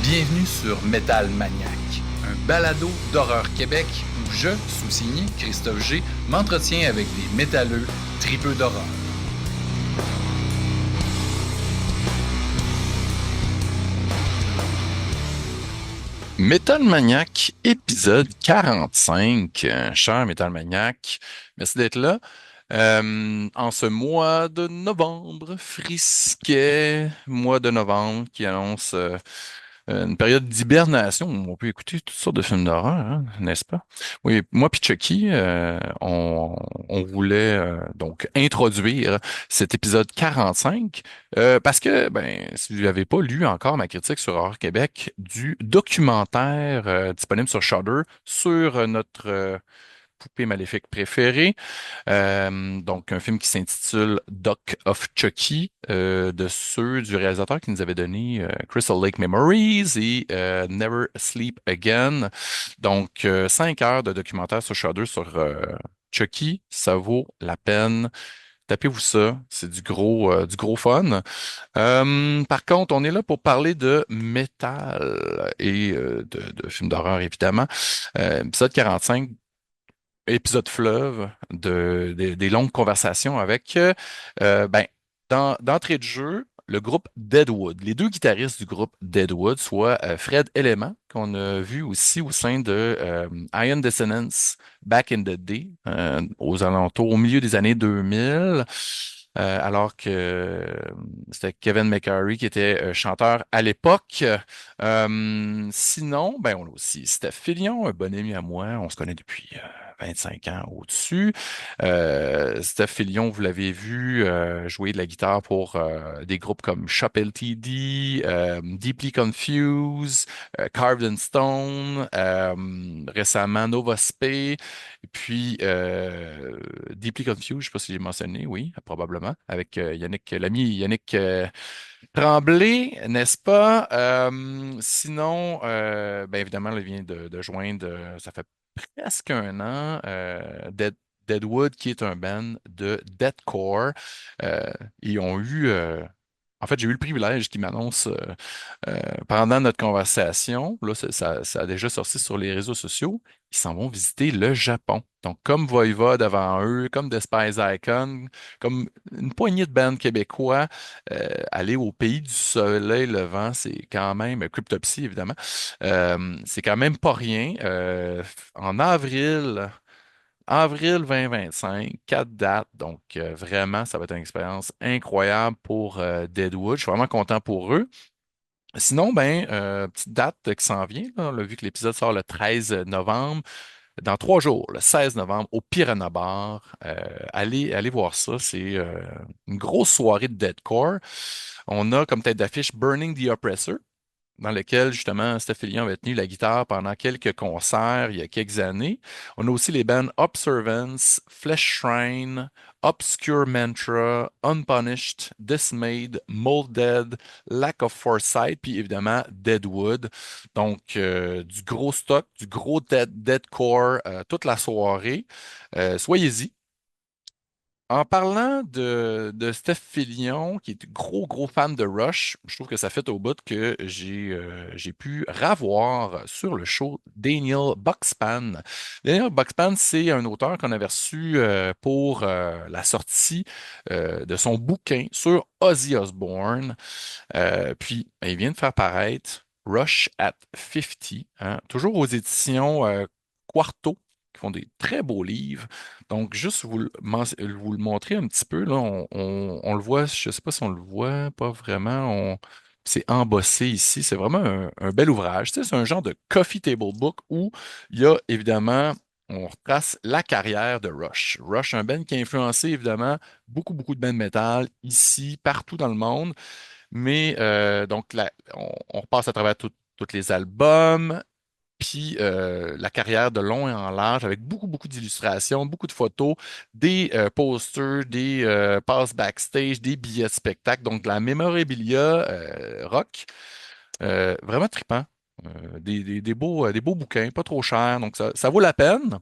Bienvenue sur Métal Maniaques, un balado d'horreur Québec où je, sous-signé Christophe G, m'entretiens avec des métalleux tripeux d'horreur. Métal Maniaques, épisode 45. Cher Métal Maniaques, merci d'être là. En ce mois de novembre, frisquet, mois de novembre qui annonce une période d'hibernation où on peut écouter toutes sortes de films d'horreur, hein, n'est-ce pas? Oui, moi puis Chucky, on voulait donc introduire cet épisode 45 parce que, ben, si vous n'avez pas lu encore ma critique sur Horreur Québec du documentaire disponible sur Shudder sur notre poupée maléfique préférée, donc, un film qui s'intitule Doc of Chucky, de ceux du réalisateur qui nous avait donné Crystal Lake Memories et Never Sleep Again. Donc, 5 heures de documentaire sur Shudder sur Chucky, ça vaut la peine. Tapez-vous ça, c'est du gros fun. Par contre, on est là pour parler de métal et de films d'horreur, évidemment. Épisode 45, épisode fleuve des longues conversations avec, ben, d'entrée de jeu, le groupe Deadwood. Les deux guitaristes du groupe Deadwood, soit Fred Element, qu'on a vu aussi au sein de Iron Dissonance Back in the Day, aux alentours, au milieu des années 2000. Alors que c'était Kevin McCary qui était chanteur à l'époque. Sinon, ben, on a aussi Steph Fillion, un bon ami à moi. On se connaît depuis 25 ans au-dessus. Steph Fillion, vous l'avez vu jouer de la guitare pour des groupes comme Shop LTD, Deeply Confused, Carved in Stone, récemment Nova Spey, et puis Deeply Confused, je ne sais pas si j'ai mentionné, oui, probablement, avec Yannick, l'ami Yannick Tremblay, n'est-ce pas? Sinon, ben évidemment, il vient de joindre, ça fait presque un an, Deadwood, qui est un band de deathcore. Euh, Ils ont eu, en fait, j'ai eu le privilège qu'ils m'annoncent pendant notre conversation. Là, ça a déjà sorti sur les réseaux sociaux. Ils s'en vont visiter le Japon. Donc, comme Voivod devant eux, comme Despise Icon, comme une poignée de bandes québécois, aller au pays du soleil levant, c'est quand même, Cryptopsy évidemment, c'est quand même pas rien. En avril 2025, 4 dates, donc vraiment, ça va être une expérience incroyable pour Deadwood. Je suis vraiment content pour eux. Sinon, ben, petite date qui s'en vient, là, on a vu que l'épisode sort le 13 novembre. Dans 3 jours, le 16 novembre, au Piranha Bar. Allez voir ça. C'est une grosse soirée de deathcore. On a comme tête d'affiche Burning the Oppressor, dans lequel justement Stephane avait tenu la guitare pendant quelques concerts il y a quelques années. On a aussi les bands Observance, Flesh Shrine, Obscure Mantra, Unpunished, Dismayed, Molded, Lack of Foresight, puis évidemment Deadwood. Donc du gros stock, du gros deadcore toute la soirée. Soyez-y. En parlant de Steph Fillion, qui est gros fan de Rush, je trouve que ça fait au bout que j'ai pu ravoir sur le show Daniel Bukszpan. Daniel Bukszpan, c'est un auteur qu'on avait reçu pour la sortie de son bouquin sur Ozzy Osbourne. Puis, ben, il vient de faire paraître Rush at 50, hein, toujours aux éditions Quarto, qui font des très beaux livres. Donc, juste vous le montrer un petit peu, là, on le voit, je ne sais pas si on le voit, pas vraiment. C'est embossé ici. C'est vraiment un bel ouvrage. Tu sais, c'est un genre de coffee table book où il y a évidemment, on retrace la carrière de Rush. Rush, un band qui a influencé évidemment beaucoup de bands métal ici, partout dans le monde. Mais donc, on repasse à travers tous les albums, puis la carrière de long et en large, avec beaucoup d'illustrations, beaucoup de photos, des posters, des passes backstage, des billets de spectacle, donc de la mémorabilia rock. Vraiment trippant. Des beaux bouquins, pas trop chers, donc ça vaut la peine.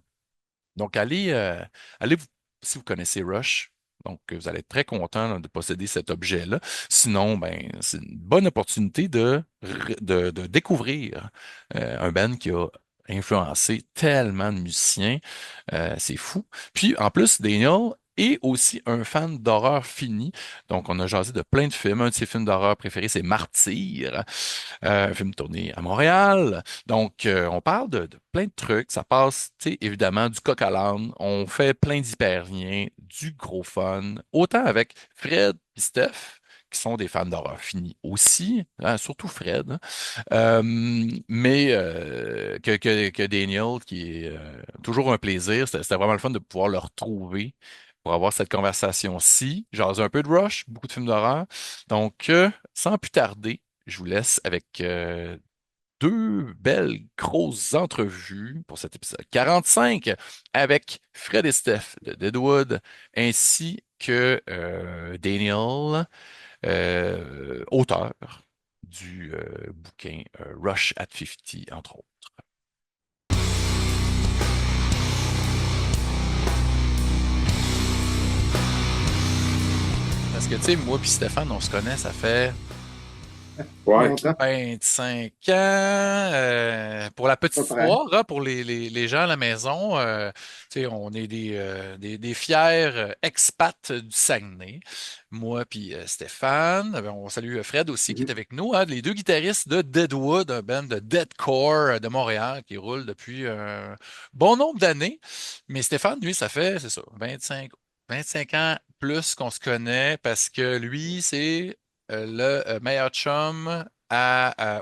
Donc, allez, si vous connaissez Rush, Donc, vous allez être très content là, de posséder cet objet-là. Sinon, ben, c'est une bonne opportunité de découvrir un band qui a influencé tellement de musiciens. C'est fou. Puis, en plus, Daniel est aussi un fan d'horreur fini. Donc, on a jasé de plein de films. Un de ses films d'horreur préférés, c'est Martyr, un film tourné à Montréal. Donc, on parle de plein de trucs. Ça passe, tu sais, évidemment, du coq à l'âne. On fait plein d'hyperliens, du gros fun. Autant avec Fred et Steph, qui sont des fans d'horreur finie aussi, hein, surtout Fred, hein. Que Daniel, qui est toujours un plaisir. C'était vraiment le fun de pouvoir le retrouver pour avoir cette conversation-ci. Jaser un peu de Rush, beaucoup de films d'horreur. Donc, sans plus tarder, je vous laisse avec deux belles grosses entrevues pour cet épisode 45 avec Fred et Steph de Deadwood ainsi que Daniel, auteur du bouquin Rush at 50, entre autres. Parce que, tu sais, moi puis Stéphane, on se connaît, ça fait Ouais. Longtemps, 25 ans. Pour la petite à peu près. histoire, hein, pour les gens à la maison, tu sais, on est des fiers expats du Saguenay. Moi puis Stéphane. Ben, on salue Fred aussi qui est Mhm. avec nous, hein, les deux guitaristes de Deadwood, un band de deathcore de Montréal qui roule depuis un bon nombre d'années. Mais Stéphane, lui, ça fait, c'est ça, 25 ans plus qu'on se connaît parce que lui, c'est le meilleur chum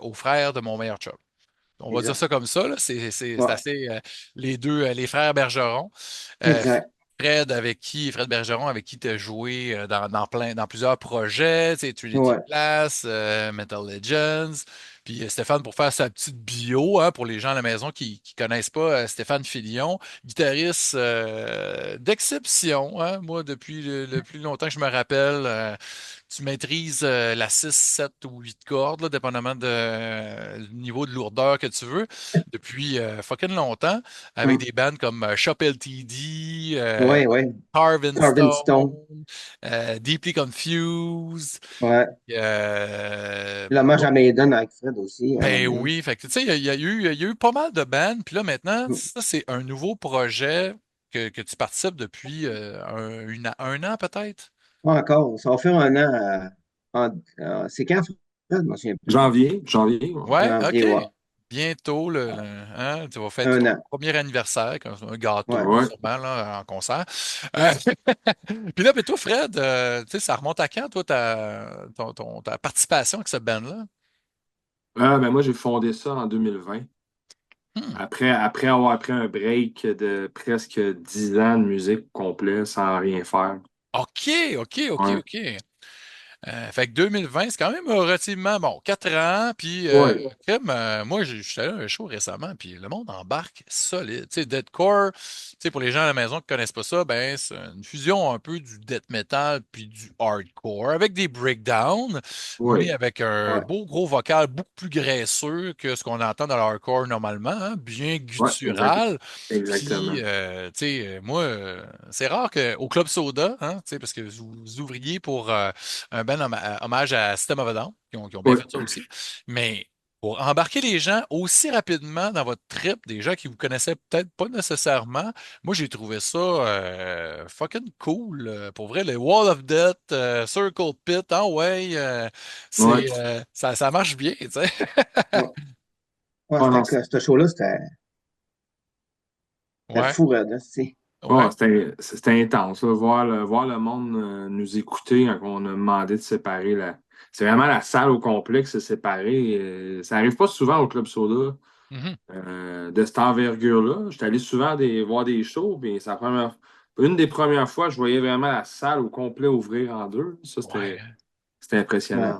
au frère de mon meilleur chum. On va dire Exact. ça comme ça, là. C'est Ouais, assez les deux, les frères Bergeron. Euh, exact. Fred Bergeron, avec qui tu as joué dans plusieurs projets, tu sais, Trinity Ouais, Class, Metal Legends. Puis Stéphane, pour faire sa petite bio, hein, pour les gens à la maison qui ne connaissent pas Stéphane Filion, guitariste d'exception, hein. Moi, depuis le plus longtemps que je me rappelle, tu maîtrises la 6, 7 ou 8 cordes, là, dépendamment du niveau de lourdeur que tu veux, depuis fucking longtemps, avec hum, des bands comme Shop LTD, ouais, ouais. Carvin Carvin Stone, Stone. Deeply Confused. Ouais. L'hommage à Maiden avec Fred aussi, à un moment Ben donné. oui, fait que tu sais, il y a eu pas mal de bands, puis là maintenant, Hum. ça c'est un nouveau projet que tu participes depuis un an peut-être. Pas encore. Ça va faire un an. C'est quand, Fred? Je me souviens plus. Janvier, ouais. Ouais, Janvier, OK. ouais. Bientôt, hein, tu vas fêter Un ton an. premier anniversaire, comme un Ouais. gâteau, Ouais. sûrement, là, en concert. Euh, Puis là, ben toi, Fred, tu sais, ça remonte à quand, toi, ta participation avec ce band-là? Ben moi, j'ai fondé ça en 2020. Hmm. Après avoir pris un break de presque 10 ans de musique complet sans rien faire. OK, OK, OK, Ouais. OK. Fait que 2020, c'est quand même relativement bon, 4 ans. Puis, Ouais. moi, je suis allé à un show récemment, puis le monde embarque solide. Tu sais, Deadcore, tu sais, pour les gens à la maison qui connaissent pas ça, ben, c'est une fusion un peu du death metal puis du hardcore, avec des breakdowns, mais Ouais. avec un Ouais. beau gros vocal beaucoup plus graisseux que ce qu'on entend dans le hardcore normalement, hein, bien Ouais. guttural. Puis, Exactement. tu sais, moi, c'est rare qu'au Club Soda, hein, tu sais, parce que vous ouvriez pour un bel hommage à System of a Down, qui ont bien Ouais. fait ça aussi. Mais pour embarquer les gens aussi rapidement dans votre trip, des gens qui vous connaissaient peut-être pas nécessairement, moi j'ai trouvé ça fucking cool. Pour vrai, le Wall of Death, Circle Pit, ah ouais, Ouais. ça marche bien, tu sais. Ouais. Ouais, Ouais, non, ce show-là, c'était Ouais, fou, Red, là, c'est. ouais, ouais. c'était intense, là, voir le monde nous écouter quand on a demandé de séparer la. C'est vraiment la salle au complet qui s'est séparée. Ça arrive pas souvent au Club Soda Mhm. de cette envergure-là. J'étais allé souvent voir des shows, mais une des premières fois, je voyais vraiment la salle au complet ouvrir en deux. Ça, Ouais. c'était Ouais. impressionnant.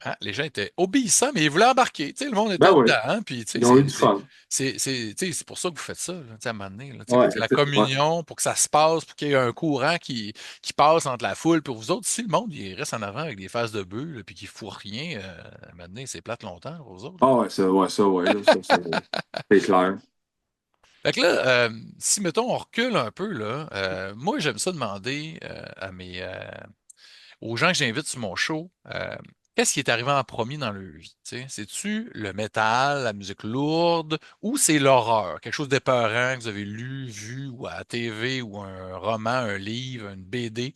Ah, les gens étaient obéissants, mais ils voulaient embarquer. Tu sais, le monde Ben était oui, dedans, hein, puis tu sais, ils ont eu du fun. tu sais, c'est pour ça que vous faites ça, là, tu sais, à un moment donné, là, tu sais, pour Ouais. que la Ouais, communion, pour que ça se passe, pour qu'il y ait un courant qui passe entre la foule. Pour vous autres, si le monde il reste en avant avec des faces de bœuf, là, puis qu'il ne fout rien, à un moment donné, c'est plate longtemps pour vous autres, là. ah ouais, ça, ouais, là, c'est clair. Fait que là, si mettons on recule un peu, là, moi j'aime ça demander aux gens que j'invite sur mon show, qu'est-ce qui est arrivé en premier dans leur vie? Tu sais? C'est-tu le métal, la musique lourde, ou c'est l'horreur? Quelque chose d'épeurant que vous avez lu, vu, ou à la TV, ou un roman, un livre, une BD?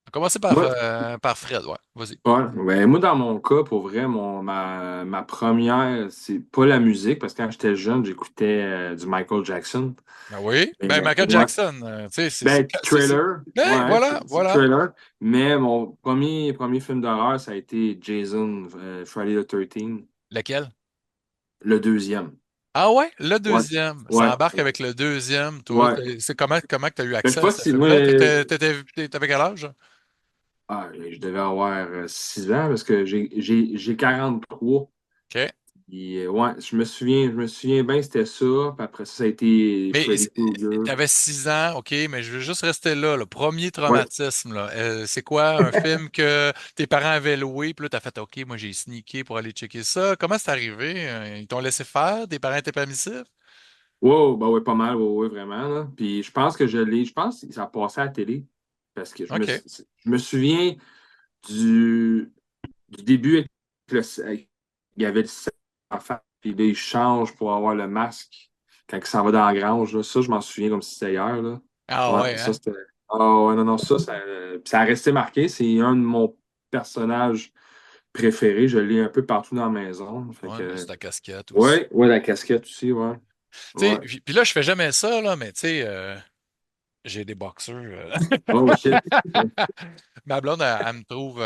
On va commencer Moi, par Fred, ouais. Vas-y. ouais, ben, moi, dans mon cas, pour vrai, ma première, c'est pas la musique, parce que quand j'étais jeune, j'écoutais du Michael Jackson. Ben oui. Mais, Ben Michael ouais. Jackson, tu sais, Ben, Trailer, Ben ouais, voilà, c'est voilà. Trailer. Mais mon premier film d'horreur, ça a été Jason, Friday the 13th, Lequel? le deuxième. Ah ouais, le Ouais, deuxième. Ça ouais, embarque avec le deuxième, toi. ouais. C'est comment que tu as eu Ben, je accès sais à pas ce si moi, film-là? T'avais quel âge? je devais avoir 6 ans, parce que j'ai 43. OK. Ouais, je me souviens bien, c'était ça. Puis après ça, ça a été Mais Freddy Krueger. t'avais 6 ans, OK, mais je veux juste rester là. Le premier Ouais. traumatisme, là. C'est quoi un film que tes parents avaient loué, puis là, t'as fait OK, moi j'ai sneaké pour aller checker ça. Comment c'est arrivé? Ils t'ont laissé faire? Tes parents étaient permissifs? Wow, bah ouais, pas mal, ouais, ouais, vraiment, là. Puis je pense que ça a passé à la télé. Parce que OK. je me souviens du début il y avait le enfant, puis là, il change pour avoir le masque quand il s'en va dans la grange, là. Ça, je m'en souviens comme si c'était hier, là. Ah Ouais, ouais, ça, hein? c'était. Ah ouais, non, non, ça a resté marqué. C'est un de mon personnage préféré. Je l'ai un peu partout dans la maison. Fait Ouais, mais c'est que, ta casquette aussi. ouais, ouais, la casquette aussi, ouais. Tu sais, Ouais. puis là, je fais jamais ça, là, mais tu sais, j'ai des boxeurs. Oh shit. Ma blonde, elle me trouve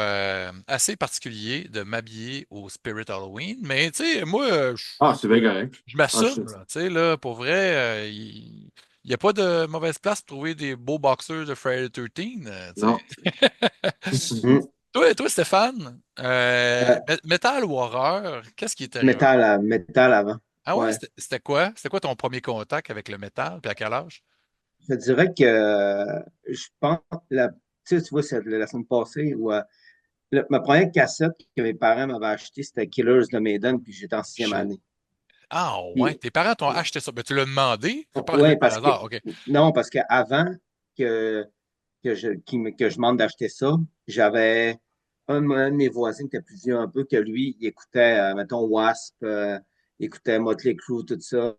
assez particulier de m'habiller au Spirit Halloween, mais tu sais, moi, Ah, c'est bien correct. je Ah, m'assume, là, tu sais, là, pour vrai, il n'y a pas de mauvaise place pour trouver des beaux boxeurs de Friday the 13, tu sais. non. Hmm. Toi, Stéphane, Euh, métal ou horreur, qu'est-ce qui est arrivé? métal avant. Ah ouais, Ouais. c'était quoi? C'était quoi ton premier contact avec le métal, puis à quel âge? Je dirais que je pense, tu vois, c'est la semaine passée, où ma première cassette que mes parents m'avaient achetée, c'était Killers de Maiden, puis j'étais en sixième année. Ah ouais, Puis, tes parents t'ont acheté ça. Ben, tu l'as demandé, c'est pas arrivé ouais, par hasard. OK. non, parce qu'avant que, que je demande d'acheter ça, j'avais un de mes voisins qui était plus vieux un peu, que lui, il écoutait, mettons, Wasp, il écoutait Motley Crue, tout ça.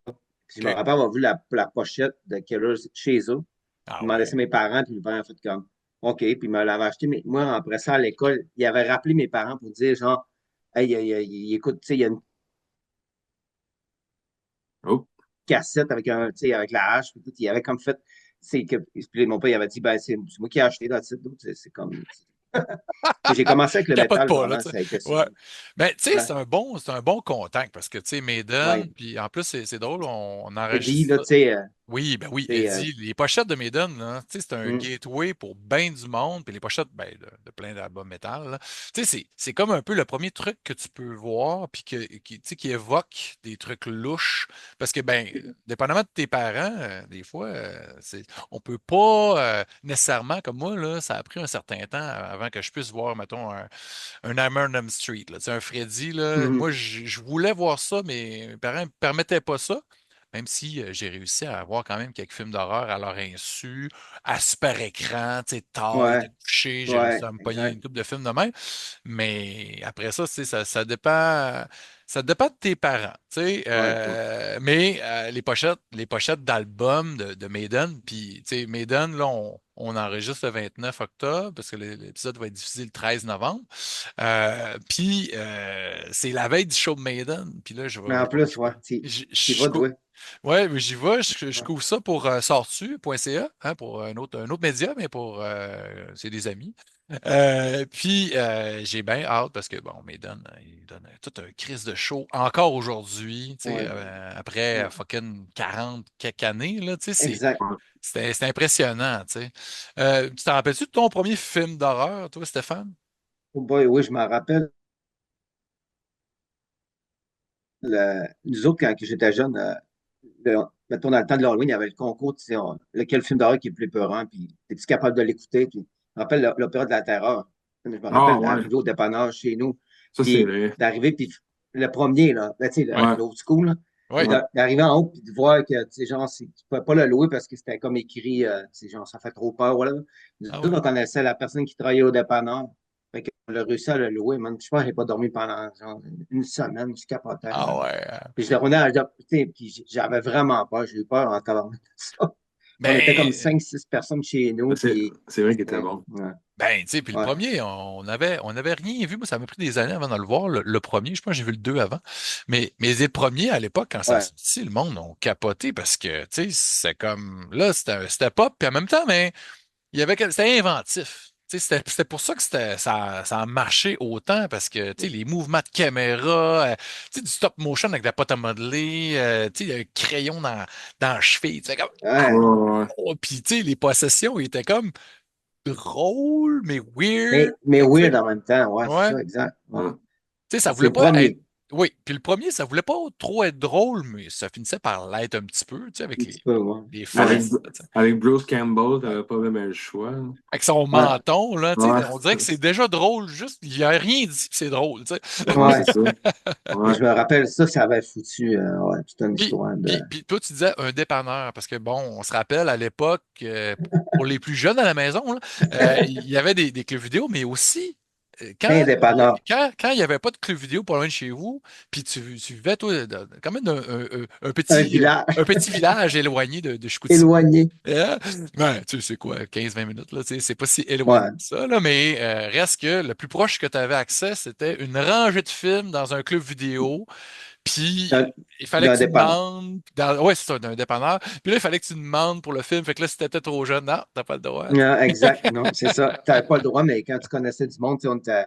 Puis je me OK. rappelle avoir vu la pochette de Killers chez eux. Ah Il m'a ouais. laissé mes parents, puis mes parents ont fait comme OK, puis il me l'avait acheté. Mais moi, après ça, à l'école, il avait rappelé mes parents pour dire genre, hey, écoute, tu sais, il y a une Oh. cassette avec tu sais, avec la hache, puis tout. Il avait comme fait, puis mon père, il avait dit, ben, c'est moi qui ai acheté là, c'est comme. J'ai commencé avec le Capote métal, pas, là, vraiment, tu sais. ça a été ça. Ouais. Ben, tu sais, Ouais, c'est un bon contact parce que, tu sais, ouais. Maiden, puis en plus, c'est drôle, on Eddie, enregistre là, ça. tu sais, Oui, ben oui, c'est, Eddie, les pochettes de Maiden, là, tu sais, c'est un hum, gateway pour bien du monde, puis les pochettes, ben, de plein d'albums métal, là. Tu sais, c'est comme un peu le premier truc que tu peux voir, puis tu sais, qui évoque des trucs louches, parce que, ben, dépendamment de tes parents, des fois, on peut pas nécessairement, comme moi, là, ça a pris un certain temps avant que je puisse voir, mettons, un Nightmare on Elm Street, là, tu sais, un Freddy, là. hum, Moi, je voulais voir ça, mais mes parents ne me permettaient pas ça. Même si j'ai réussi à avoir quand même quelques films d'horreur à leur insu, à super écran, tu sais, tard, il ouais, était couché, j'ai réussi ouais, à me pogner exact. une couple de films de même. Mais après ça, tu sais, ça dépend de tes parents, tu sais. Ouais, ouais. Mais les pochettes d'albums de Maiden, puis, tu sais, Maiden, là, on enregistre le 29 octobre, parce que l'épisode va être diffusé le 13 novembre. Puis, c'est la veille du show de Maiden. Puis là, Mais en plus, ouais, tu vas jouer. ouais, mais j'y vais, je couvre ça pour sortu.ca, hein, pour un autre média, mais c'est des amis. Puis j'ai bien hâte parce que bon, il donne tout un crise de show encore aujourd'hui, tu sais, Ouais, après ouais, fucking 40 quelques années, là, tu sais, exact. c'est impressionnant, tu sais. Tu t'en rappelles-tu de ton premier film d'horreur, toi, Stéphane? Oh boy, oui, je me rappelle. Nous autres, quand j'étais jeune, mettons, dans le temps de l'Halloween, il y avait le concours, tu sais, lequel film d'horreur qui est le plus peurant, puis es-tu capable de l'écouter? Puis, je me rappelle l'Opéra de la Terreur. Je me Ah, rappelle ouais. d'arriver au dépannage chez nous, Ça, c'est puis vrai. d'arriver, puis le premier, là, ben, tu sais, Ouais. Ouais. l'old school, là. Oui. D'arriver en haut puis de voir que, tu sais, genre, tu pouvais pas le louer parce que c'était comme écrit, tu sais, genre, ça fait trop peur, voilà. Nous Ah autres, ouais. on connaissait la personne qui travaillait au dépanneur. Fait qu'on a réussi à le louer, man. Je pense que j'ai pas dormi pendant, genre, une semaine. Je capotais, Ah man. ouais. Puis je dormais, tu sais, puis j'avais vraiment peur. J'ai eu peur en tabarnak de ça. On était comme Mais 5, 6 personnes chez nous, puis, C'est vrai qu'il était ouais, bon. ouais, ben, tu sais, puis le ouais. premier, on avait rien vu. Moi, ça m'a pris des années avant de le voir, le premier. Je pense que j'ai vu le 2 avant. Mais les premiers, à l'époque, quand ça Ouais, sortit, le monde ont capoté parce que, tu sais, c'est comme, là, c'était pop, puis en même temps, mais c'était inventif. Tu sais, c'était pour ça que ça a marché autant, parce que, tu sais, les mouvements de caméra, tu sais, du stop motion avec de la pâte à modeler, tu sais, un crayon dans la cheville, tu sais, comme, Ouais, ouais. ouais. oh, puis, tu sais, les possessions étaient comme drôle, mais weird. Mais Fait que, tu weird sais, en même temps, ouais, c'est ouais. ça, exact. Ouais. Ouais. Tu sais, ça C'est voulait le pas être. premier. Oui, puis le premier, ça voulait pas trop être drôle, mais ça finissait par l'être un petit peu, tu sais, avec Un petit peu, ouais. les Ouais. fesses, là, tu sais. Avec Bruce Campbell, Ouais. t'avais pas vraiment le choix, là. Avec son Ouais. menton, là, tu Ouais, sais, on dirait que c'est déjà drôle, juste, il a rien dit, puis c'est drôle, tu sais. ouais, Ouais. c'est ça. Mais Ouais. je me rappelle ça, ça avait foutu ouais, toute une Puis, histoire de. puis toi, tu disais un dépanneur, parce que bon, on se rappelle à l'époque, pour les plus jeunes à la maison, là, il y avait des clubs vidéo, mais aussi, Un dépanneur. quand il n'y avait pas de club vidéo pas loin de chez vous, puis tu vivais, toi, quand même Un village un petit village éloigné de Chicoutimi. éloigné. Ben, tu sais, c'est quoi, 15-20 minutes, là, tu sais, c'est pas si éloigné Ouais. que ça, là, mais reste que le plus proche que tu avais accès, c'était une rangée de films dans un club vidéo. Puis D'un il fallait que d'un tu dépanneur. demandes. Ouais, c'est ça, d'un dépanneur. Puis là, il fallait que tu demandes pour le film. Fait que là, si t'étais trop jeune, non, t'as pas le droit. Ouais, exact. Non, c'est ça. Tu n'avais pas le droit, mais quand tu connaissais du monde, tu sais,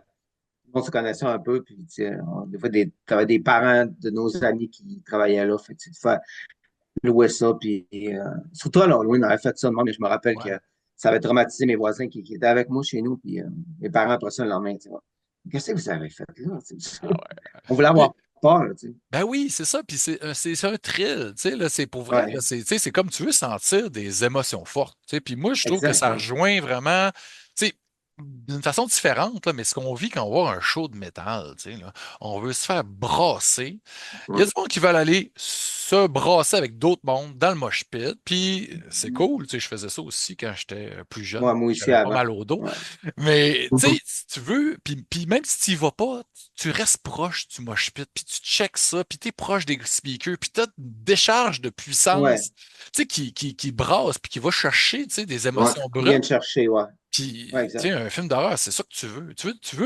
on se connaissait un peu. Puis, tu sais, des fois, tu avais des parents de nos amis qui travaillaient là. Fait que tu fais louer ça. Puis, surtout à l'Halloween, on avait fait ça de même, mais je me rappelle que Ouais. ça avait traumatisé mes voisins qui étaient avec moi chez nous. Puis, mes parents, après ça, le lendemain, tu vois. Qu'est-ce que vous avez fait là? Tu sais, Ah ouais. on voulait Puis, avoir peur, tu sais. ben oui, c'est ça. Puis c'est un thrill. Tu sais, là, c'est pour vrai. Là, Ouais, tu sais, c'est comme tu veux sentir des émotions fortes. Tu sais. Puis moi, je trouve que exact. ça Ouais. rejoint vraiment. Tu sais, d'une façon différente, là, mais ce qu'on vit quand on voit un show de métal, tu sais, là, on veut se faire brasser. Il y a Ouais. du monde qui veulent aller se brasser avec d'autres mondes dans le mosh pit. Puis c'est cool, tu sais, je faisais ça aussi quand j'étais plus jeune. Moi aussi J'avais pas avant. mal au dos. Ouais, Mais tu sais, si tu veux, puis même si tu y vas pas, tu restes proche du mosh pit, puis tu checks ça, puis tu es proche des speakers, puis tu as une décharge de ouais, puissance, tu sais, qui brasse, puis qui va chercher, tu sais, des Ouais. émotions il vient brutes. de chercher, ouais. Puis, Ouais, tu sais, exact. un film d'horreur, c'est ça que tu veux. Tu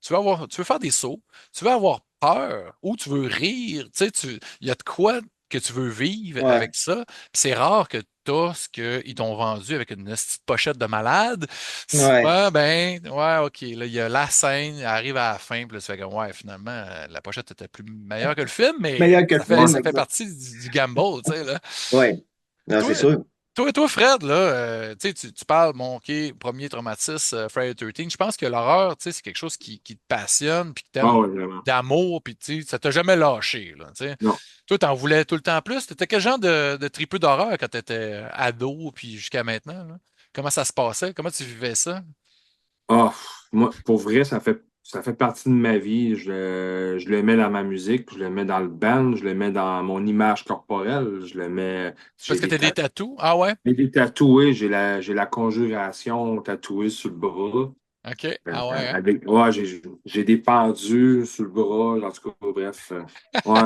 veux faire des sauts, tu veux avoir peur ou tu veux rire. Tu sais, il y a de quoi que tu veux vivre Ouais, avec ça. Puis c'est rare que tu as ce qu'ils t'ont vendu avec une petite pochette de malade. ouais. Souvent, ben, ouais, OK, là, il y a la scène, elle arrive à la fin, puis là, tu fais comme, ouais, finalement, la pochette était plus meilleure que le film, mais Meilleur que le Ouais. film, ça fait exact. partie du gamble, tu sais, là. Ouais. Non, Toi, c'est sûr. toi, Fred, là, tu sais, tu parles, bon, OK, premier traumatisme, Friday the 13. Je pense que l'horreur, tu sais, c'est quelque chose qui te passionne, puis que Ah t'aimes ouais, vraiment. d'amour, puis tu sais, ça t'a jamais lâché, là, tu sais. Non. Toi, t'en voulais tout le temps plus. T'étais quel genre de tripeux d'horreur quand t'étais ado, puis jusqu'à maintenant, là? Comment ça se passait? Comment tu vivais ça? Ah, moi, pour vrai, ça fait partie de ma vie. Je le mets dans ma musique, je le mets dans le band, je le mets dans mon image corporelle, je le mets. Parce que t'as des tatous? Ah ouais? J'ai des tatoués, j'ai la conjuration tatouée sur le bras. OK. Ah ouais, hein? Ouais, j'ai des pendus sur le bras, en tout cas, bref. Ouais.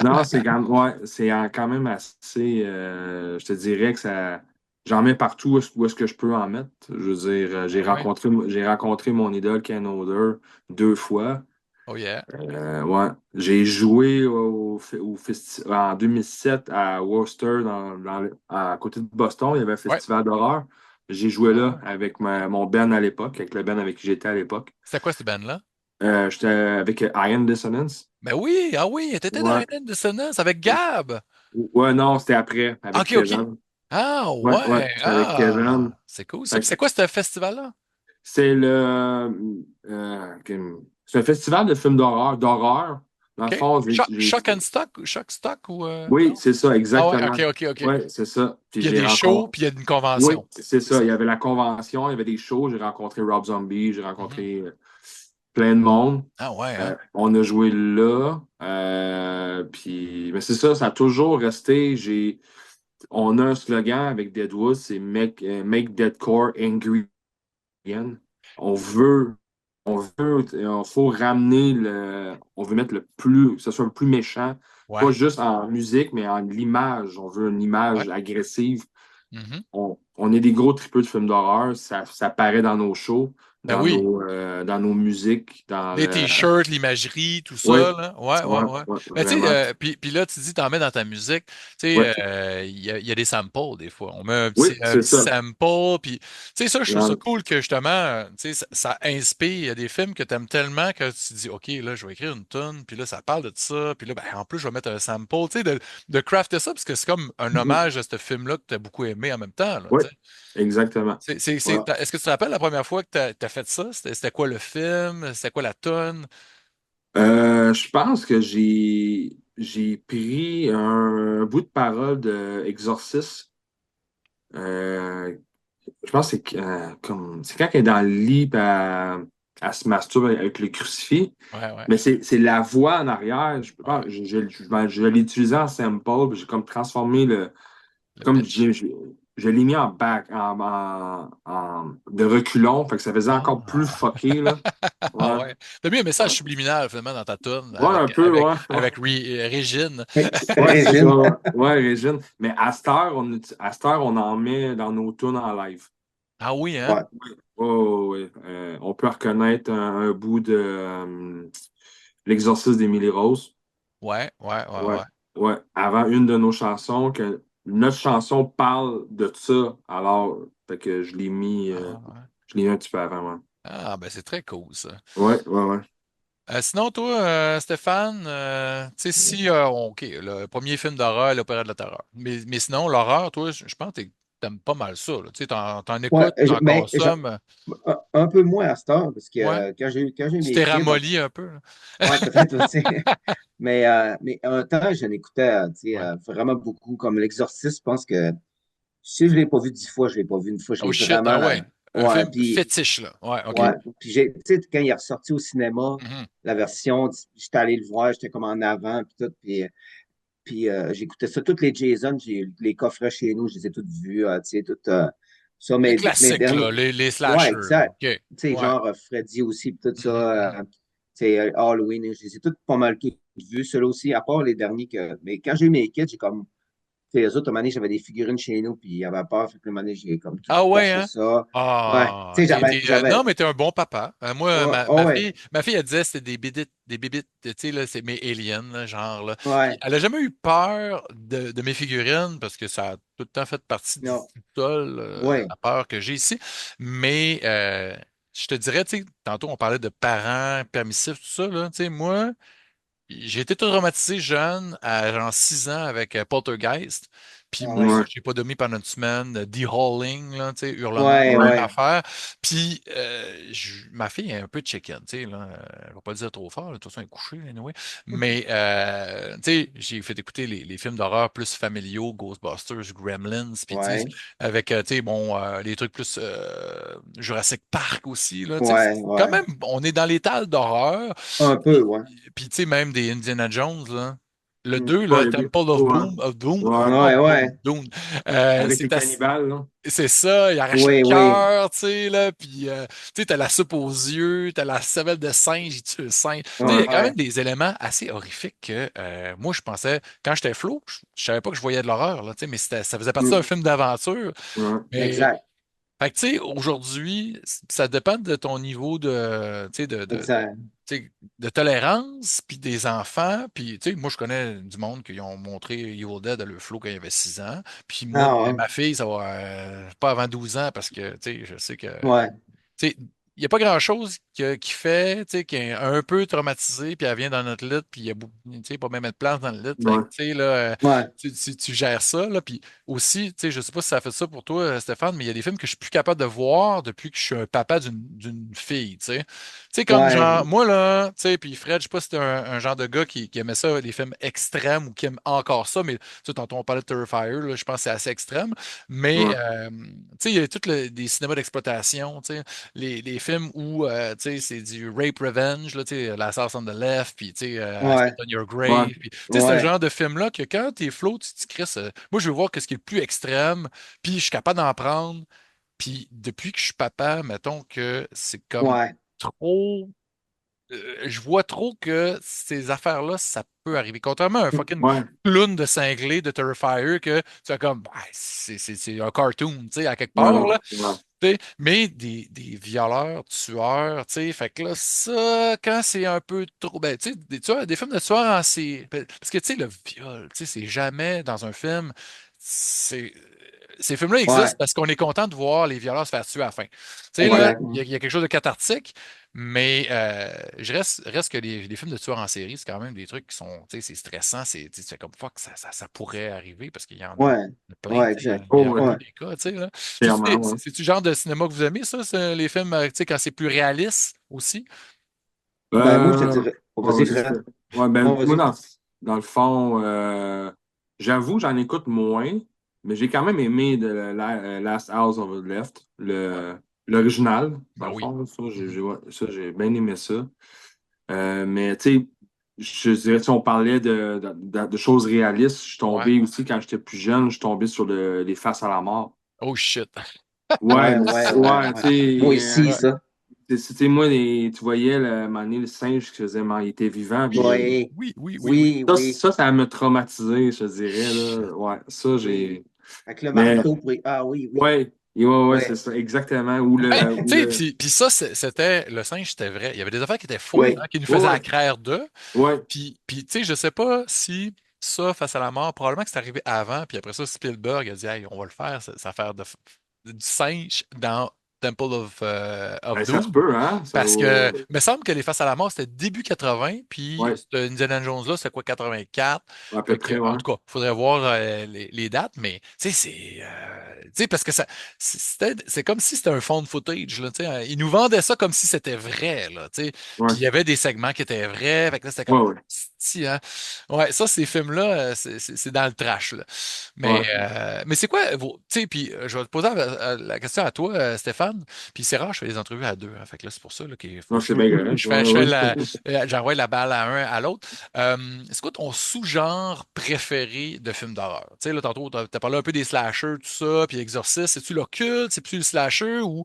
Non, ouais, c'est quand même assez. Je te dirais que ça. J'en mets partout où est-ce que je peux en mettre. Je veux dire, Ah ouais? j'ai rencontré mon idole Ken Oder 2 fois. Oh yeah. Ouais. J'ai joué en 2007 à Worcester, à côté de Boston. Il y avait un Ouais. festival d'horreur. J'ai joué Ah là ouais. avec mon band à l'époque, avec le band avec qui j'étais à l'époque. C'était quoi cette band-là? J'étais avec Iron Dissonance. Ben oui, ah oui, t'étais dans Ouais. Return de Dissonance avec Gab. Ouais, non, c'était après, avec OK, OK. Kevin. Ah Ouais, ouais, ouais, c'était avec Kevin. ah, c'est cool ça. Fait Puis que c'est quoi ce festival-là? c'est c'est un festival de films d'horreur. Dans le OK. fond, Shock and Stock, Shock Stock ou oui, non? c'est ça, Ah ouais, exactement. OK, OK, OK. Ouais, c'est ça. Puis Puis il y a j'ai des shows, rencontré. puis il y a une Oui, convention. c'est C'est ça. ça. Il y avait la convention, il y avait des shows. J'ai rencontré Rob Zombie, j'ai Mhm. rencontré plein de monde. Ah ouais, hein? On a joué là. Mais c'est ça, ça a toujours resté. On a un slogan avec Deadwood, c'est make Deadcore angry again. On veut, il faut ramener on veut mettre que ce soit le plus méchant, Ouais, pas juste en musique, mais en l'image. On veut une ouais. image agressive. Mhm. On est des gros tripeux de films d'horreur. Ça paraît dans nos shows, Ben oui. dans nos musiques, dans Les le. t-shirts, l'imagerie, tout Oui, ça, là. Ouais, ouais, ouais, ouais. ouais, Mais tu sais, vraiment. puis là, tu dis, t'en mets dans ta musique. Tu Oui, sais, il y a des samples, des fois. On met oui, un c'est petit ça. sample, puis tu sais, ça, je trouve ça Regarde. cool que, justement, tu sais, ça inspire. Il y a des films que t'aimes tellement que tu te dis, OK, là, je vais écrire une tune, puis là, ça parle de ça, puis là, ben, en plus, je vais mettre un sample. Tu sais, de crafter ça, parce que c'est comme un Mhm. hommage à ce film-là que t'as beaucoup aimé en même temps, là, Oui, tu sais. exactement. Voilà. Est-ce que tu te rappelles la première fois que t'as fait ça? C'était quoi le film? C'était quoi la tune? Je pense que j'ai pris un bout de parole de Exorcist. Euh, je pense que c'est quand elle est dans le lit puis elle se masturbe avec le crucifix. Ouais, ouais. Mais c'est la voix en arrière. Ouais. Je l'ai utilisé en sample, puis j'ai comme transformé Le comme pitch. je l'ai mis de reculons, fait que ça faisait encore plus Ah, fucké, là. ah Ouais. ouais. T'as mis un Ouais, message subliminal, finalement, dans ta tune ouais, un peu, ouais. Ouais, Régine. ouais, c'est ça. Régine. Ouais, ouais, Régine. Mais à cette heure, on en met dans nos tunes en live. Ah oui, hein? Ouais. Oh, oui. On peut reconnaître un bout de L'exorcisme d'Émilie Rose. Ouais, ouais, ouais, Ouais, ouais. ouais. Avant une de nos chansons, que notre chanson parle de ça. Alors, fait que Ah, ouais. je l'ai mis un petit peu avant, ouais. Ah, ben c'est très cool, ça. Ouais, ouais, ouais. Sinon, toi, Stéphane, tu sais, si, OK, le premier film d'horreur, l'Opéra de la Terreur. Mais sinon, l'horreur, toi, je pense que t'aimes pas mal ça, là. Tu sais, t'en Ouais, écoutes, t'en consommes. un peu moins à cette heure, parce que Ouais. quand j'ai Tu mes t'es kids, ramolli un peu, là. ouais, peut-être aussi. Mais un temps, j'en écoutais tu sais, Ouais. vraiment beaucoup. Comme l'Exorciste, je pense que si je ne l'ai pas vu 10 fois, je ne l'ai pas vu une fois. Je Oh l'ai shit, ah vraiment. ouais. Un Ouais, film puis fétiche, là. Ouais, OK. ouais. Puis tu sais, quand il est ressorti au cinéma, Mhm. la version, j'étais allé le voir, j'étais comme en avant, puis tout. Puis j'écoutais ça, toutes les Jason, j'ai les coffrets chez nous, je les ai toutes vus, tu sais, toutes ça, Les mes classiques, là, derniers. les Ouais, slashers, là. exact. OK. Tu sais, Ouais. genre Freddy aussi, puis tout Mhm, ça, mhm. tu sais, Halloween, je les ai toutes pas mal toutes vues, ceux-là aussi, à part les derniers que. Mais quand j'ai eu mes kids, j'ai comme. Tu sais, les autres, à un moment donné, j'avais des figurines chez nous, puis il y avait peur, fait que à un moment donné, j'ai comme tout Ah ouais, caché hein? ça. Ouais, tu Ah, sais, non, mais t'es un bon papa. Moi, oh, ouais, ma fille, elle disait que c'était des bébites, tu sais, là, c'est mes aliens, là, genre, là. Puis ouais, elle a jamais eu peur de mes figurines parce que ça a tout le temps fait partie du non, sol, ouais, la peur que j'ai ici. Mais je te dirais, tu sais, tantôt on parlait de parents permissifs, tout ça, là, tu sais, moi, j'ai été traumatisé jeune, à genre 6 ans, avec Poltergeist. Puis ah moi, ouais, Ouais, j'ai pas dormi pendant une semaine. Hauling, là, tu sais, hurlement, ouais, ouais, même ouais, affaire. Puis ma fille est un peu chicken, tu sais, là. Elle va pas le dire trop fort, là, de toute façon, elle est couchée, anyway. Mais, tu sais, j'ai fait écouter les films d'horreur plus familiaux, Ghostbusters, Gremlins, puis tu sais, ouais, avec, tu sais, bon, les trucs plus Jurassic Park aussi, là, tu sais. ouais, Quand ouais, même, on est dans l'étal d'horreur. un peu, ouais. Puis, tu sais, même des Indiana Jones, là. Le Hmm. 2 là, ouais, Temple of ouais, Boom, ouais. Ouais, ouais, Doom. Avec les cannibales, là. C'est ça, il arrache le oui, oui. cœur, tu sais, là, puis, tu sais, t'as la soupe aux yeux, t'as la cervelle de singe, il tue le singe. Tu sais, il y a quand Ouais, même des éléments assez horrifiques que, moi, je pensais, quand j'étais flou, je savais pas que je voyais de l'horreur, là, tu sais, mais ça faisait partie d'un hmm, film d'aventure. Ouais, Mais, exact, fait que, tu sais, aujourd'hui, ça dépend de ton niveau de, tu sais, exact. tu sais, de tolérance, puis des enfants. Puis, tu sais, moi, je connais du monde qui ont montré Evil Dead à leur flot quand il avait 6 ans. Puis moi, Ah, ben, ouais, ma fille, ça va pas avant 12 ans parce que, tu sais, je sais que ouais, tu sais, il n'y a pas grand-chose qui fait, tu sais, qui est un peu traumatisée, puis elle vient dans notre lit, puis il y a tu sais, pas même de place dans le lit. Fait que, ouais. tu sais, là, ouais. tu gères ça, là. Puis aussi, tu sais, je sais pas si ça fait ça pour toi, Stéphane, mais il y a des films que je suis plus capable de voir depuis que je suis un papa d'une fille, tu sais. Tu sais, comme genre, Ouais, moi, là, tu sais, puis Fred, je sais pas si t'es un genre de gars qui aimait ça, les films extrêmes ou qui aime encore ça, mais tu sais, tantôt on parlait de Terrifier, là, je pense que c'est assez extrême. Mais, Ouais, tu sais, il y a tous des cinémas d'exploitation, tu sais, les films où, tu sais, c'est du rape revenge, là, tu sais, La Sauce on the Left, puis, tu sais, I Spit ouais, on Your ouais, Grave, puis, tu sais, ce ouais, genre de film-là que quand t'es flow, tu te dis, Chris, moi, je veux voir qu'est-ce qui est le plus extrême, puis je suis capable d'en prendre. Puis depuis que je suis papa, mettons que c'est comme ouais, trop. Je vois trop que ces affaires-là, ça peut arriver. Contrairement à un fucking ouais, clown de cinglé de Terrifier que tu as comme, bah, c'est un cartoon, tu sais, à quelque ouais, part, là. ouais, Tu sais, mais des violeurs, tueurs, tu sais, fait que là, ça, quand c'est un peu trop, ben, tu sais, des films de tueurs en série, parce que, tu sais, le viol, tu sais, c'est jamais dans un film, c'est, ces films-là ouais, existent parce qu'on est content de voir les violeurs se faire tuer à la fin. Tu sais, là, ouais. exactement. il y a quelque chose de cathartique, mais je reste que les films de tueurs en série, c'est quand même des trucs qui sont, tu sais, c'est stressant, tu fais comme, fuck, ça pourrait arriver parce qu'il y en a Ouais, plein, ouais, tu sais, exact. il y en Oh, a ouais, eu Ouais. des cas, tu sais, là. clairement, ouais. C'est-tu le genre de cinéma que vous aimez, ça, les films, tu sais, quand c'est plus réaliste aussi? Ben, moi, je te Euh, dirais. Oh, ouais, vas-y, vas-y, Fred. ouais, Non, ben, moi, vas-y. dans le fond, j'avoue, j'en écoute moins, mais j'ai quand même aimé Last House on the Left, l'original, dans Ben le oui. fond. Ça, Mhm. ouais, ça, j'ai bien aimé ça. Mais, tu sais, je dirais, si on parlait de choses réalistes, je suis Ouais. tombé aussi, quand j'étais plus jeune, je suis tombé sur les Faces à la mort. Oh shit. Ouais, Ouais, ouais, ouais, ouais, tu ouais. Moi sais, aussi, Ouais. ça. c'était moi, tu voyais un moment donné, le singe qui faisait, il était vivant, puis Oui, Oui, oui, oui, oui, oui. oui, oui. ça m'a traumatisé, je dirais, là. Ouais, ça, Oui. j'ai. Avec le Mais, marteau pour. Ah oui, oui. ouais, ouais, ouais, c'est Ouais, ça, exactement. Ou Ben, le, ou tu sais, le. puis ça, c'était, le singe, c'était vrai. Il y avait des affaires qui étaient fausses, ouais. hein, qui nous Ouais, faisaient ouais, accraire d'eux. ouais, Puis tu sais, je sais pas si ça, face à la mort, probablement que c'est arrivé avant, puis après ça, Spielberg a dit, hey, on va le faire, cette affaire du singe dans Temple of ben, ça se Doom. peut, hein? Ça, Parce que, il me semble que les Faces à la mort, c'était début 80, puis ouais, ce Indiana Jones-là, c'est quoi, 84? à peu Fait que, près, ouais. en tout cas, il faudrait voir les dates, mais, tu sais, tu sais, parce que c'est comme si c'était un found footage, là, tu sais. Ils nous vendaient ça comme si c'était vrai, là, tu sais. Puis Ouais, il y avait des segments qui étaient vrais, fait que là, c'était ouais, comme, ouais, si, hein. Ouais, ça, ces films-là, c'est dans le trash, là. ouais. Mais c'est quoi, tu sais, puis je vais te poser la question à toi, Stéphane. Puis c'est rare, je fais des entrevues à deux. Hein, fait que là, c'est pour ça là, qu'il faut Non, que c'est bien correct, je fais ouais, j'envoie la balle à un à l'autre. C'est quoi ton sous-genre préféré de film d'horreur? Tu sais, là, tantôt, t'as parlé un peu des slashers, tout ça, puis Exorcist. C'est-tu l'occulte? C'est-tu le slasher? Ou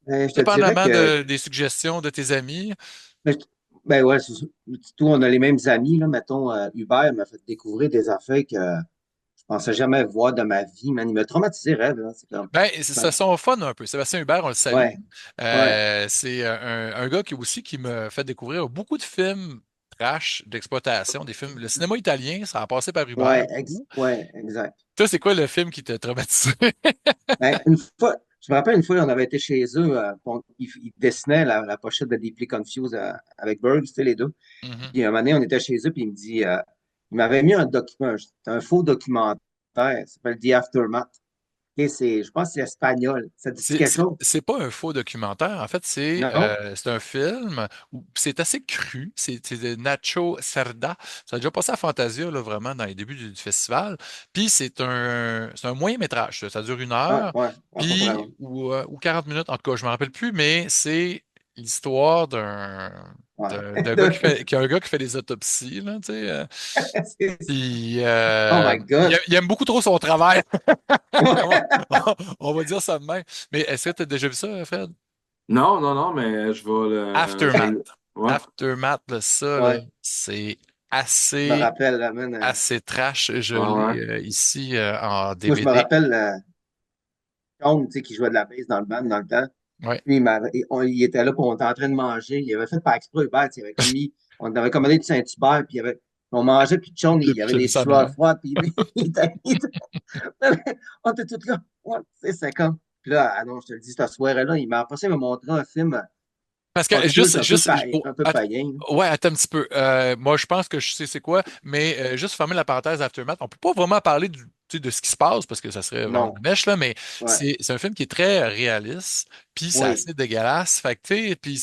Je te dirais dépendamment que. des suggestions de tes amis? Ben, ben ouais, tout, on a les mêmes amis, là. Mettons, Hubert m'a fait découvrir des affaires que je pensais jamais voir de ma vie, man. Il m'a traumatisé, raide, là. C'est comme. Ben, Ben, ça son fun un peu. Sébastien Hubert, on le salue. ouais, ouais, C'est un gars qui me fait découvrir beaucoup de films trash d'exploitation, des films. Le cinéma italien, ça a passé par Hubert ouais, beaucoup. ouais, exact. Toi, c'est quoi le film qui t'a traumatisé? Ben, une fois, je me rappelle une fois, on avait été chez eux, ils dessinaient la pochette de Deeply Confused avec Bird, c'était les deux. Mhm. Puis un moment donné, on était chez eux, puis il me dit, il m'avait mis un document, un faux documentaire, ça s'appelle The Aftermath. Et je pense que c'est espagnol. Ça dit quelque chose? C'est pas un faux documentaire. En fait, Non? c'est un film où c'est assez cru. C'est de Nacho Cerda. Ça a déjà passé à Fantasia, là, vraiment, dans les débuts du festival. Puis c'est un moyen métrage. Ça dure 1 heure, Ouais, ouais, pas puis, vraiment. ou 40 minutes. En tout cas, je me rappelle plus, mais c'est l'histoire Ouais. d'un gars qui a un gars qui fait des autopsies, là, tu sais. Puis, Oh my God. il aime beaucoup trop son travail. On, on va dire ça de même. Mais est-ce que tu as déjà vu ça, Fred? Non, non, non, mais Aftermath. ouais, Aftermath, là, ça, là, Ouais, c'est je me assez, rappelle, là, man, assez trash. Je ouais, l'ai ouais. ici en moi, je me DVD. rappelle Sean, tu sais, qui jouait de la bass dans le band dans le temps. Ouais. Lui, il était là, puis on était en train de manger. Il avait fait par exprès, Hubert, il avait comme mis, on avait commandé du Saint-Hubert, puis on mangeait, puis Sean, il y avait J'ai vu des ça de sueurs même. froides, puis on était tous là. Ouais, c'est comme. Puis là, ah non, je te le dis, cette soirée-là, il m'a passé, il m'a montré un film Parce que occulte, un peu païen. ouais, attends un petit peu. Moi, je pense que je sais c'est quoi, mais juste fermer la parenthèse Aftermath. On peut pas vraiment parler tu sais, de ce qui se passe, parce que ça serait vraiment Non. de mèche, là, mais Ouais. c'est un film qui est très réaliste, puis c'est Oui. assez dégueulasse. Fait que, tu sais, puis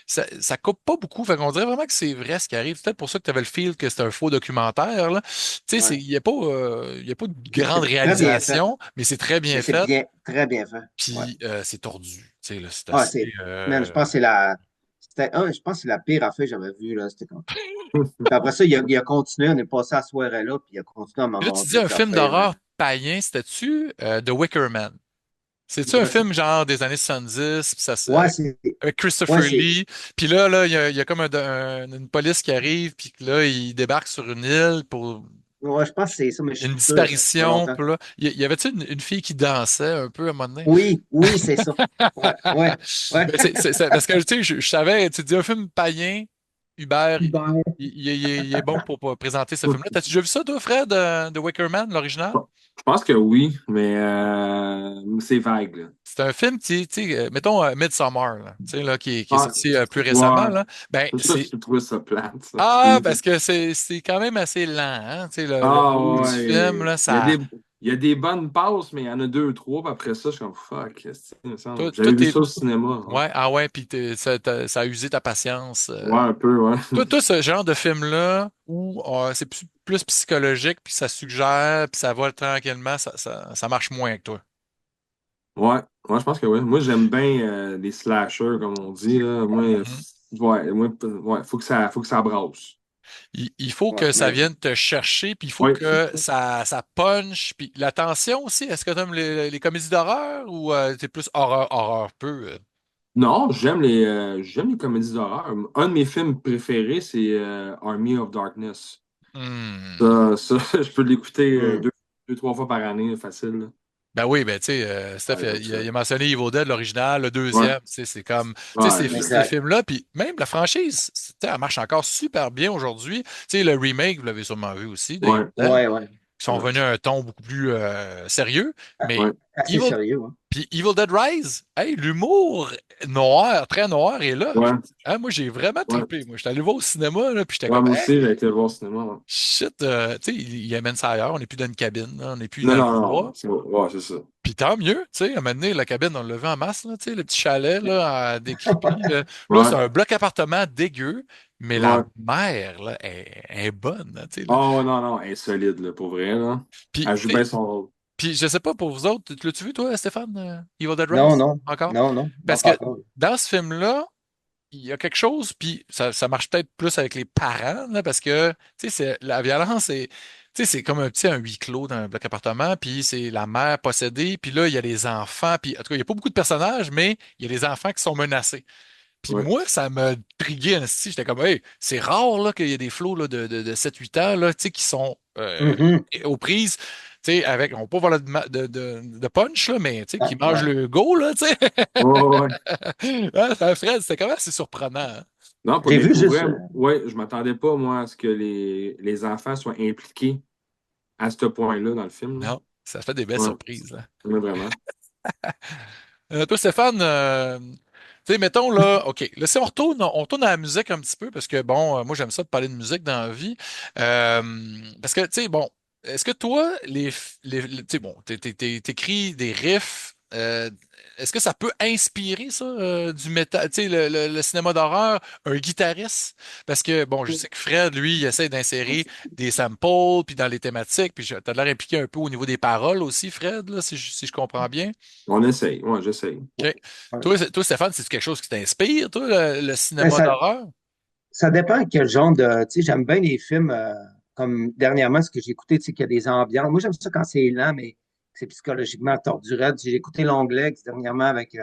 ça coupe pas beaucoup. Fait qu'on dirait vraiment que c'est vrai ce qui arrive. C'est peut-être pour ça que tu avais le feel que c'est un faux documentaire, là. Tu sais, Ouais. il y a pas de Mais grande c'est très bien fait. réalisation, mais c'est très Mais bien c'est fait, bien, très bien fait. Ouais. puis c'est tordu. Tu sais, là, c'est Ah, assez. c'est. Man, je pense que c'est la. Je pense que c'est la pire affaire que j'avais vue, là. C'était comme. Puis après ça, il a continué, on est passé à ce soirée-là, puis il a continué à me Puis là, tu dis montrer un des film affaires. d'horreur païen, c'était-tu The Wicker Man? C'est-tu un Je sais film genre des années 70, puis Ouais, c'est. avec Ouais, Christopher c'est. Lee, puis là, il y a comme une police qui arrive, puis que là, il débarque sur une île pour Ouais, je pense que c'est ça, mais je suis une plus sûr, ça fait disparition, longtemps. puis là, y avait-tu une fille qui dansait un peu à un moment donné? Oui, oui, c'est ça. Ouais, ouais, ouais. Ben, parce que, tu sais, je savais, tu dis un film païen, Hubert, Hubert. il est bon pour présenter ce film-là. T'as-tu déjà vu ça, toi, Fred, de Wicker Man, l'original? Je pense que oui, mais c'est vague, là. C'est un film, mettons Midsommar, là, tu sais, là, qui est Ah, sorti plus récemment, ouais. là. Ben, C'est ça, c'est. je trouve ça plate, ça. Ah, parce que c'est quand même assez lent, hein? Tu sais, le Ah, bout du film, ouais. là, ça. Il y a des bonnes passes, mais il y en a deux, trois, puis après ça, je suis comme fuck, qu'est-ce que il me semble. Toi, J'avais vu t'es. ça au cinéma, hein. Ouais, ah ouais, puis ça a usé ta patience. Ouais, un peu, ouais. Toi, ce genre de film-là, où c'est plus psychologique, puis ça suggère, puis ça va tranquillement, ça marche moins que toi. Ouais, ouais, je pense que oui. Moi, j'aime bien les slashers, comme on dit, là. Moi, Mhm. ouais, faut que ça brasse. Il faut Ouais, que ça mais. vienne te chercher, puis il faut Oui. que ça punch, puis la tension aussi. Est-ce que tu aimes les comédies d'horreur ou t'es plus horreur peu? Non, j'aime les comédies d'horreur. Un de mes films préférés, c'est Army of Darkness. Hmm. Je peux l'écouter Hmm. deux, trois fois par année, facile, là. Ben oui, ben tu sais, Steph, Ouais, j'aime ça. il a mentionné Evil Dead, l'original, le Ouais, deuxième, tu sais, c'est comme, tu sais, ouais, j'aime ça. ces Exact. films-là, puis même la franchise, tu sais, elle marche encore super bien aujourd'hui. Tu sais, le remake, vous l'avez sûrement vu aussi, de Evil Ouais, Dead, Ouais, ouais. qui sont ouais, venus à un ton beaucoup plus sérieux, mais ouais. Assez Evil, sérieux, hein. puis Evil Dead Rise, hey, l'humour noir, très noir est là. Ouais, Hein, moi, j'ai vraiment ouais. trippé. Moi, j'étais allé voir au cinéma, là, puis j'étais Ouais, comme, moi hey, aussi, j'ai été le voir au cinéma, ouais. shit, tu sais, il amène ça ailleurs, on n'est plus dans une cabine, là, on n'est plus Non, dans le non, non. bois. Ouais, c'est ça. Puis tant mieux, tu sais, à un moment donné, la cabine, on l'a vu en masse, là, tu sais, le petit chalet, là, à décrépit, là. Là, c'est Ouais, un bloc appartement dégueu, mais la ouais. mère, là, est bonne, là, tu sais, là. Oh, non, non, elle est solide, là, pour vrai, là. Puis, Elle joue tu bien sais, son rôle. puis je sais pas pour vous autres, l'as-tu vu, toi, Stéphane, Evil Dead Non, Rise? non, Encore? non, non, non, Parce pas que encore. dans ce film-là, il y a quelque chose, puis ça marche peut-être plus avec les parents, là, parce que, tu sais, la violence, tu sais, c'est comme un huis clos dans un bloc appartement, puis c'est la mère possédée, puis là, il y a les enfants, puis en tout cas, il n'y a pas beaucoup de personnages, mais il y a les enfants qui sont menacés. Puis Ouais, moi, ça m'a trigué, esti. J'étais comme, hey, c'est rare là, qu'il y ait des flots là, de 7-8 ans là, tu sais, qui sont Mhm. aux prises, tu sais, avec, on peut pas voir de punch, là, mais tu sais, qui Ah, mangent ouais. le go, là, tu sais. ouais, ouais, ouais. Ah, Fred, c'était quand même assez surprenant, hein. Non, J'ai mais vu pour juste. vrai, ouais, je m'attendais pas, moi, à ce que les enfants soient impliqués à ce point-là dans le film, là. Non, ça fait des belles Ouais, surprises, là. ouais, vraiment. Toi, Stéphane, tu sais, mettons là, OK, là, si on retourne à la musique un petit peu, parce que bon, moi j'aime ça de parler de musique dans la vie. Euh, Parce que, tu sais, bon, est-ce que toi, tu sais, bon, t'écris des riffs, est-ce que ça peut inspirer ça, du métal, tu sais, le cinéma d'horreur, un guitariste? Parce que, bon, je sais que Fred, lui, il essaie d'insérer des samples, puis dans les thématiques, puis t'as l'air impliqué un peu au niveau des paroles aussi, Fred, là, si je comprends bien. On essaye, ouais, j'essaye. OK. Ouais. Toi, Stéphane, c'est quelque chose qui t'inspire, toi, le Ben, cinéma d'horreur? ça dépend quel genre de. Tu sais, j'aime bien les films comme dernièrement, ce que j'ai écouté, tu sais, qu'il y a des ambiances. Moi, j'aime ça quand c'est lent, mais que c'est psychologiquement tordu raide. J'ai écouté Longlegs dernièrement avec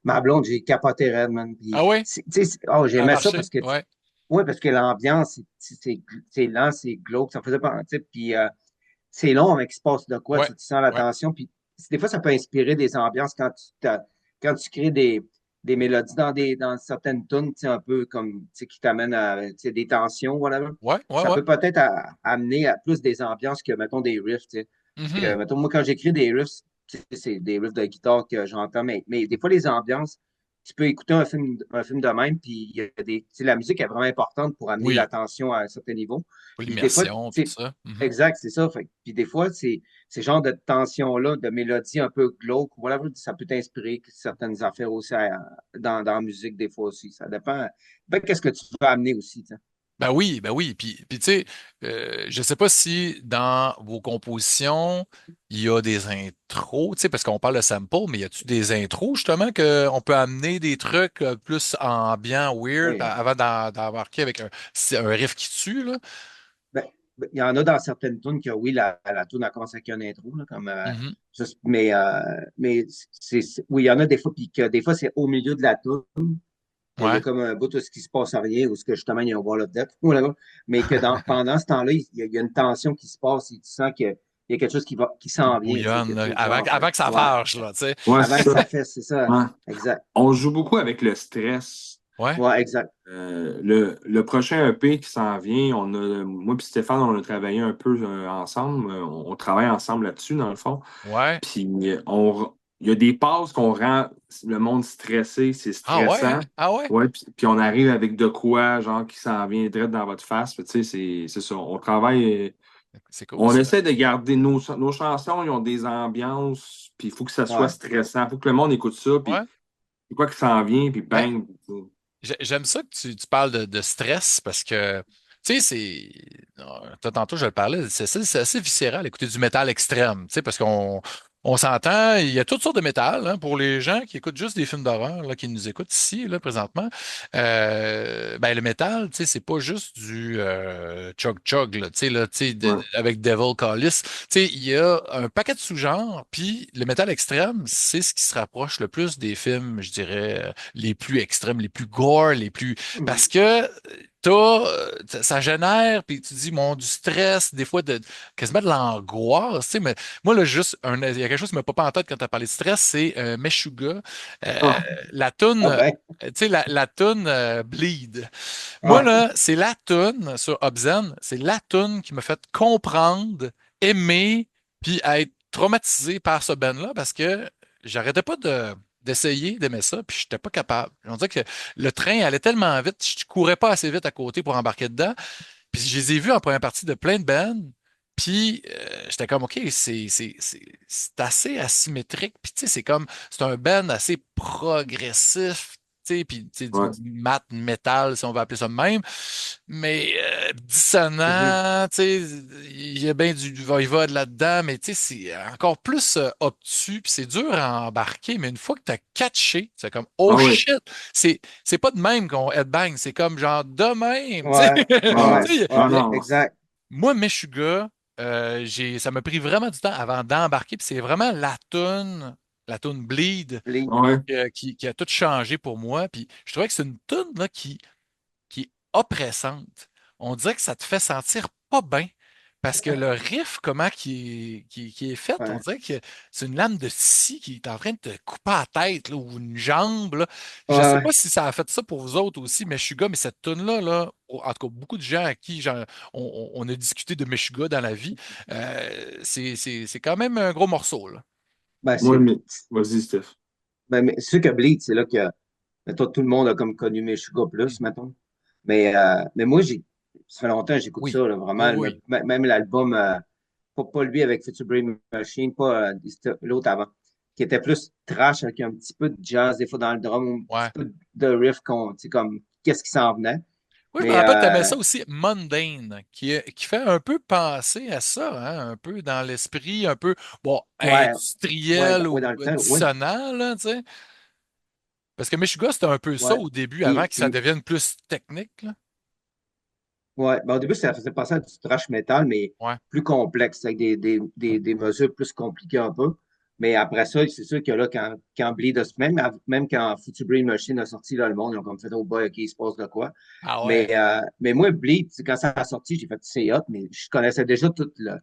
ma blonde, j'ai capoté raide, man. Ah Puis, oui? tu sais, oh, Ça a j'aimais ça marché? parce que, Ouais. ouais, parce que l'ambiance, c'est lent, c'est glauque, ça faisait pas, tu sais, puis c'est long, mais qu'il se passe de quoi, Ouais. tu sens la Ouais. tension. Puis des fois, ça peut inspirer des ambiances quand tu crées des mélodies dans certaines tunes, tu sais, un peu comme tu sais, qui t'amènent à tu sais, des tensions, whatever. Ouais. Ouais. Ça Ouais. peut peut-être amener à plus des ambiances que, mettons, des riffs. Tu sais. Parce que, Mhm. mettons, moi, quand j'écris des riffs, tu sais, c'est des riffs de guitare que j'entends, mais des fois, les ambiances, tu peux écouter un film de même, puis il y a tu sais, la musique est vraiment importante pour amener Oui, l'attention à un certain niveau. pour Puis des fois, tu l'immersion, puis tout sais, ça. Mhm. exact, c'est ça. Puis des fois, ces genres de tensions-là, de mélodies un peu glauques, voilà, ça peut t'inspirer certaines affaires aussi dans la musique, des fois aussi. Ça dépend. Ben, qu'est-ce que tu veux amener aussi, tu sais. Ben oui, ben oui. Puis tu sais, je sais pas si dans vos compositions, il y a des intros, tu sais, parce qu'on parle de sample, mais y a-tu des intros justement qu'on peut amener des trucs plus ambiants, weird, Oui. avant d'embarquer avec c'est un riff qui tue, là? Ben, il y en a dans certaines tunes que oui, la tune a commencé avec une intro, là, comme, Mhm. mais oui, il y en a des fois, puis que des fois, c'est au milieu de la tune. Il y a Ouais. comme un bout de ce qui se passe à rien, ou ce que justement, il y a un wall of death, mais que pendant ce temps-là, il y a une tension qui se passe et tu sens qu'il y a quelque chose qui Qui s'en vient, tu sais, bouillonne, quelque là, chose de genre, avant que ça ouais, fâche, là, tu sais. Ouais, avant c'est que ça. ça fait, c'est ça, Ouais. exact, On joue beaucoup avec le stress. Ouais, ouais, exact. Le prochain EP qui s'en vient, moi et Stéphane, on a travaillé un peu ensemble. On travaille ensemble là-dessus, dans le fond. ouais. Puis il y a des passes qu'on rend le monde stressé, c'est Ah ouais, hein? stressant. Ah ouais? Ouais, puis on arrive avec de quoi, genre, qui s'en vient direct dans votre face. Tu sais, c'est ça. On travaille. C'est cool, On ça. essaie de garder nos chansons, ils ont des ambiances, puis il faut que ça soit Ouais, stressant. Il faut que le monde écoute ça, puis Ouais. c'est quoi qui s'en vient, puis Ben, bang. j'aime ça que tu parles de stress parce que, tu sais, tantôt, je le parlais, c'est assez viscéral écouter du métal extrême, tu sais, parce qu'on s'entend, il y a toutes sortes de métal, hein, pour les gens qui écoutent juste des films d'horreur, là, qui nous écoutent ici, là, présentement. Ben, le métal, tu sais, c'est pas juste du chug-chug, là, tu sais, Ouais. avec Devil Chalice. Tu sais, il y a un paquet de sous-genres, puis le métal extrême, c'est ce qui se rapproche le plus des films, je dirais, les plus extrêmes, les plus gore, les plus... Parce mhm, que ça génère, puis tu dis, du stress, des fois, quasiment de l'angoisse, tu sais, mais moi, là, il y a quelque chose qui m'a pas en tête quand tu as parlé de stress, c'est Meshuggah, euh, Ah, la ah toune, ben, tu sais, la toune Bleed. Moi, ouais, là, c'est la toune sur Obscene, c'est la toune qui m'a fait comprendre, aimer, puis être traumatisé par ce band-là, parce que j'arrêtais pas d'essayer d'aimer ça, puis je n'étais pas capable. On dirait que le train allait tellement vite, je courais pas assez vite à côté pour embarquer dedans. Puis je les ai vus en première partie de plein de bands, puis j'étais comme, OK, c'est assez asymétrique, puis tu sais, c'est un band assez progressif, tu sais, puis tu sais, ouais. du mat metal, si on veut appeler ça de même, mais mhm, dissonant, tu sais, il y a bien du va-et-va de là-dedans, mais tu sais, c'est encore plus obtus, puis c'est dur à embarquer, mais une fois que tu as catché, c'est comme, oh Ah oui. shit, c'est pas de même qu'on headbang, c'est comme genre de même, tu sais. ouais, Ah, ouais, Tu sais, ah ouais, non. exact, moi, Meshuggah, ça m'a pris vraiment du temps avant d'embarquer, puis c'est vraiment la toune Bleed, les- Ouais. qui a tout changé pour moi. Puis je trouvais que c'est une toune là, qui est oppressante. On dirait que ça te fait sentir pas bien. Parce que le riff, comment qui est fait, on ouais, dirait que c'est une lame de scie qui est en train de te couper la tête là, ou une jambe. Là. Je sais ouais. pas si ça a fait ça pour vous autres aussi, Meshuggah, mais cette tune-là, en tout cas, beaucoup de gens à qui on a discuté de Meshuggah dans la vie, c'est quand même un gros morceau, là. Ben, Moi, mais... Vas-y, Steph. mais c'est sûr que Bleed, c'est là que, mettons, tout le monde a comme connu Meshuggah plus, mettons. Mais moi, ça fait longtemps que j'écoute Oui, ça, là, oui, vraiment. oui. Même l'album, pas lui avec Future Brain Machine, pas c'était l'autre avant, qui était plus trash avec un petit peu de jazz, des fois dans le drum, un petit Ouais. peu de riff, tu sais, comme qu'est-ce qui s'en venait. Oui, je me Mais, rappelle, tu aimais ça aussi, Mundane, qui fait un peu penser à ça, hein, un peu dans l'esprit, un peu, bon, ouais, industriel ouais, ou dans le temps, oui, dissonant, là, tu sais. Parce que Meshuggah, c'était un peu ça ouais. au début, avant Puis, que ça puis devienne plus technique, là. ouais, ben, au début, ça faisait penser à du thrash metal, mais Ouais. plus complexe, avec des mesures plus compliquées un peu. Mais après ça, c'est sûr que là, quand Bleed a, même quand Future Brain Machine a sorti, là, le monde, ils ont comme fait, oh boy, OK, il se passe de quoi. Ah ouais. Mais moi, Bleed, quand ça a sorti, j'ai fait, c'est hot, mais je connaissais déjà tout le,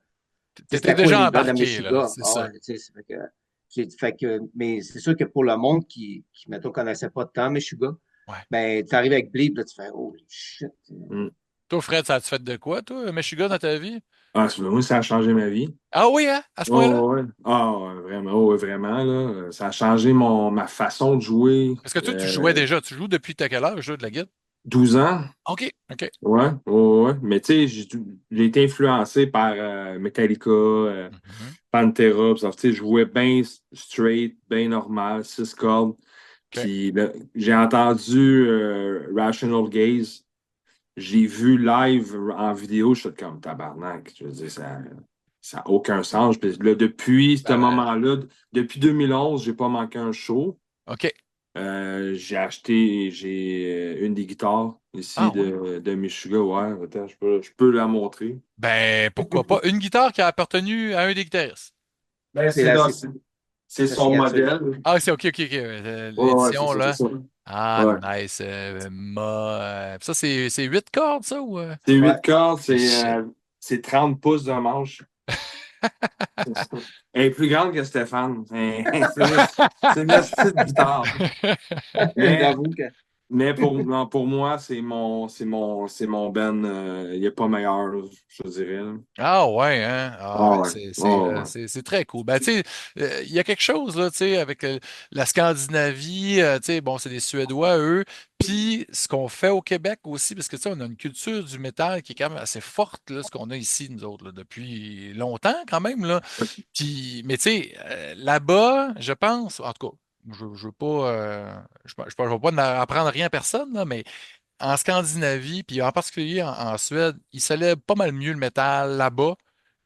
T'étais c'était quoi déjà l'univers de embarqué, là, Meshuggah. c'est Ah ça. ouais, tu sais, mais c'est sûr que pour le monde qui mettons, connaissait pas tant Meshuggah, Ouais. ben, tu arrives avec Bleed, là, tu fais, oh shit. Mm. Toi, Fred, ça a-tu fait de quoi, toi, Meshuggah, dans ta vie? Ah, moi, ça a changé ma vie. Ah oui, hein, à ce point-là? Oh, ouais. Ah, ouais, vraiment, oh, ouais, vraiment, là. Ça a changé ma façon de jouer. Parce que toi, tu jouais déjà. Tu joues depuis t'as quel âge, là, de la guitare? 12 ans. OK, OK. Ouais, ouais, ouais. Mais tu sais, j'ai été influencé par Metallica, Mhm. Pantera, pis ça. Tu sais, je jouais bien straight, bien normal, 6 cordes. OK. Puis là, j'ai entendu Rational Gaze. J'ai vu live en vidéo, je suis comme tabarnak. Je veux dire, ça n'a aucun sens. Puis là, depuis ce Ben, moment-là, depuis 2011, j'ai pas manqué un show. OK. J'ai une des guitares Ah ici oui. de Michigan. Ouais, attends, je peux la montrer. Ben, pourquoi pas? Une guitare qui a appartenu à un des guitaristes. Ben, C'est c'est sa son signature. modèle. Ah, c'est OK, OK, OK. Ouais, ouais, c'est L'édition, ça, c'est là. ça. Ah, Ouais. nice. Ça, c'est 8 cordes, ça, ou... C'est Ouais. 8 cordes, Shit. c'est 30 pouces de manche. Elle est plus grande que Stéphane. C'est une petite guitare. Mais J'avoue que Mais non, pour moi, c'est mon Ben. Il n'est pas meilleur, là, je te dirais, là. Ah ouais, hein? Ah, Ah ben, ouais. Ah ouais. c'est très cool. Ben, tu sais, il y a quelque chose, là, tu sais, avec la Scandinavie, tu sais, bon, c'est des Suédois, eux. Puis, ce qu'on fait au Québec aussi, parce que, tu sais, on a une culture du métal qui est quand même assez forte, là, ce qu'on a ici, nous autres, là, depuis longtemps, quand même, là. Puis, mais, tu sais, là-bas, je pense, en tout cas, je veux pas, je veux pas apprendre rien à personne, là, mais en Scandinavie, puis en particulier en Suède, ils célèbrent pas mal mieux le métal là-bas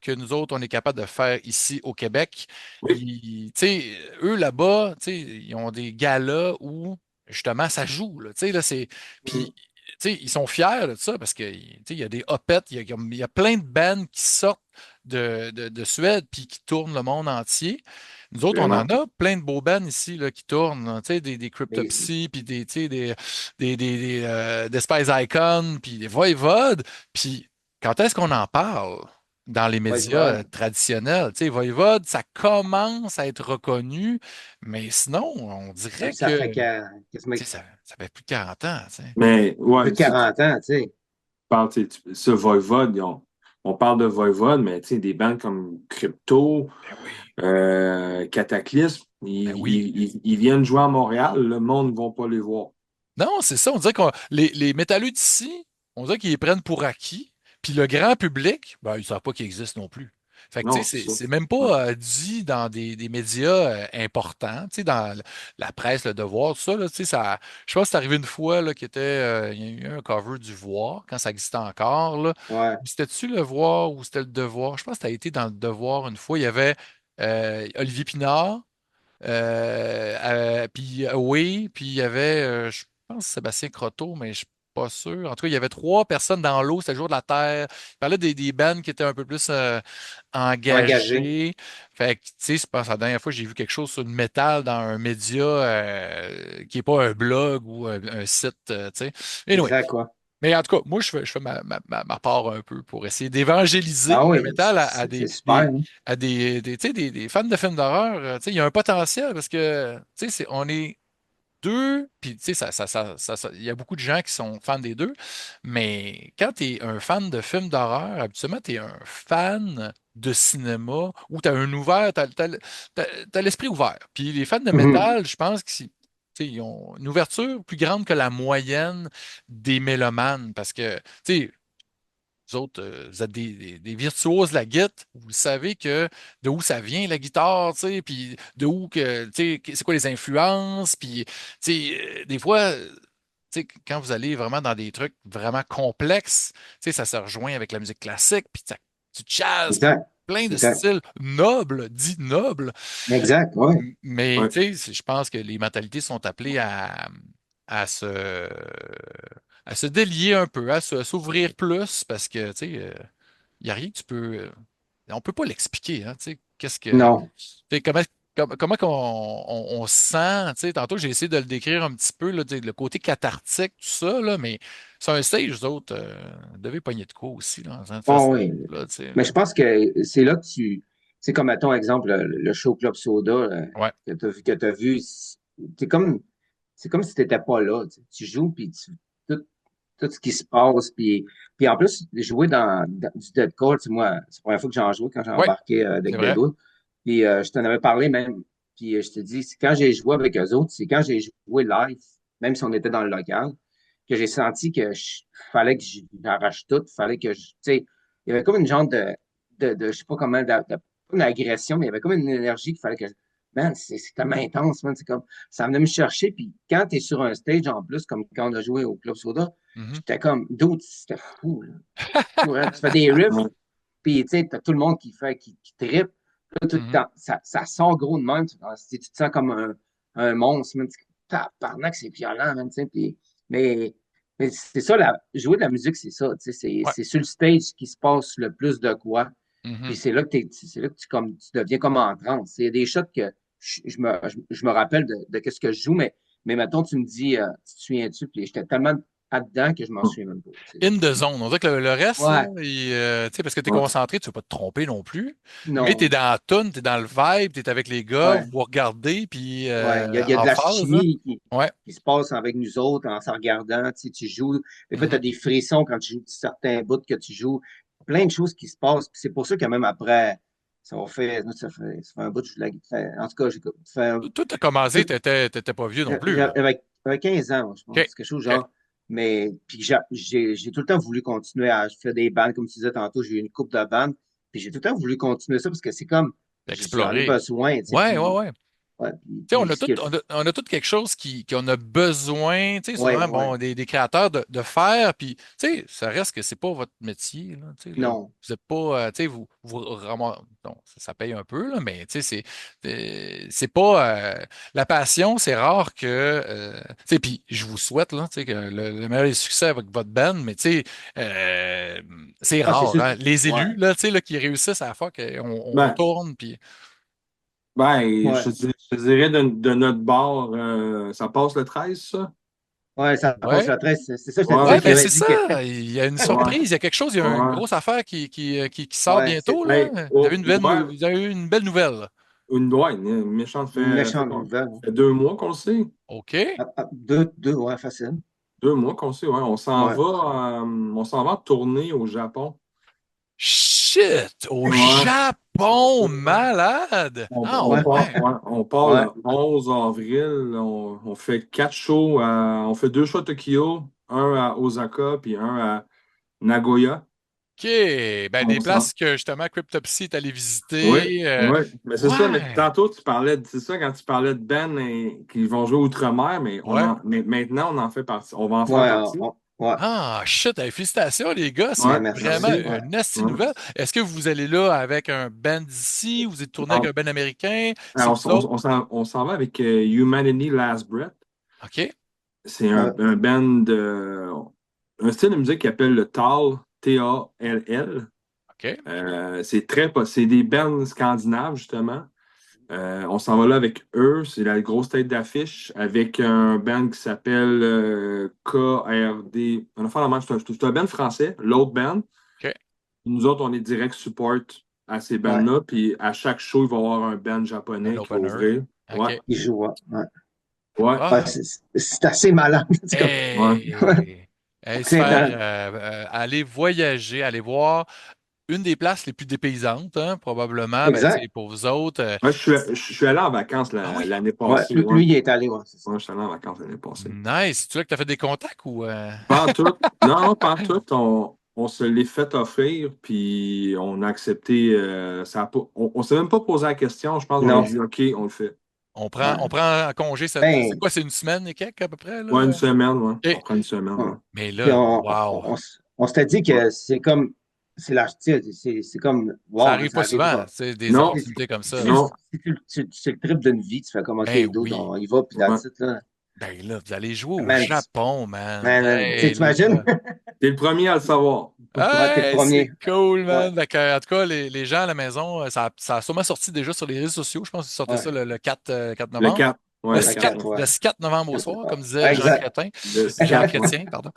que nous autres, on est capable de faire ici au Québec. Oui. Tu sais, eux là-bas, tu sais, ils ont des galas où justement ça joue. Là, tu sais, là, Mm. puis, tu sais, ils sont fiers de ça parce que tu sais, il y a des opettes, il y a plein de bands qui sortent de Suède puis qui tournent le monde entier. Nous autres, on en Vraiment. a plein de beaux bands ici là, qui tournent, hein, tu sais, des les- Cryptopsy, puis tu sais, des Spice Icon, puis des Voivode. Puis quand est-ce qu'on en parle dans les médias Voivode. traditionnels? Tu sais, Voivode, ça commence à être reconnu, mais sinon, on Même dirait si ça fait que quasiment tu sais, ça fait plus de 40 ans. Tu sais. Mais plus ouais, de tu 40 ans, tu sais. parles, ce Voivode, on parle de Voivode, mais tu sais, des bandes comme Crypto, Ben oui, Cataclysme, ben oui. ils viennent jouer à Montréal, le monde ne va pas les voir. Non, c'est ça. On dirait que les métalleux d'ici, on dirait qu'ils les prennent pour acquis. Puis le grand public, ben, ils ne savent pas qu'ils existent non plus. Fait que, tu Non, sais, c'est ça. c'est même Ouais. pas dit dans des médias importants, tu sais, dans la presse, le Devoir, tout ça, là, tu sais, ça, je pense que c'est arrivé une fois, là, il y a eu un cover du Voir, quand ça existait encore, là. Ouais. C'était-tu le Voir ou c'était le Devoir? Je pense que ça a été dans le Devoir une fois. Il y avait Olivier Pinard, puis oui, puis il y avait, je pense, Sébastien Croteau, mais je suis pas sûr. En tout cas, il y avait trois personnes dans l'eau, c'était le jour de la Terre. Il parlait des bands qui étaient un peu plus Engagé. engagées. Fait que, tu sais, je pense que la dernière fois, j'ai vu quelque chose sur le métal dans un média qui n'est pas un blog ou un site, tu sais. Anyway, Exact, quoi. mais en tout cas, moi, je fais ma part un peu pour essayer d'évangéliser Ah le oui, métal à c'est super, hein. tu sais, des fans de films d'horreur. Tu sais, il y a un potentiel parce que, tu sais, on est deux, puis, tu sais, il y a beaucoup de gens qui sont fans des deux, mais quand tu es un fan de films d'horreur, habituellement, tu es un fan de cinéma où tu as un ouvert, t'as l'esprit ouvert. Puis les fans de Mhm. métal, je pense qu'ils ont une ouverture plus grande que la moyenne des mélomanes parce que, tu sais, vous autres, vous êtes des virtuoses de la guitare. Vous savez que de où ça vient la guitare, tu sais, puis de où que, tu sais, c'est quoi les influences, puis, tu sais, des fois, tu sais, quand vous allez vraiment dans des trucs vraiment complexes, tu sais, ça se rejoint avec la musique classique, puis du jazz, puis Exact. plein de Exact. styles nobles, dits nobles. Exact, ouais. Mais, Ouais. tu sais, je pense que les mentalités sont appelées à se, à se délier un peu, à s'ouvrir plus, parce que, tu sais, il n'y a rien que tu peux. On peut pas l'expliquer, hein, tu sais, qu'est-ce que. Non. Tu sais, comment qu'on on se sent, tu sais, tantôt j'ai essayé de le décrire un petit peu, là, tu sais, le côté cathartique, tout ça, là, mais sur un stage, vous autres, devez pogner de quoi aussi, là, en train de faire Oh ça, oui. là, tu sais, Mais là. je pense que c'est là que c'est comme, à ton exemple, le show Club Soda Ouais. que tu as vu. C'est comme si tu n'étais pas là. Tu joues, puis tout. tout ce qui se passe. Puis en plus, jouer dans du deathcore, moi, c'est la première fois que j'en jouais quand j'ai Oui, embarqué c'est avec vrai. Deadwood. Puis je t'en avais parlé même. Puis je te dis, c'est quand j'ai joué avec eux autres, c'est quand j'ai joué live, même si on était dans le local, que j'ai senti que fallait que j'arrache tout, fallait que tu sais, il y avait comme une genre je sais pas comment, pas une agression, mais il y avait comme une énergie qu'il fallait que man, c'est tellement intense, man, c'est comme, ça venait me chercher, puis quand t'es sur un stage en plus, comme quand on a joué au Club Soda, Mhm. j'étais comme, d'autres, c'était fou, là. Fou, hein. Tu fais des riffs, Ouais. puis tu sais, t'as tout le monde qui trippe, là, tout le Mhm. temps, ça sort gros de même, tu te sens comme un monstre, man, tabarnak, c'est violent, man, tu sais, puis, mais, mais c'est ça, jouer de la musique, c'est ça, tu sais, Ouais. c'est sur le stage qu'il se passe le plus de quoi. Puis Mhm. c'est là que, c'est là que tu deviens comme en transe. Il y a des shots que je me rappelle de qu'est-ce que je joue, mais mettons, tu me dis, tu te souviens-tu? Puis j'étais tellement là-dedans que je m'en souviens même pas. In the zone. On dirait que le reste, là, Ouais, tu sais, parce que tu es Ouais. concentré, tu ne vas pas te tromper non plus, mais tu es non, dans la tune, tu es dans le vibe, tu es avec les gars, ouais, vous regardez, puis ouais. Il y a de en la phase, là. chimie Ouais. qui se passe avec nous autres en se regardant. Tu joues. Des fois, tu as Mhm. des frissons quand tu joues certains bouts que tu joues. Plein de choses qui se passent. Puis c'est pour ça que même après, ça fait un bout que je joue de la guitare. En tout cas, Toi, tu as commencé, tu n'étais pas vieux non plus, là. avec 15 ans, je OK. pense, quelque chose OK. genre. Mais puis j'ai tout le temps voulu continuer à faire des bandes, comme tu disais tantôt, j'ai eu une coupe de bandes. Puis j'ai tout le temps voulu continuer ça parce que c'est comme j'en ai Explorer. besoin, tu sais. Ouais, ouais, Puis, ouais. ouais, Tu sais, puis ce qui est on a tout quelque chose qu'on a besoin, tu sais, ouais, souvent, ouais. bon, des créateurs de faire, puis, tu sais, ça reste que c'est pas votre métier, là, tu sais, là. Non. Vous êtes pas, tu sais, non, ça paye un peu, là, mais, tu sais, c'est pas, la passion, c'est rare que, tu sais, puis je vous souhaite, là, tu sais, que le meilleur des succès avec votre band, mais, tu sais, euh, c'est Ah, c'est rare, sûr. hein. Les Ouais, élus, là, tu sais, là, qui réussissent à la fois qu'on Ben, tourne, puis, je ouais. te dirais de notre bord, ça passe le 13 ça? Ouais, ça passe ouais. la 13. C'est ça, je te Ouais, disais Ouais, qu'il ben avait c'est dit que. ça. Il y a une ouais, surprise, il y a quelque chose, il y a une ouais. grosse affaire qui sort Ouais, bientôt, là. Ben, oh, ouais, Vous avez eu une belle nouvelle, là. une méchante une fait méchante quoi? nouvelle. Hein. Fait 2 mois qu'on le sait. OK. Deux, ouais, facile. 2 mois qu'on le sait, ouais. Ouais. On s'en va tourner au Japon. Shit! Au Ouais. Japon, malade! Ah Ouais, ouais. On part ouais. le 11 avril. On fait 4 shows. On fait 2 shows à Tokyo, un à Osaka, puis un à Nagoya. OK. Ben On des s'en- places que justement Cryptopsy est allé Oui, visiter. oui. Mais c'est ça, mais Ouais. tantôt, c'est ça quand tu parlais de Ben qui vont jouer outre-mer, Ouais. mais maintenant, on en fait partie. On va en faire Ouais, partie. ouais. Ah, shit! Hey, félicitations, les gars. Ouais, C'est vraiment Merci. Ouais. une nasty ouais. nouvelle. Est-ce que vous allez là avec un band d'ici? Vous êtes tourné avec un On, band américain? C'est alors, vous autres? on s'en va avec Humanity Last Breath. OK. C'est Ouais. un band un style de musique qui appelle le Tal, Tall. OK. C'est des bands scandinaves, justement. On s'en va là avec eux. C'est la grosse tête d'affiche avec un band qui s'appelle KRD. C'est un band français, l'autre band. OK. Nous autres, on est direct support à ces Ouais. bands-là. Puis à chaque show, il va y avoir un band Un japonais qui va opener. ouvrir. Ouais, Il joue. Ouais. Ouais. ouais, Ouais, Ah, c'est assez malin. C'est comme. ouais. hey! Hey, se Tu sais, faire aller voyager, aller voir une des places les plus dépaysantes, hein, probablement, ben, tu sais, exact. pour vous autres. Moi, je suis allé en vacances Ah oui? l'année Ouais. passée. Ouais. Lui, il est allé, ouais, c'est ça. Ouais, je suis allé en vacances l'année passée. Nice. Tu là que tu as fait des contacts ou. Pas en tout. Non, pas en tout. On se l'est fait offrir, puis on a accepté. Ça a pas, on s'est même pas posé la question. Je pense qu'on a Non. dit OK, on le fait. Ouais. On prend en congé, c'est Ben, quoi, c'est une semaine et quelques à peu près, Ouais, une là? semaine, ouais. On OK. prend une semaine, ouais. ouais. Mais Puis là, wow. on s'était dit Ouais. que c'est comme. C'est la, tu sais, c'est comme. Ça Wow, arrive ça pas souvent, arrivera. c'est des Non, opportunités comme ça. non, C'est le trip d'une vie. Tu fais comme, OK, Ben dude, oui. on y va, puis ouais. that's it, là. Ben là, vous allez jouer au Man, Japon, man. man, tu sais, Hey, les t'imagines? gars. T'es le premier à le savoir. Ouais, t'es le Hey, c'est premier. cool, Ouais, man. Fait que, en tout cas, les gens à la maison, ça a sûrement sorti déjà sur les réseaux sociaux. Je pense qu'ils sortaient ça ouais. le 4 Le novembre. 4. Ouais, le 4. Ouais. Le 4 novembre au soir, comme disait Jean Exact. Crétin. Le Jean 4, ouais. Chrétien, pardon.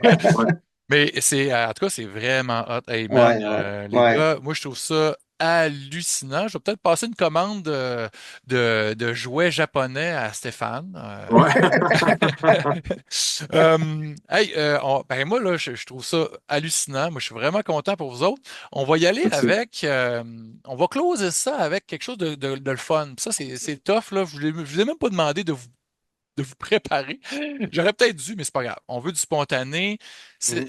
Ouais. Mais en tout cas, c'est vraiment hot. Hey, man, Ouais, ouais, les ouais. gars, moi, je trouve ça hallucinant. Je vais peut-être passer une commande de jouets japonais à Stéphane. Ouais. Hey, ben moi, là, je trouve ça hallucinant. Moi, je suis vraiment content pour vous autres. On va y aller Merci. avec, on va closer ça avec quelque chose de le fun. Ça, c'est tough, là. Je vous ai même pas demandé de vous préparer. J'aurais peut-être dû, mais c'est pas grave. On veut du spontané. C'est, Mhm.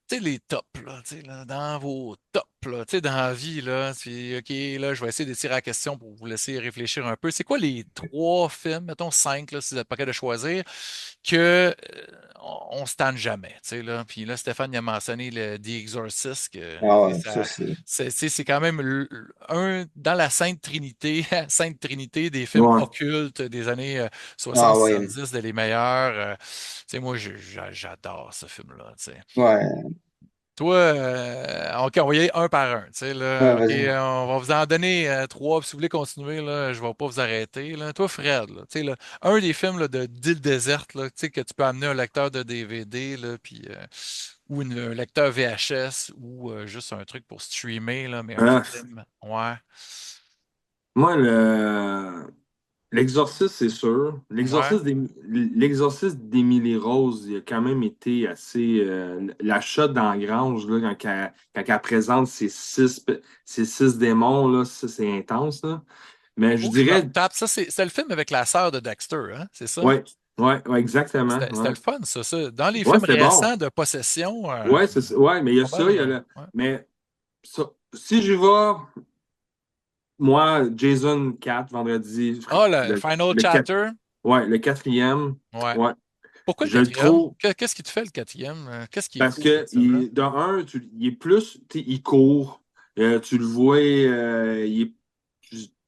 tu sais, les tops, là, tu sais, là, dans vos tops, là, tu sais, dans la vie, là, OK, là, je vais essayer de tirer la question pour vous laisser réfléchir un peu. C'est quoi les trois films, mettons cinq, là, si vous n'êtes pas capable de choisir, que on se tanne jamais, tu sais, là. Puis là, Stéphane il a mentionné le The Exorcist, que Ah tu sais, ouais, ça c'est. c'est quand même un dans la Sainte Trinité, Sainte Trinité des films Ouais. occultes des années Ah ouais, 60-70, des les meilleurs. Tu sais, moi, j'adore ce film-là, tu sais. ouais, Toi, OK, on va y aller un par un. Tu sais, ouais, là, OK, vas-y. on va vous en donner trois. Puis si vous voulez continuer, là, je ne vais pas vous arrêter. Là. Toi, Fred, là, tu sais, là, un des films là, d'île déserte là, tu sais, que tu peux amener un lecteur de DVD là, puis, ou un lecteur VHS ou juste un truc pour streamer, là, mais un Euh, film. Ouais. moi, l'exorciste, c'est sûr. Ouais. L'exorciste d'Émilie Rose, il a quand même été assez. La shot dans la grange, là, quand elle présente ses six démons, là, ça, c'est intense, là. Mais je Oh, je me dirais, retape. Ça, c'est le film avec la sœur de Dexter, hein? C'est ça? ouais, ouais, exactement. C'était Ouais, le fun, ça. Dans les ouais films c'était bon. récents de possession, Ouais, ouais, mais il y a pas ça, mal. il y a le. Ouais. Mais si je vais, moi, Jason 4, vendredi, Ah, le Final le 4, Chapter. ouais, le quatrième, Ouais. ouais, Pourquoi le je le quatrième? trouve. Qu'est-ce qui te fait le quatrième? Qu'est-ce qui est Parce cool de que, ce film-là? dans un, il est plus, tu sais, il court, tu le vois, il est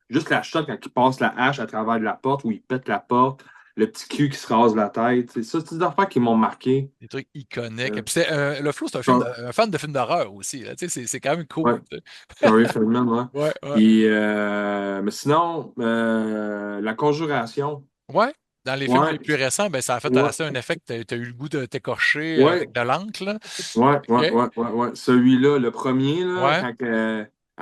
juste la shot quand il passe la hache à travers de la porte ou il pète la porte, le petit cul qui se rase la tête. C'est ça, c'est des affaires qui m'ont marqué. Des trucs iconiques. Et Euh, puis le Flow, c'est Cor- un fan de films d'horreur aussi. Là. Tu sais, c'est quand même ouais, cool. Tu sais. Corey Feldman, ouais. Ouais, ouais. Puis, mais sinon, La Conjuration, Ouais. Dans les films ouais, les plus récents, ben, ça a fait ouais, assez un effet que tu as eu le goût de t'écorcher ouais, avec de l'encre. Là. ouais, OK? ouais, ouais, ouais. Celui-là, le premier, là, Ouais. quand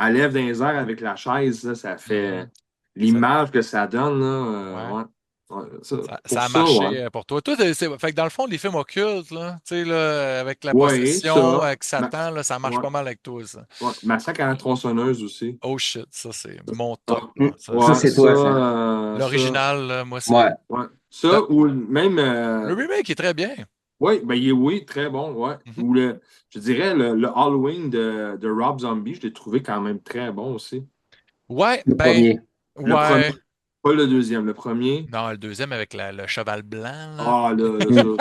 elle lève dans les airs avec la chaise, là, ça fait Mhm. Ça, l'image que ça donne, là, ouais. ouais. Ouais, ça, Ça pour a ça, ouais. marché pour toi. Toi, fait que dans le fond, les films occultes, là, tu sais, là, avec la Ouais, possession, ça. avec Satan, là, ça marche Ouais, pas mal avec toi, ça. ouais. Massacre à la tronçonneuse aussi. Oh shit, ça c'est mon top, Ah, là. Ça, Ça, ouais, c'est c'est toi, ça. ça, l'original, là, moi, Ouais. c'est. ouais. Le, Ça, ou même, le remake est très bien. oui, ben, oui, très bon, ouais. Mhm. Ou je dirais, le Halloween de Rob Zombie, je l'ai trouvé quand même très bon aussi. Ouais, Le ben, premier. Le premier, ouais. pas le deuxième, le premier. Non, le deuxième avec le cheval blanc, là. Ah, là, ça. Hmm.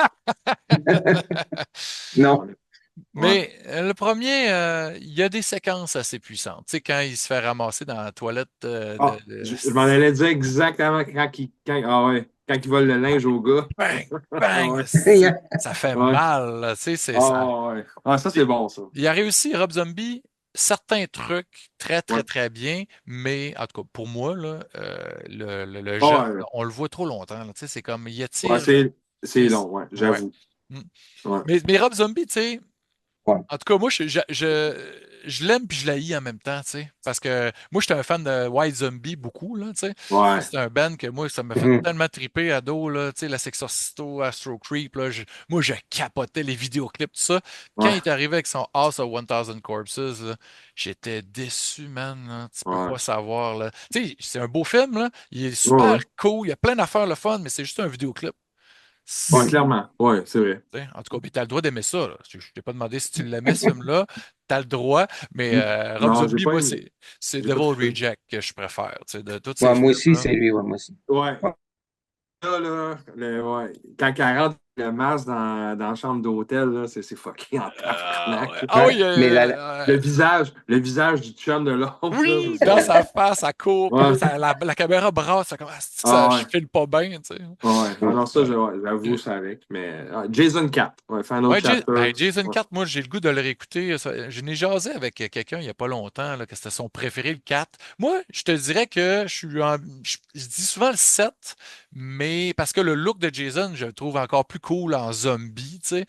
Non. Ouais. Mais le premier, il y a des séquences assez puissantes. Tu sais, quand il se fait ramasser dans la toilette Ah, je m'en allais dire exactement ah ouais, quand ils volent le linge au gars. bang, Ah bang, ouais, ça fait ouais. mal, là. Tu sais, c'est ça. Ah ouais. Ah, ça, c'est bon, ça. Il a réussi, Rob Zombie, certains trucs très, très, Ouais. très bien, mais en tout cas, pour moi, là, le Ah geste, ouais, on le voit trop longtemps. Là. Tu sais, c'est comme, il ouais, attire. c'est long, ouais, Ouais. j'avoue. Mm. Ouais. Mais Rob Zombie, tu sais, Ouais. en tout cas, moi, je l'aime puis je l'haïs en même temps, tu sais. Parce que moi, j'étais un fan de White Zombie beaucoup, là, tu sais. Ça, Ouais. c'est un band que moi, ça m'a fait Mhm. tellement triper ado, là, tu sais, la Sexorcisto, Astro Creep, là. Moi, je capotais les vidéoclips, tout ça. Quand il Ouais. est arrivé avec son House of 1000 Corpses, là, j'étais déçu, man, là. Tu peux Ouais. pas savoir, là. Tu sais, c'est un beau film, là. Il est Ouais, super ouais. cool, il y a plein d'affaires le fun, mais c'est juste un vidéoclip. Ouais, Mhm. clairement. Ouais, c'est vrai. T'sais, en tout cas, tu as le droit d'aimer ça. Là. Je t'ai pas demandé si tu l'aimais, ce film-là. Tu as le droit. Mais Mm. Rob Non, Zombie, moi, c'est j'ai pas Devil trippé. Reject que je préfère. De tous ces Ouais, moi aussi, films-là. c'est lui, ouais, moi aussi. Ouais. Ouais. Là, ouais. Quand elle rentre le masque dans la chambre d'hôtel, là, c'est fucké en Ah, ouais. tabarnak. Ah Ouais. oui, Mais Le visage du chum de l'autre, là, oui, dans sa face, à court, puis ouais. là, la caméra brasse, ça comme, ah, c'est-tu que ça, Ah je ouais. file pas bien, tu sais. Ouais. Ah non, ça, Ouais. ouais, j'avoue, c'est avec. Mais Jason 4, ouais, Final Ouais, Chapter. ben, Jason Ouais. 4, moi, j'ai le goût de le réécouter. Je n'ai jasé avec quelqu'un il n'y a pas longtemps, là, que c'était son préféré, le 4. Moi, je te dirais que je dis souvent le 7, mais parce que le look de Jason, je le trouve encore plus cool en zombie, tu sais.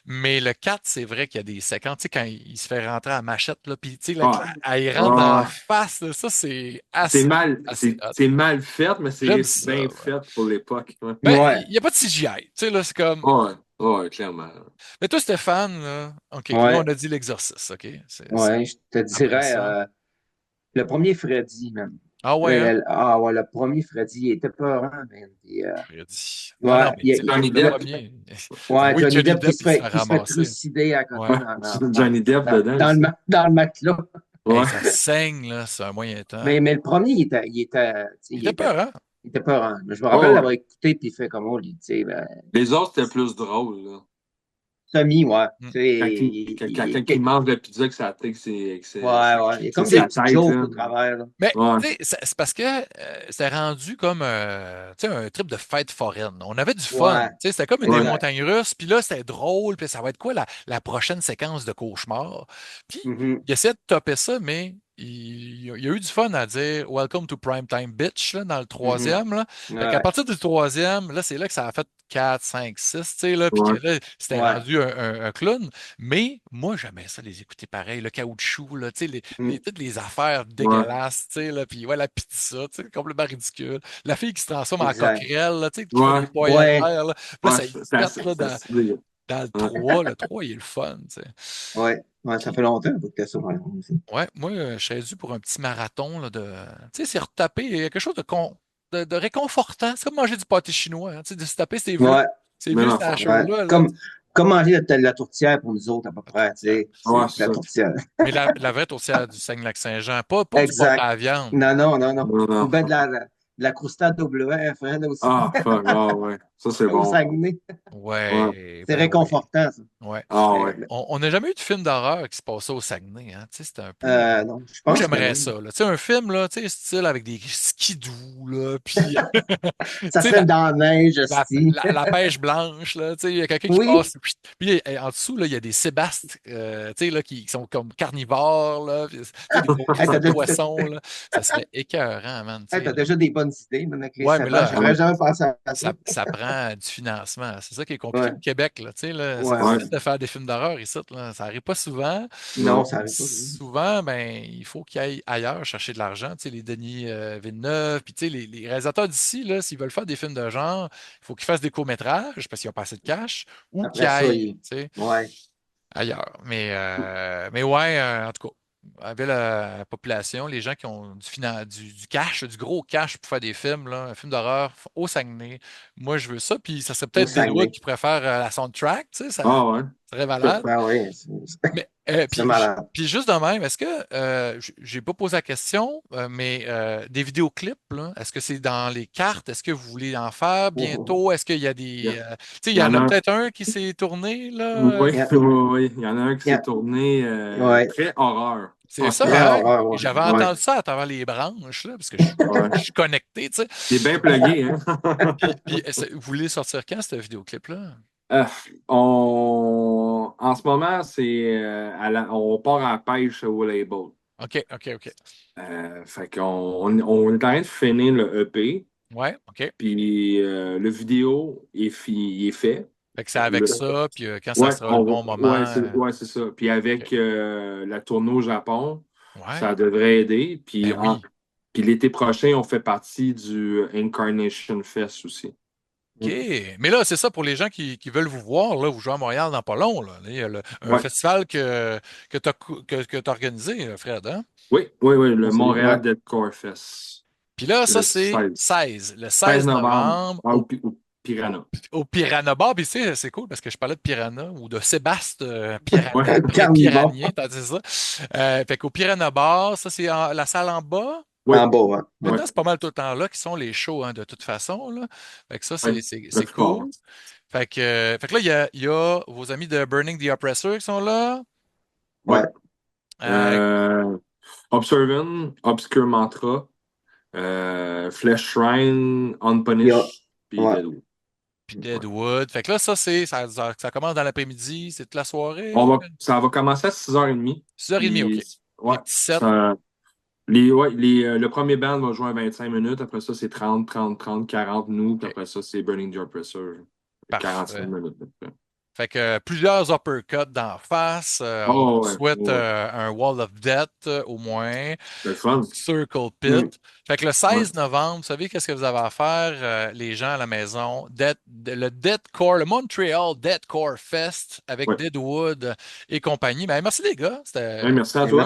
Mais le 4 c'est vrai qu'il y a des séquences, tu sais, quand il se fait rentrer à machette, là, puis tu sais, là, Ah, il rentre dans la ah, face, là, ça, c'est c'est assez, mal, assez hot. c'est mal fait, mais c'est J'aime ça. bien Ouais. fait pour l'époque. Ouais, Ben, Ouais, il n'y a pas de CGI, tu sais, là, c'est comme... ouais, ouais, clairement. Mais toi, Stéphane, là, OK, là, on ouais, a dit l'exorciste, OK? ouais, je te Après dirais ça... le premier Freddy, man. Ah ouais, hein? Ah ouais, le premier Freddy, il était peurant, man. Freddy. Non, non, Ouais, mais tu sais, Johnny le Depp. premier... ouais, Oui, Johnny Johnny Depp Depp, il se fait qui se fait ramasser. trucider à côté Ouais. Ouais, Johnny Depp dedans aussi. dans le matelas. Hey, Ouais. ça saigne, là, c'est un moyen temps. Mais le premier, tu sais, Il était peur, hein? il était peurant. Je me rappelle Oh, ouais. l'avoir écouté, puis il fait comme, oh, tu sais, ben, Les autres, c'était plus drôle, là. semi, ouais. Hmm. Tu sais, Quand il mange la pizza avec ouais, ouais. Il y a comme des sa petites tête, jokes là. au travers, là. Mais, Ouais. tu sais, c'est parce que c'était rendu comme tu sais, un trip de fête foraine. On avait du fun. Tu Ouais, sais, c'était comme des Ouais. exact. montagnes russes. Puis là, c'était drôle. Puis ça va être quoi la prochaine séquence de cauchemar? Puis, Mhm. il essaie de topper ça, mais il y a eu du fun à dire Welcome to Primetime Bitch là, dans le Mhm. troisième. Là. Fait qu'à Ouais, partir du troisième, là, c'est là que ça a fait 4, 5, 6, tu sais, là, puis que Ouais. là, c'était ouais. rendu un clown. Mais moi, j'aimais ça les écouter pareil, le caoutchouc, là, tu sais, Mhm. toutes les affaires Ouais. dégueulasses, tu sais, là, puis ouais, la pizza, tu sais, complètement ridicule. La fille qui se transforme en Exact. coquerelle, là, tu sais, qui fait Ouais. des poils à Ouais, terre, là. Puis là, Ouais. ça y pète, là, Ça se dit. dans le Ouais. 3. Le 3 il est le fun, tu sais. ouais. Ouais, ça Puis, fait longtemps que t'as ça, ouais, aussi. ouais, moi, je serais dû pour un petit marathon, là, de... Tu sais, c'est retaper, il y a quelque chose de réconfortant. C'est comme manger du pâté chinois, hein, tu sais, de se taper Ouais, ces Même vieux affaire. ouais. slashers-là, là. Comme manger la tourtière pour nous autres, à peu près, tu sais. Ouais, C'est c'est la ça. tourtière. Mais la vraie tourtière du Saguenay-Lac-Saint-Jean, pas du pâté Exact. à la viande. Non, non, non, non. Non, Ou non. bien de la croustade WF, hein, aussi, Ah, fuck. Ah, ouais. Ça, c'est au bon. Saguenay. Ouais. Ouais, C'est ben oui. réconfortant, ça. Ouais. Ah, Mais, ouais. On n'a jamais eu de film d'horreur qui se passait au Saguenay, hein. Tu sais, c'était un peu. non, je Moi, pense que j'aimerais non. ça, là. Tu sais, un film, là, tu sais, style avec des skidoo, là, puis, tu Ça sais, serait dans la neige, aussi. la pêche blanche, là, tu sais, il y a quelqu'un qui Oui. passe, puis en dessous, là, il y a des sébastes, tu sais, là, qui sont comme carnivores, là, puis, tu sais, des gros Hey, gros poissons, là. Ça serait écœurant, man, tu t'as sais. déjà des bonnes idées, maintenant, Chris Ouais, mais Sébastien. là, J'aurais Ouais. jamais pensé à ça. ça prend du financement. C'est ça qui est compliqué Ouais, au Québec, là. Tu sais, là, c'est ouais, Ouais. ouais. difficile de faire des films d'horreur ici, là. Ça n'arrive pas souvent. Non, Non. ça arrive pas. Souvent, ben, il faut qu'ils aillent ailleurs chercher de l'argent. Tu sais, les Denis Villeneuve, puis tu sais, les réalisateurs d'ici, là, s'ils veulent faire des films de genre, il faut qu'ils fassent des courts-métrages parce qu'ils n'ont pas assez de cash ou qu'ils Après ça, aillent, tu sais, ouais. ailleurs. Mais ouais, en tout cas, avec la population, les gens qui ont du cash, du gros cash pour faire des films, là, un film d'horreur au Saguenay, moi, je veux ça. Puis ça serait Au peut-être Deadwood Saguenay. qui préfère la soundtrack, tu sais, ça Ah, ouais. serait malade. Ben oui, Mais c'est malade. puis juste de même, est-ce que j'ai pas posé la question, mais des vidéoclips, là, est-ce que c'est dans les cartes? Est-ce que vous voulez en faire Oh, oh, oh. bientôt? Est-ce qu'il y a Il y, des. Tu sais, il il y y en en a a un. peut-être un qui s'est tourné, là. Oui, Il y a- oui, oui. Il y en a un qui il y s'est a- tourné ouais. très horreur. C'est Ah, ça, Très hein? horreur, ouais. J'avais ouais. entendu ça à travers les branches, là, parce que Ouais. je suis connecté, tu sais. Il est bien plugué, hein? Puis, vous voulez sortir quand, ce vidéoclip-là? Euh, En ce moment, on part à la pêche au label. OK, OK, OK. Fait qu'on on est en train de finir le EP, Ouais, OK. puis le vidéo il est fait. Fait que c'est avec ça, puis quand ça Ouais, sera le bon moment. ouais, c'est ça. Puis OK. avec la tournée au Japon, Ouais, ça devrait aider. ben oui. Puis l'été prochain, on fait partie du Incarnation Fest aussi. OK. Mais là, c'est ça pour les gens qui veulent vous voir. Là, vous jouez à Montréal dans pas long. Là. Il y a un Ouais. festival que tu as organisé, Fred. Hein? Oui, oui, oui, le Ouais. Montréal Deadcore Fest. Puis là, C'est ça, le c'est 16. 16. Le 16 16 novembre, novembre au Piranha. au Piranha Bar. Puis c'est cool parce que je parlais de Piranha ou de Sébastien Ouais. Carnivore. Piranien, t'as dit ça. Fait qu'au Piranha Bar, ça, c'est la salle en bas. Oui, En bas, ouais. Ouais. oui, Maintenant, c'est pas mal tout le temps là qui sont les shows, hein, de toute façon. Là. Fait que ça, oui, la c'est plupart. cool. Fait que là, il y a vos amis de Burning the Oppressor qui sont là. Oui. Ouais. Euh, Euh, Observant, Obscure Mantra, Flesh Shrine, Il y a, Unpunished, puis ouais. Deadwood. puis Ouais. Deadwood. Fait que là, ça commence dans l'après-midi, c'est toute la soirée. Ça va commencer à 6h30. 6h30, OK. Puis, Des ouais, petits sets. ça, le premier band va jouer à 25 minutes. Après ça, c'est 30, 30, 30, 40 nous. Puis OK. après ça, c'est Burning the Oppressor. 45 Parfait. minutes. Fait que plusieurs uppercuts d'en face. On vous Oh, ouais, souhaite ouais. un Wall of Death au moins. C'est le fun. Circle Mm. Pit. Fait que le Ouais. 16 novembre, vous savez qu'est-ce que vous avez à faire, les gens à la maison? Le Deadcore, le Montreal Deadcore Fest avec Ouais. Deadwood et compagnie. Ben, merci les gars. Hey, merci à Et toi.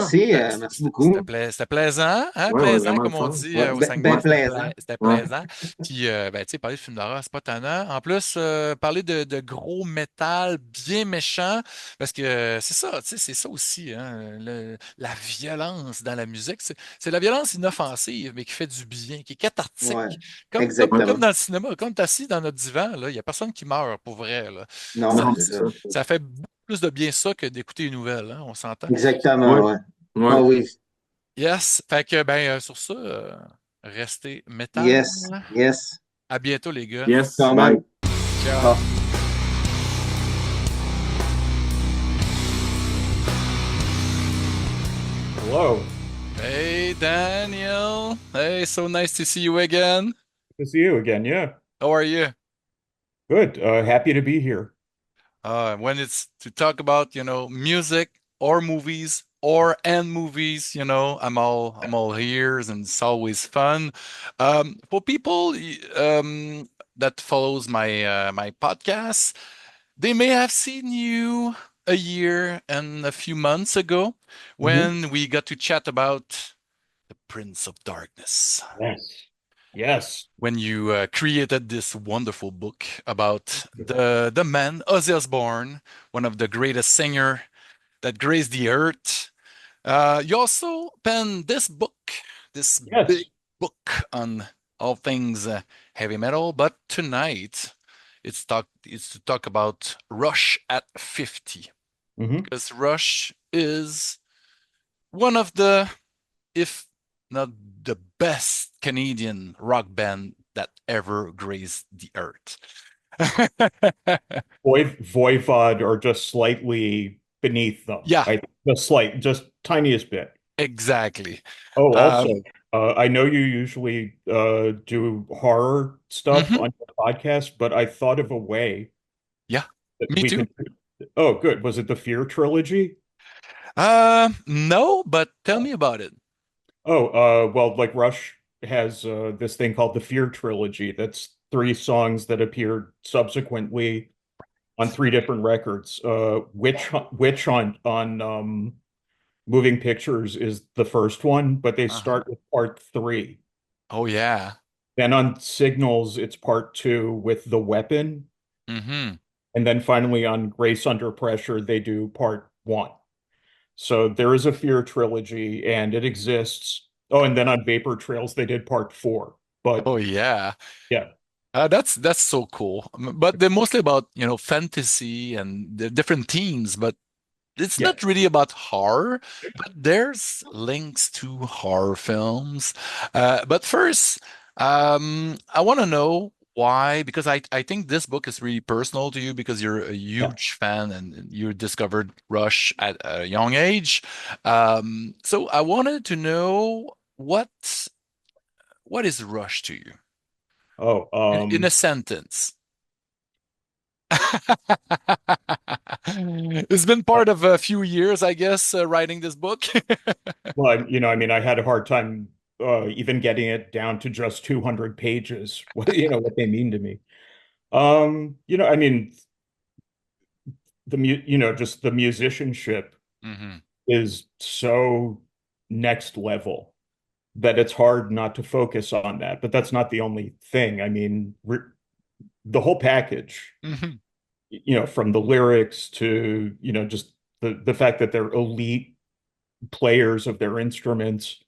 merci beaucoup. C'était plaisant, hein? Ouais, ouais, Plaisant, vraiment le comme on fun. dit Ouais. au Ben Saguenay, plaisant. c'était Ouais. plaisant. Puis, ben, tu sais, parler de films d'horreur, c'est pas tannant. En plus, parler de gros métal bien méchant, parce que c'est ça, tu sais, c'est ça aussi, hein, la violence dans la musique. C'est la violence inoffensive, mais qui fait du bien, qui est Ouais, cathartique. Comme exactement. dans le cinéma, comme tu assis dans notre divan, là, il n'y a personne qui meurt pour vrai, là. Non, Ça, Non, c'est c'est ça. ça. ça fait beaucoup plus de bien ça que d'écouter une nouvelle, hein, on s'entend. Exactement, Ouais. ouais. Ah Ouais. oui. Yes. Fait que, ben, sur ça, restez métal. Yes, yes. À bientôt, les gars. Yes, Quand bye. même. Ciao. Bon. Hello. Hey, Daniel. Hey, so nice to see you again. Good to see you again. Yeah. How are you? Good. Happy to be here. When it's to talk about, music or movies or and movies, I'm all ears and it's always fun. For people that follows my podcast, they may have seen you a year and a few months ago Hmm. when we got to chat about the Prince of Darkness. Yes. Yes. When you created this wonderful book about the man Ozzy Osbourne, one of the greatest singer that graced the earth. You also penned this book, this big Yes. book on all things heavy metal. But tonight, it's to talk about Rush at 50, Hmm. because Rush is one of the, if not the best Canadian rock band that ever graced the earth. Voivod are just slightly beneath them. Yeah, Just tiniest bit. exactly. Oh, also, Um, I know you usually do horror stuff mhm, on your podcast, but I thought of a way yeah, that me we too. could. Oh, good. Was it the Fear trilogy? No, but tell me about it. Oh, well, like Rush has this thing called the Fear trilogy. That's three songs that appeared subsequently on three different records. Which on Moving Pictures is the first one, but they Uh-huh. start with part three. Oh yeah. Then on Signals, it's part two with The Weapon, Mm-hmm. and then finally on Grace Under Pressure, they do part one. So there is a Fear trilogy, and it exists. Oh, and then on Vapor Trails, they did part four. But Oh yeah. yeah, That's so cool. But they're mostly about, fantasy and the different themes, but it's yeah. not really about horror, but there's links to horror films. But first, I want to know why, because I think this book is really personal to you because you're a Yeah. huge fan and you discovered Rush at a young age. So I wanted to know what is Rush to you Oh, in a sentence. It's been part of a few years, I guess, writing this book. well, I mean, I had a hard time even getting it down to just 200 pages. What they mean to me. I mean, just the musicianship Hmm. is so next level that it's hard not to focus on that. But that's not the only thing. I mean, the whole package, Hmm. from the lyrics to, just the fact that they're elite players of their instruments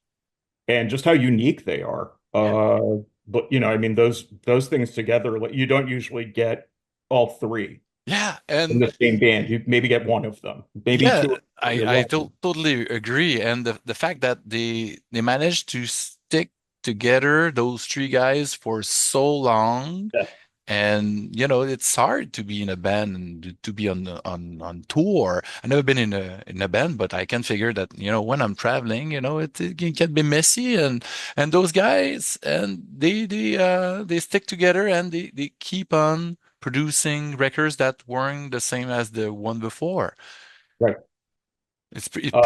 and just how unique they are. Yeah. But I mean, those things together, like, you don't usually get all three Yeah, in and the same band. You maybe get one of them, maybe yeah, two if I you're I lucky. to totally agree. And the fact that they managed to stick together, those three guys, for so long. Yeah. And it's hard to be in a band and to be on tour. I've never been in a band, but I can figure that when I'm traveling, it can be messy, and those guys, and they stick together and they keep on producing records that weren't the same as the one before. Right. It's Uh,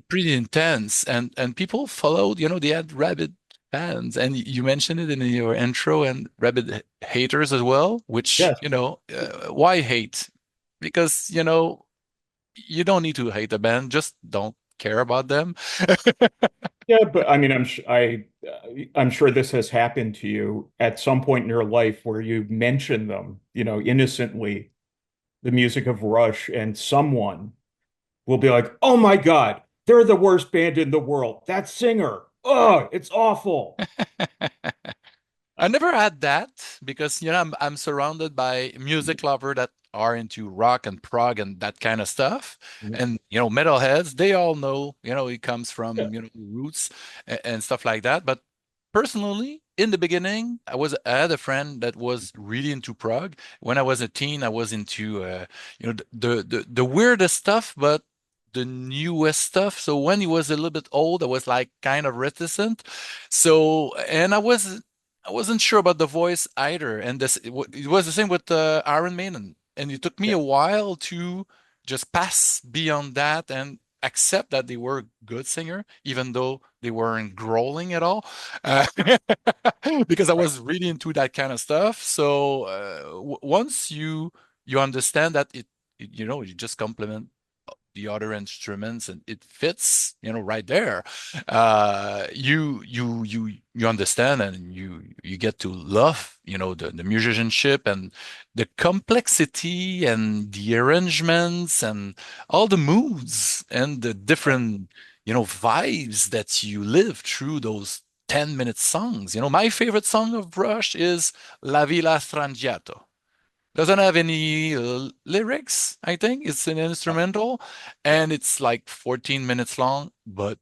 pretty intense, and people followed. They had rabid fans, and you mentioned it in your intro, and rabid haters as well. Which yes. why hate? Because you don't need to hate a band, just don't care about them. Yeah, but I mean, I'm sure this has happened to you at some point in your life where you mention them, innocently, the music of Rush, and someone will be like, "Oh my God, they're the worst band in the world. That singer, oh, it's awful." I never had that because I'm surrounded by music lovers that are into rock and prog and that kind of stuff. Mhm. And metalheads, they all know, it comes Yeah. from, roots and stuff like that. But personally, in the beginning, I had a friend that was really into prog. When I was a teen, I was into the weirdest stuff, but the newest stuff. So when he was a little bit old, I was like kind of reticent. So, and I wasn't sure about the voice either, and it was the same with Iron Maiden, and it took me Yeah. a while to just pass beyond that and accept that they were a good singer, even though they weren't growling at all, uh, because I Right. was really into that kind of stuff. So once you understand that you just complement the other instruments and it fits right there, you understand and you get to love the musicianship and the complexity and the arrangements and all the moods and the different vibes that you live through those 10-minute songs. My favorite song of Rush is La Villa Strangiato. Doesn't have any lyrics, I think. It's an instrumental and it's like 14 minutes long, but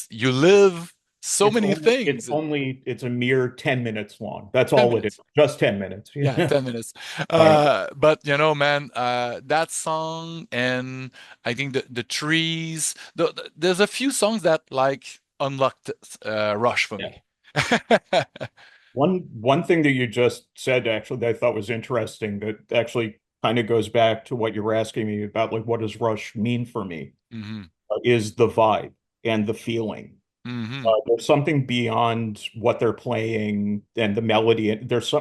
you live so It's many only it's things. only it's a mere 10 minutes long. That's 10 all it is. minutes. Just 10 minutes. Yeah, Yeah. 10 minutes. Right. But man, that song and I think the trees, there's a few songs that like unlocked Rush for Yeah. me. One thing that you just said actually that I thought was interesting that actually kind of goes back to what you were asking me about, like what does Rush mean for me, Hmm. is the vibe and the feeling. Hmm. There's something beyond what they're playing and the melody. There's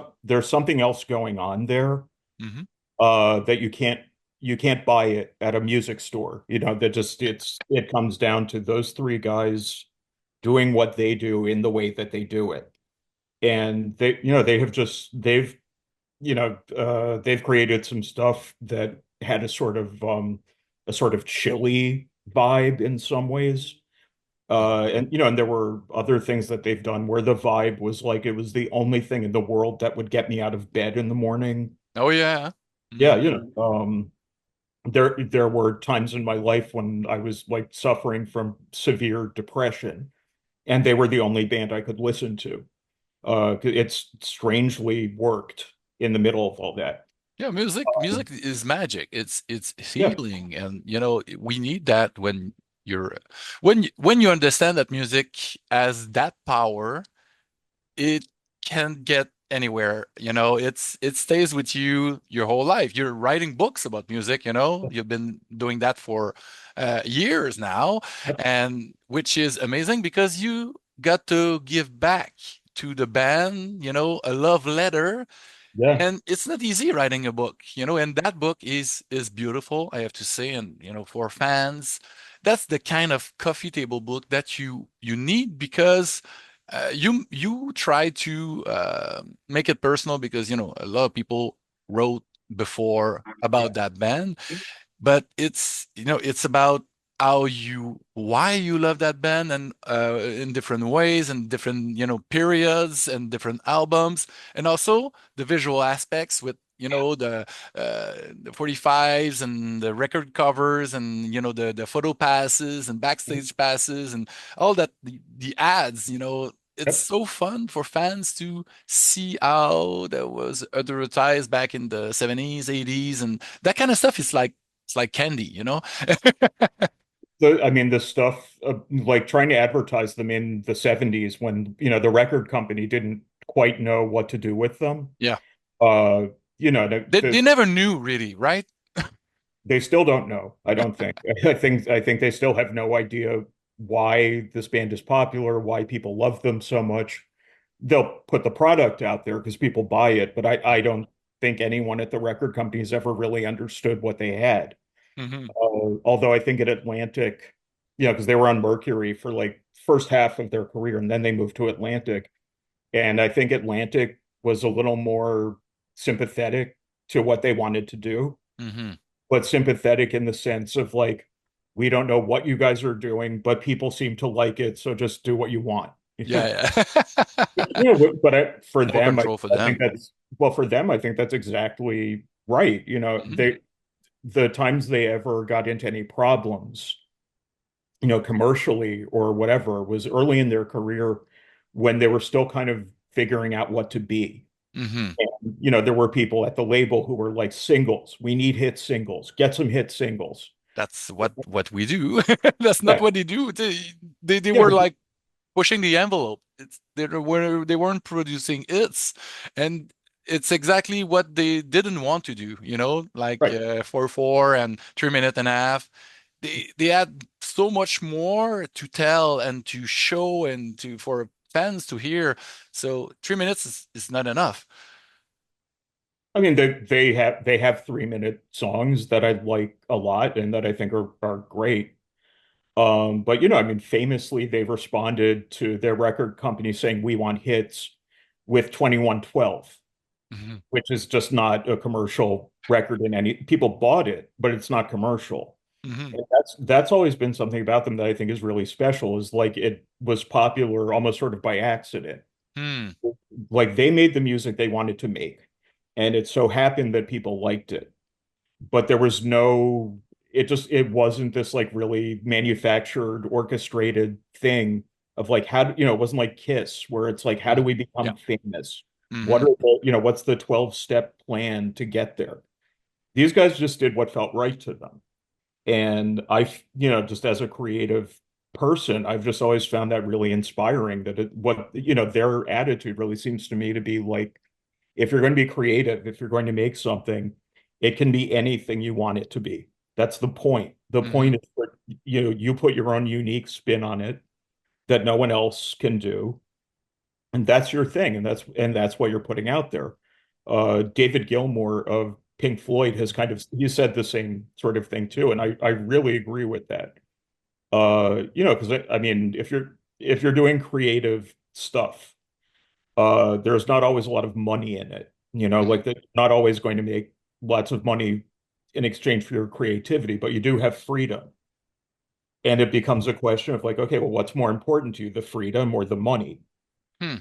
something else going on there Hmm. that you can't buy it at a music store. That just it comes down to those three guys doing what they do in the way that they do it. And they've created some stuff that had a sort of chilly vibe in some ways. And there were other things that they've done where the vibe was like it was the only thing in the world that would get me out of bed in the morning. Oh yeah. Yeah, Hmm. there were times in my life when I was like suffering from severe depression, and they were the only band I could listen to. It's strangely worked in the middle of all that. Yeah, music is magic. It's Yeah, healing, and we need that when you understand that music has that power, it can get anywhere. It stays with you your whole life. You're writing books about music. You've been doing that for years now, and which is amazing because you got to give back to the band. A love letter, yeah, and it's not easy writing a book, and that book is beautiful, I have to say. And for fans, that's the kind of coffee table book that you need because you try to make it personal because a lot of people wrote before yeah, about that band, but it's about why you love that band and in different ways and different periods and different albums, and also the visual aspects with the 45s and the record covers and the photo passes and backstage passes and all that, the ads. It's yep. so fun for fans to see how that was advertised back in the 70s, 80s, and that kind of stuff is like it's like candy. I mean, the stuff like trying to advertise them in the 70s when the record company didn't quite know what to do with them. Yeah. Uh, you know, They never knew really, right? they still don't know, I don't think. I think they still have no idea why this band is popular, why people love them so much. They'll put the product out there because people buy it, but I don't think anyone at the record companies ever really understood what they had. Hmm. Although I think at Atlantic, you know, because they were on Mercury for like first half of their career, and then they moved to Atlantic. And I think Atlantic was a little more sympathetic to what they wanted to do, Hmm. but sympathetic in the sense of like, we don't know what you guys are doing, but people seem to like it, so just do what you want. Yeah, Yeah, but for more them, control for I think them. that's well, for them, I think that's exactly right. You know, Hmm. the times they ever got into any problems, you know, commercially or whatever, was early in their career when they were still kind of figuring out what to be. Hmm. And, you know, there were people at the label who were like, singles, we need hit singles, get some hit singles. That's what we do. That's not Yeah, what they do. They yeah, were like pushing the envelope. They weren't producing hits, and it's exactly what they didn't want to do. You know, like right. 4/4 and 3 minute and a half. They had so much more to tell and to show and to for fans to hear. So 3 minutes is not enough. I mean, they have 3 minute songs that I like a lot and that I think are great. But you know, I mean, famously, they've responded to their record company saying we want hits with 2112, Hmm. which is just not a commercial record in any people bought it, but it's not commercial. Hmm. And that's always been something about them that I think is really special, is like it was popular almost sort of by accident. Hmm. Like they made the music they wanted to make, and it so happened that people liked it. But there was no, it wasn't this like really manufactured, orchestrated thing of like you know, it wasn't like Kiss, where it's like, how do Hmm. we Yeah. become famous? What Hmm. are the, you know, what's the 12-step plan to get there? These guys just did what felt right to them. And you know, just as a creative person, I've just always found that really inspiring that what, you know, their attitude really seems to me to be like, if you're going to be creative, if you're going to make something, it can be anything you want it to be. That's the point. The Hmm. point is for, you know, you put your own unique spin on it that no one else can do. And that's your thing. And that's what you're putting out there. David Gilmour of Pink Floyd has kind of he said the same sort of thing too. And I really agree with that. You know, because I mean, if you're doing creative stuff, there's not always a lot of money in it. You know, like that, not always going to make lots of money in exchange for your creativity, but you do have freedom. And it becomes a question of like, okay, well, what's more important to you, the freedom or the money? Hmm.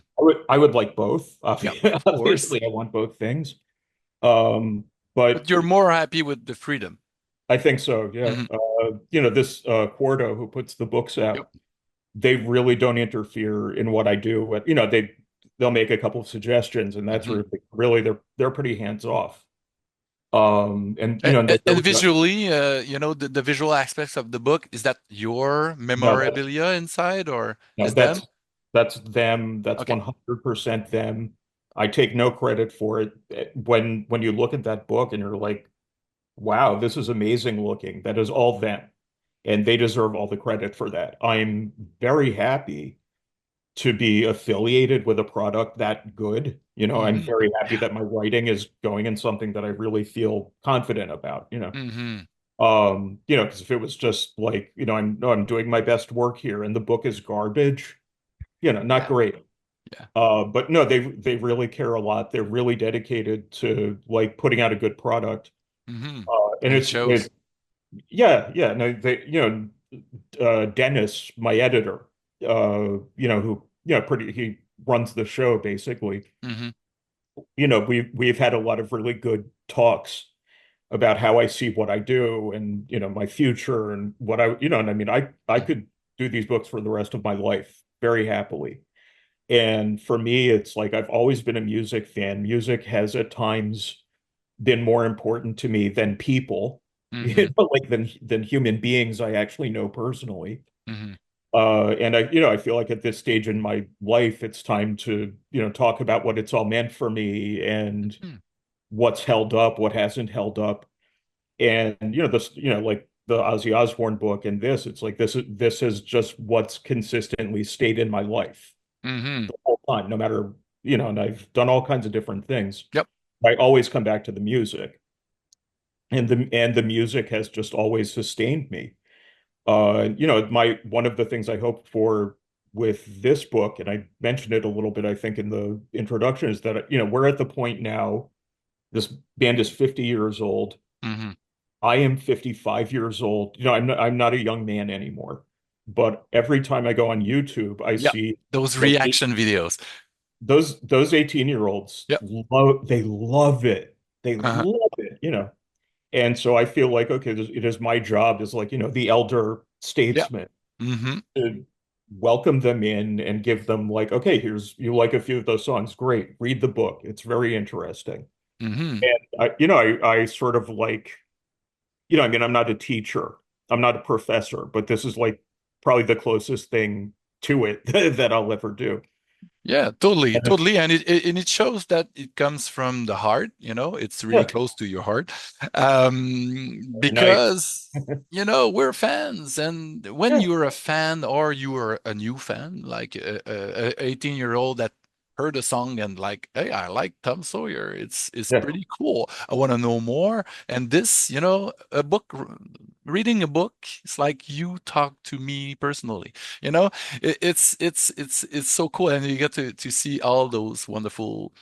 I would like both. Yeah, of course. Obviously, I want both things. Um, but But you're more happy with the freedom. I think so, yeah. Hmm. You know, this Quarto who puts the books Yep. out, they really don't interfere in what I do. But, you know, they'll make a couple of suggestions, and that's Hmm. really they're pretty hands off. And you And, know, and and visually, the visual aspects of the book, is that your no, that's memorabilia inside or no, is them? that's them. That's Okay. 100% them. I take no credit for it. When you look at that book and you're like, wow, this is amazing looking. That is all them. And they deserve all the credit for that. I'm very happy to be affiliated with a product that good. You know, I'm Hmm. very happy Yeah. that my writing is going in something that I really feel confident about, you know. Hmm. You know, because if it was just like, you know, I'm doing my best work here and the book is garbage, you know, not Yeah. great. Yeah. But no, they really care a lot. They're really dedicated to like putting out a good product. Hmm. And And it shows. yeah, yeah. No, they, you know, Dennis, my editor, you know, who, you know, he runs the show basically. Hmm. You know, we've had a lot of really good talks about how I see what I do and, you know, my future and what I, you know, and I mean, I could do these books for the rest of my life very happily. And for me, it's like I've always been a music fan. Music has at times been more important to me than people, you Hmm. know, like than human beings I actually know personally. Hmm. And I, you know, I feel like at this stage in my life, it's time to, you know, talk about what it's all meant for me and, what's held up, what hasn't held up. And this, like the Ozzy Osbourne book and this, it's like this is just what's consistently stayed in my life Hmm. the whole time, no matter, and I've done all kinds of different things. Yep. I always come back to the music. And the music has just always sustained me. My one of the things I hope for with this book, and I mentioned it a little bit, I think, in the introduction, is that we're at the point now. This band is 50 years old. Hmm. I am 55 years old. I'm not a young man anymore. But every time I go on YouTube, I Yep. see Those that reaction videos. those 18-year-olds Yep. love it. They Uh-huh. love it. And so I feel like, okay, it is my job as like, the elder Yep. statesman Hmm. to welcome them in and give them like, okay, you like a few of those songs. Great. Read the book. It's very interesting. Hmm. And I sort of like, I mean, I'm not a teacher. I'm not a professor, but this is like probably the closest thing to it that I'll ever do. Yeah, totally, And it- totally, and it shows that it comes from the heart. It's really yeah, close to your heart, very nice. because we're fans, and when Yeah, you're a fan or you are a new fan, like a 18-year-old that heard a song and like, hey, I like Tom Sawyer. It's yeah. pretty cool. I want to know more. And this, a book, reading a book, it's like you talk to me personally. You know it's so cool, and you get to see all those wonderful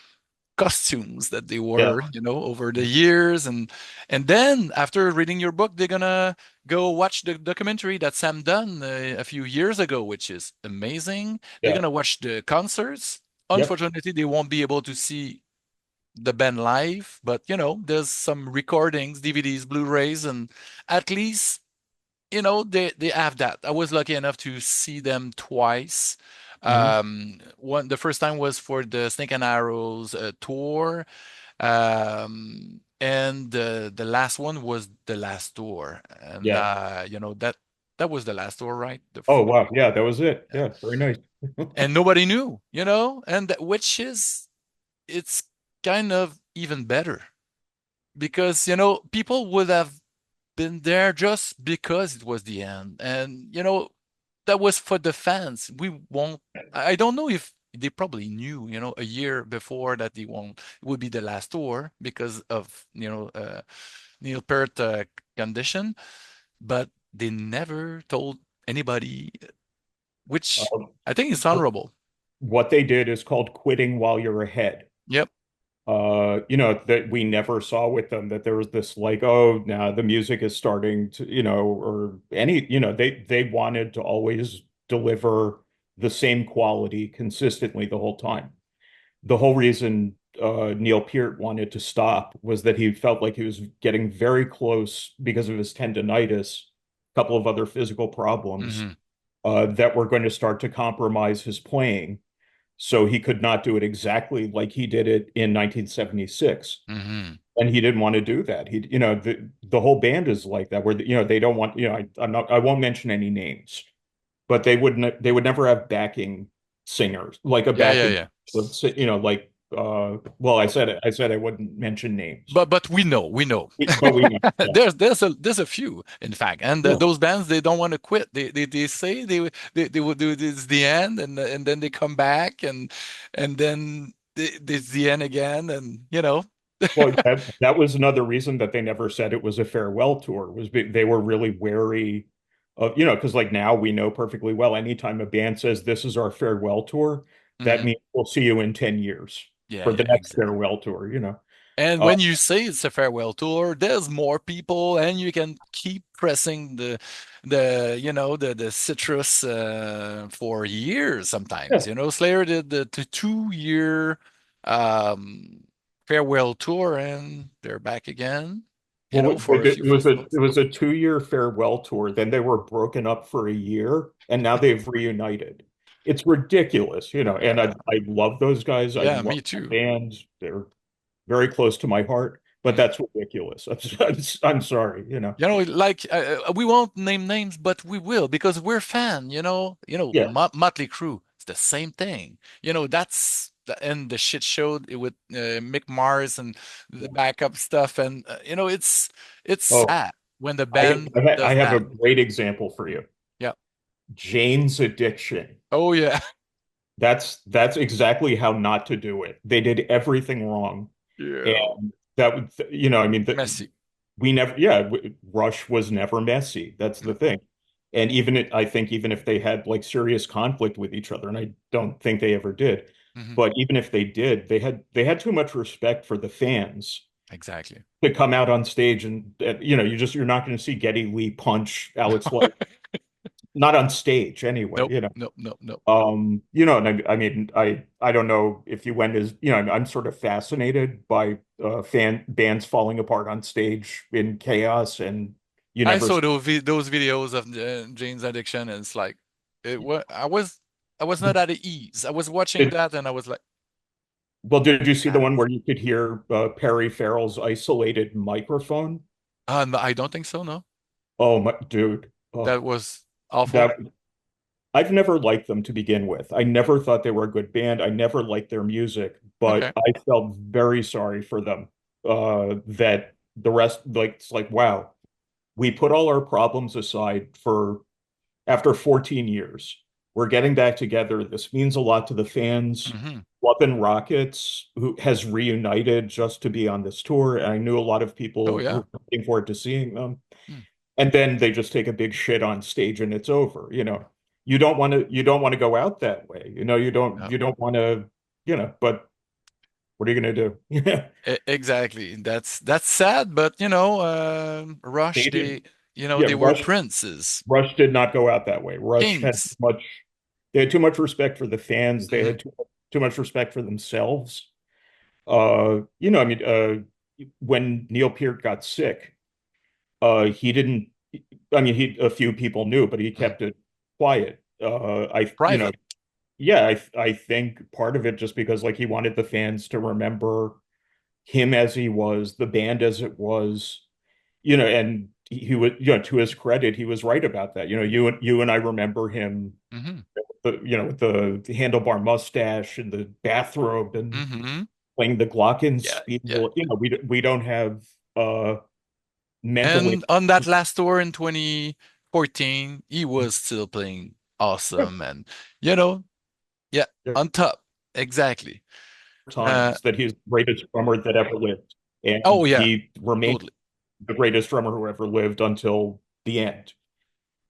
costumes that they Yeah. wore, over the years, and then after reading your book, they're gonna go watch the documentary that Sam done a few years ago, which is amazing. They're Yeah. gonna watch the concerts. Yep. Unfortunately, they won't be able to see the band live, but there's some recordings, DVDs, Blu-rays, and at least they have that. I was lucky enough to see them twice. Hmm. The first time was for the Snake and Arrows tour, and the last one was the last tour, and Yeah. that was the last tour, right? Oh, wow. Yeah, that was it. Yeah, very nice. And nobody knew, and which is it's kind of even better because people would have been there just because it was the end. And that was for the fans. We won't I don't know if they probably knew, a year before that they won't it would be the last tour because of, Neil Peart condition, but they never told anybody, which Um, I think is honorable. what they did is called quitting while you're ahead. Yep. That we never saw with them that there was this like, oh, now the music is starting to, or any, they wanted to always deliver the same quality consistently the whole time. The whole reason Neil Peart wanted to stop was that he felt like he was getting very close because of his tendonitis, a couple of other physical problems Hmm. that were going to start to compromise his playing. So he could not do it exactly like he did it in 1976. Hmm. And he didn't want to do that. The whole band is like that, where they don't want, I won't mention any names, but they would never have backing singers, like a Yeah, yeah, backing, yeah. like well, I said I wouldn't mention names, But we know. but we know. Yeah. There's a few, in fact, and Yeah. those bands, they don't want to quit. They say they will do this the end, and then they come back, and then it's the end again, and Well, that was another reason that they never said it was a farewell tour, they were really wary of, because like now we know perfectly well, anytime a band says this is our farewell tour, that Mhm. means we'll see you in 10 years Yeah, for the yeah, next exactly. farewell tour. And Uh, when you say it's a farewell tour, there's more people, and you can keep pressing the citrus for years sometimes. yeah. Slayer did the 2 year farewell tour, and they're back again, Well, for a few it festivals. was a 2-year farewell tour. Then they were broken up for a year, and now they've reunited. It's ridiculous. And Yeah, I love those guys. I yeah, love me the too. band. They're very close to my heart, but Mm. that's ridiculous. I'm sorry. Like we won't name names, but we will because we're fan. Yeah, Motley Crue. It's the same thing. That's and the shit show with Mick Mars and the backup stuff, and it's Oh, sad when the band I does have a that. great example for you. Yeah. Jane's Addiction. Oh yeah. That's exactly how not to do it. They did everything wrong, Yeah. and that would, I mean, Messy. we never, yeah, Rush was never messy. That's the thing. And I think even if they had like serious conflict with each other, and I don't think they ever did, Hmm. but even if they did, they had too much respect for the fans Exactly. to come out on stage and you're not going to see Geddy Lee punch Alex White, not on stage anyway, Nope. Nope. Nope. Nope. and I mean, I don't know if you went as, I'm sort of fascinated by fan bands falling apart on stage in chaos, and you I never saw those videos of Jane's Addiction, and it's like I was not at ease. I was watching did, that, and I was like, well, did you see the ah, one where you could hear Perry Farrell's isolated microphone? no, I don't think so. No, Oh my dude. that Oh, was awful. that I've never liked them to begin with. I never thought they were a good band. I never liked their music, but Okay. I felt very sorry for them. That the rest, like, it's like, wow, we put all our problems aside for after 14 years. We're getting back together. This means a lot to the fans. Hmm. Love and Rockets, who has reunited just to be on this tour. And I knew a lot of Oh people who yeah. were looking forward to seeing them. Hmm. And then they just take a big shit on stage and it's over. You don't want to go out that way. No. You don't want to, but what are you going to do? Yeah. Exactly. That's sad, but Rush, They did. they Yeah, were princes, Rush did not go out that way. kings. They had too much respect for the fans. They Hmm. had too much respect for themselves. I mean, when Neil Peart got sick, he didn't, I mean, a few people knew, but he Hmm. kept it quiet. Private. Yeah, I think part of it just because like he wanted the fans to remember him as he was, the band as it was, and he would, to his credit, he was right about that. You and I remember him, Hmm. with the handlebar mustache and the bathrobe and Hmm. playing the Yeah. glockenspiel. Yeah. We don't have mentally. And on that last tour in 2014, he was still playing awesome, and you know, yeah, on top. Exactly. Uh, Times that he's the greatest drummer that ever lived, oh and yeah, he remained totally. the greatest drummer who ever lived until the end.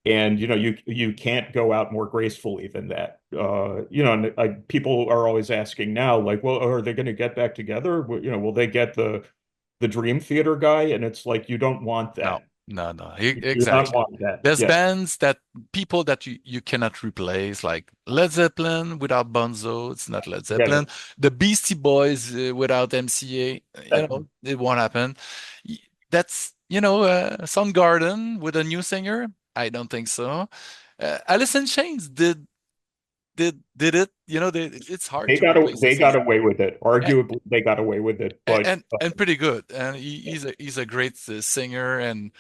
And you can't go out more gracefully than that. And people are always asking now, like, well, are they going to get back together? Will they get the Dream Theater guy? And it's like you don't want No, that. no, no. You do not Exactly. want that. There's Yeah, bands that people that you cannot replace, like Led Zeppelin without Bonzo, it's not Led yeah. Zeppelin. The Beastie Boys without MCA, it won't happen. Y- That's, Soundgarden with a new singer. I don't think so. Alice in Chains did it. It's hard to replace the They got singer. away with it. Arguably, they got away with it. But And pretty good. And he's a great singer, and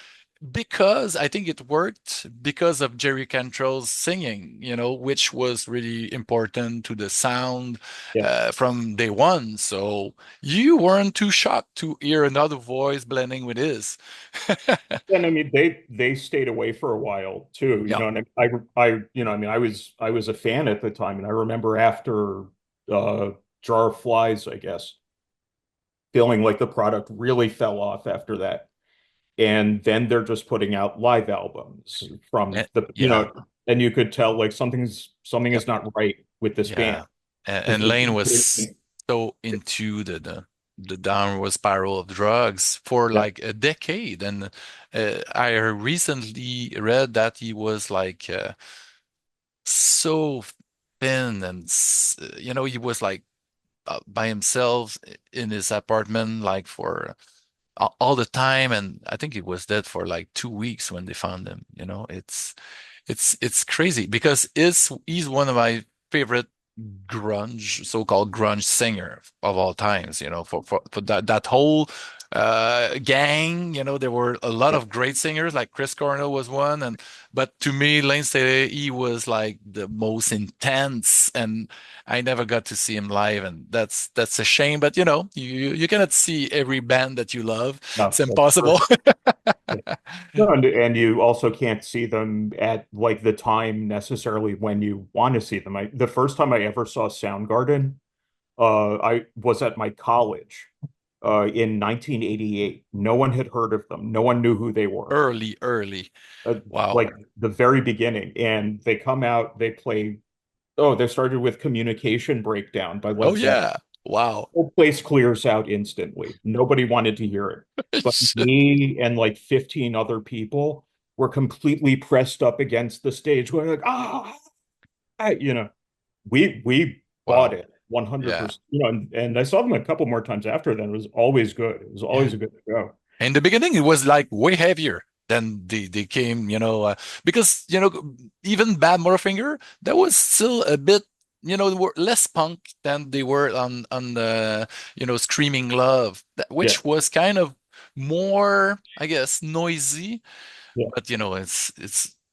because I think it worked because of Jerry Cantrell's singing, which was really important to the sound yeah, from day one. So you weren't too shocked to hear another voice blending with his. and I mean they stayed away for a while too. Yeah. And I mean I was a fan at the time, and I remember after Jar of Flies, I guess, feeling like the product really fell off after that. And then they're just putting out live albums from Eh, yeah. and you could tell like something Yep. is not right with this band Yeah. And because Lane was so into the downward spiral of drugs for yeah, like a decade. And I recently read that he was like so thin, and he was like by himself in his apartment like for all the time, and I think he was dead for like 2 weeks when they found him. It's crazy because he's one of my favorite so-called grunge singer of all times, for that whole Gang, there were a lot Yeah. of great singers, like Chris Cornell was one, but to me, Lane Staley, he was like the most intense, and I never got to see him live, and that's a shame. But you cannot see every band that you love. No, It's that's impossible. true. Yeah. No, and you also can't see them at like the time necessarily when you want to see them. The first time I ever saw Soundgarden, I was at my college in 1988. No one had heard of them. No one knew who they were. Early, early. Wow. Like the very beginning, and they come out, they play. Oh, they started with Communication Breakdown by Oh Led Zeppelin. yeah. Wow. Whole place clears out instantly. Nobody wanted to hear it. But me and like 15 other people were completely pressed up against the stage. We're like, we bought Wow. it Yeah. 100%. And I saw them a couple more times after then. It was always good. It was Yeah. always a good show. In the beginning, it was like way heavier than they came, because even Bad Motorfinger, that was still a bit, they were less punk than they were on the Screaming Love, Yeah. which was kind of more, I guess, noisy. Yeah. But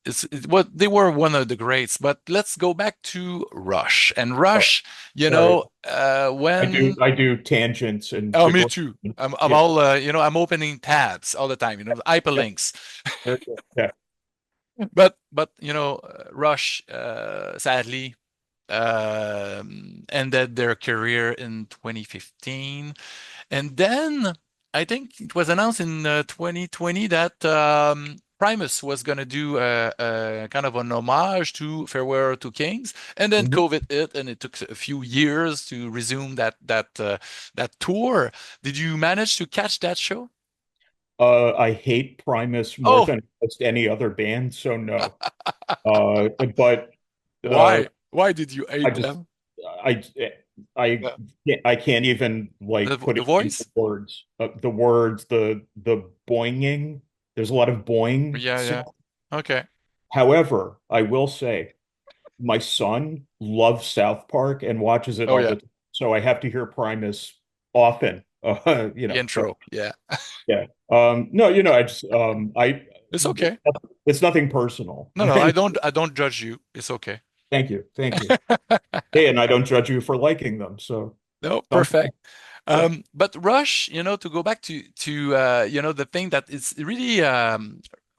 it's what they were one of the greats. But let's go back to Rush and Oh, Rush. sorry. I do When I do tangents and Oh, me digressions. too. I'm Yeah. all I'm opening tabs all the time, Yeah. hyperlinks. Yeah. But Rush sadly ended their career in 2015, and then I think it was announced in 2020 that Primus was going to do a kind of an homage to Farewell to Kings, and then Mhm. COVID hit, and it took a few years to resume that tour. Did you manage to catch that show? I hate Primus more Oh, than almost any other band, so no. But uh, why did you I hate just them? I I Yeah. I can't even like put The it into voice? words. The words, the boinging. There's a lot of boing. Yeah, yeah. Okay. However, I will say my son loves South Park and watches it Oh all yeah. the time, so I have to hear Primus often. The So intro. Yeah. yeah. No, I just It's okay. it's nothing personal. No, no, I don't judge you. It's okay. Thank you. Thank you. Hey, and I don't judge you for liking them. So, No, thumbs perfect. up. Yeah. But Rush, to go back to the thing that it's really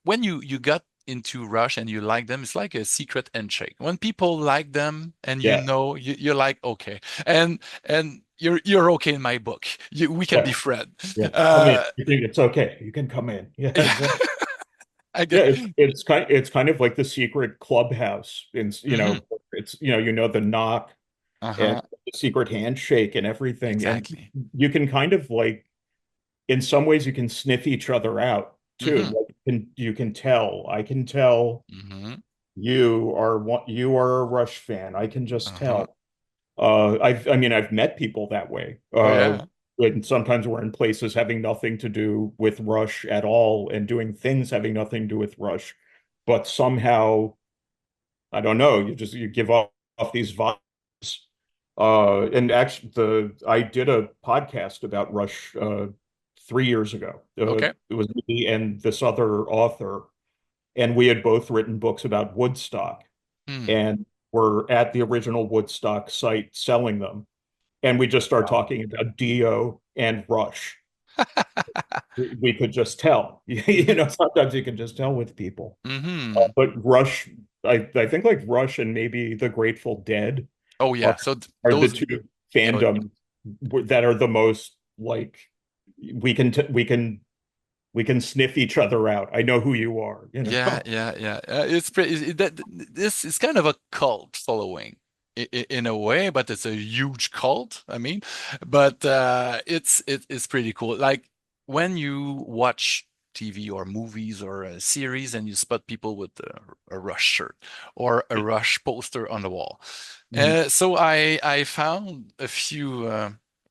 when you got into Rush and you like them, it's like a secret handshake. When people like them and Yeah. you're like okay, and you're okay in my book. We can Yeah. be friends. Yeah. Come in. You think it's okay. You can come in. Yeah, exactly. I Yeah, get. it's kind of like the secret clubhouse in Hmm. it's the knock and Uh-huh. the secret handshake and everything. And Exactly. you can kind of like in some ways you can sniff each other out too. Hmm. Like you can tell. I can tell Hmm. you are a Rush fan. I can just Uh-huh. tell. I've met people that way. Oh yeah. And sometimes we're in places having nothing to do with Rush at all and doing things having nothing to do with Rush, but somehow, I don't know, you give off these vibes. And actually I did a podcast about Rush 3 years ago. Okay. It was me and this other author, and we had both written books about Woodstock Hmm. and were at the original Woodstock site selling them. And we just started Wow. talking about Dio and Rush. We could just tell. Hmm. Sometimes you can just tell with people. Hmm. But Rush, I think like Rush and maybe the Grateful Dead Oh are yeah. So are the those, two you know, fandoms that are the most like we can t we can sniff each other out. I know who you are. yeah, yeah, yeah. It's pretty. This is kind of a cult following in a way, but it's a huge cult. I mean, but it's pretty cool. Like when you watch TV or movies or a series and you spot people with a Rush shirt or a Rush poster on the wall. Mhm. So I found a few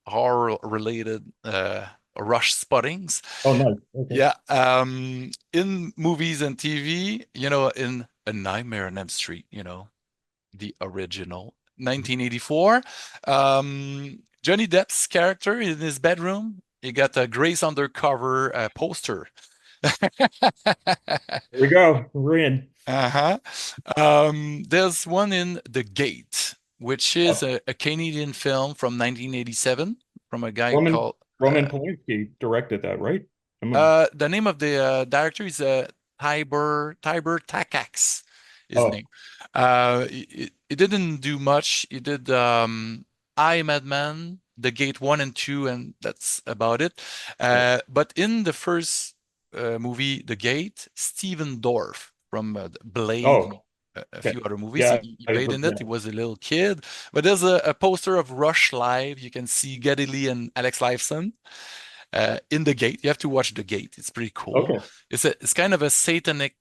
horror related Rush spottings. Oh, nice. Okay. Yeah, in movies and TV, in A Nightmare on Elm Street, the original, 1984, Johnny Depp's character in his bedroom, You got a Grace Undercover poster. There we go. We're in. Uh-huh. There's one in The Gate, which is Oh, a Canadian film from 1987 from a guy Roman called Roman Polanski directed that, right? the name of the director is Tiber Takacs, his Oh, name. He didn't do much. He did I, Madman, The Gate 1 and 2, and that's about it. right. But in the first movie, The Gate, Stephen Dorff from Blade and Oh, a okay. few other movies, Yeah, he I played heard, in yeah. it. He was a little kid. But there's a poster of Rush live. You can see Geddy Lee and Alex Lifeson in The Gate. You have to watch The Gate. It's pretty cool. Okay, It's kind of a satanic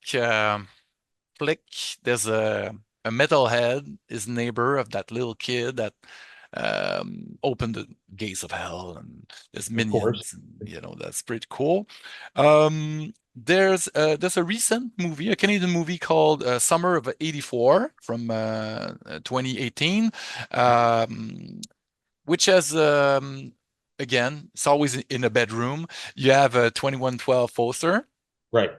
flick. There's a metalhead, his neighbor of that little kid that opened the gates of hell, and there's of course. minions, and that's pretty cool. There's a recent movie, a Canadian movie called Summer of '84 from 2018. Um, which has again, it's always in a bedroom. You have a 2112 poster. Right.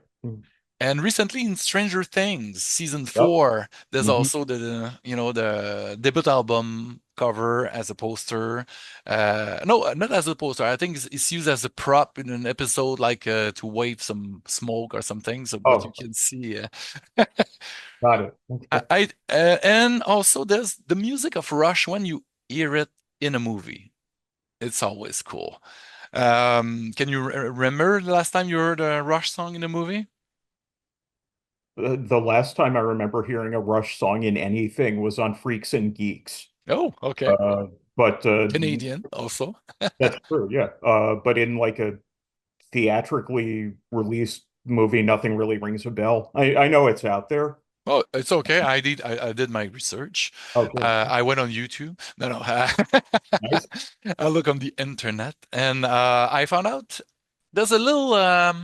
And recently in Stranger Things season Yep. 4, there's Hmm. also the debut album cover as a poster. No, not as a poster. I think it's used as a prop in an episode, like to wave some smoke or something. So, but you Oh, can see. got it. Okay. And also there's the music of Rush when you hear it in a movie. It's always cool. Can you remember the last time you heard a Rush song in a movie? The last time I remember hearing a Rush song in anything was on Freaks and Geeks. Oh, okay. Uh, but Canadian also. that's true, yeah. But in like a theatrically released movie, nothing really rings a bell. I know it's out there. Oh, it's okay. I did my research. Okay, I went on YouTube. No, no. nice. I look on the internet and I found out there's a little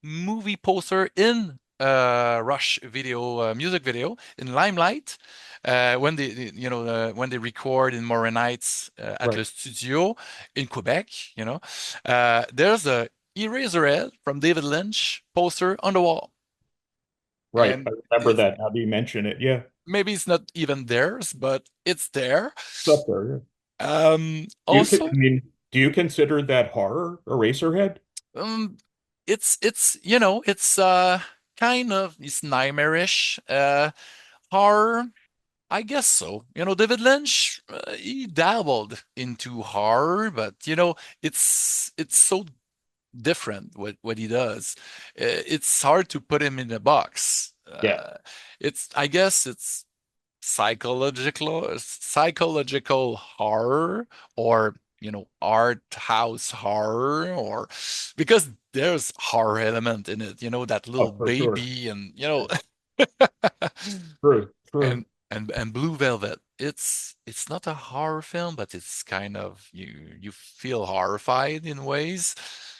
movie poster in Rush video music video in Limelight when when they record in Morin Heights at Right, the studio in Quebec. There's a Eraserhead from David Lynch poster on the wall, right. and I remember it's that now that you mention it. Yeah, maybe it's not even theirs, but it's there. it's up there. Yeah. I Also, mean, do you consider that horror, Eraserhead? um, it's kind of it's nightmarish. Horror, I guess so. David Lynch, he dabbled into horror, but it's so different what he does. It's hard to put him in a box. Yeah, I guess it's psychological horror, or art house horror, or because there's horror element in it, that little oh, for sure. baby, and True, true. and Blue Velvet. It's not a horror film, but it's kind of you feel horrified in ways.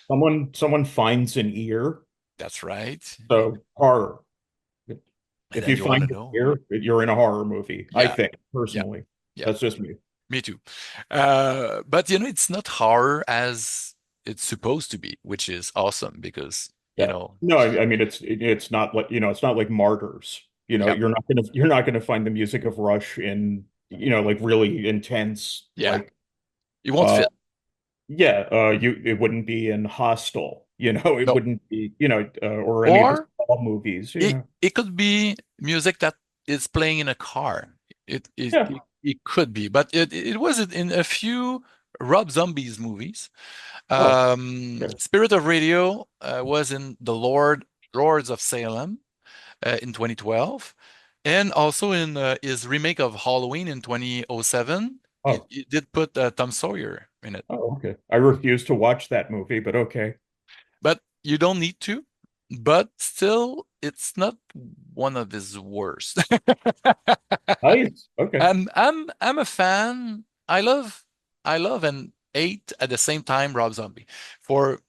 Someone finds an ear, That's right. so horror. And If then you you want find to an know. ear, you're in a horror movie, I Yeah, think, yeah, personally. yeah. That's just me. Me too. But it's not horror as it's supposed to be, which is awesome because, Yeah. No, I mean it's not like, it's not like Martyrs. yeah, You're not gonna find the music of Rush in, like really intense, yeah, like it won't uh fit. yeah, it wouldn't be in Hostel, it No. wouldn't be, or any of the Or Saw movies, it could be music that is playing in a car. It it Yeah. it, it could be, but it was in a few Rob Zombies movies. Oh, yeah. Spirit of Radio was in the Lords of Salem in 2012, and also in his remake of Halloween in 2007. He, Oh, he did put Tom Sawyer in it, oh, okay. I refuse to watch that movie, but okay. but you don't need to. But still, it's not one of his worst. Nice. Okay. I'm a fan. I love and hate at the same time Rob Zombie for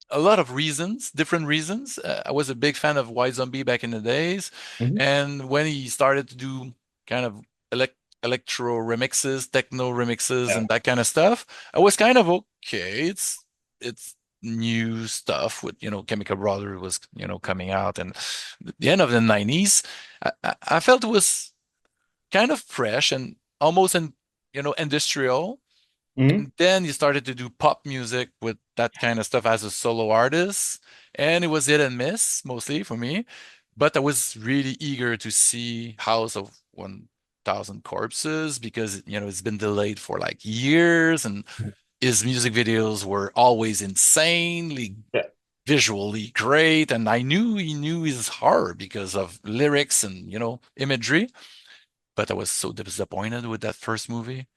a lot of reasons, different reasons. I was a big fan of White Zombie back in the days, Mhm. and when he started to do kind of electro remixes, techno remixes, Yeah. and that kind of stuff. I was kind of okay. It's new stuff with, Chemical Brothers was, coming out, and the end of the 90s. I felt it was kind of fresh and almost industrial. Mhm. And then you started to do pop music with that kind of stuff as a solo artist, and it was hit and miss mostly for me. But I was really eager to see House of 1,000 Corpses because it's been delayed for like years, and his music videos were always insanely Yeah. visually great, and I knew he knew his horror because of lyrics and imagery. But I was so disappointed with that first movie.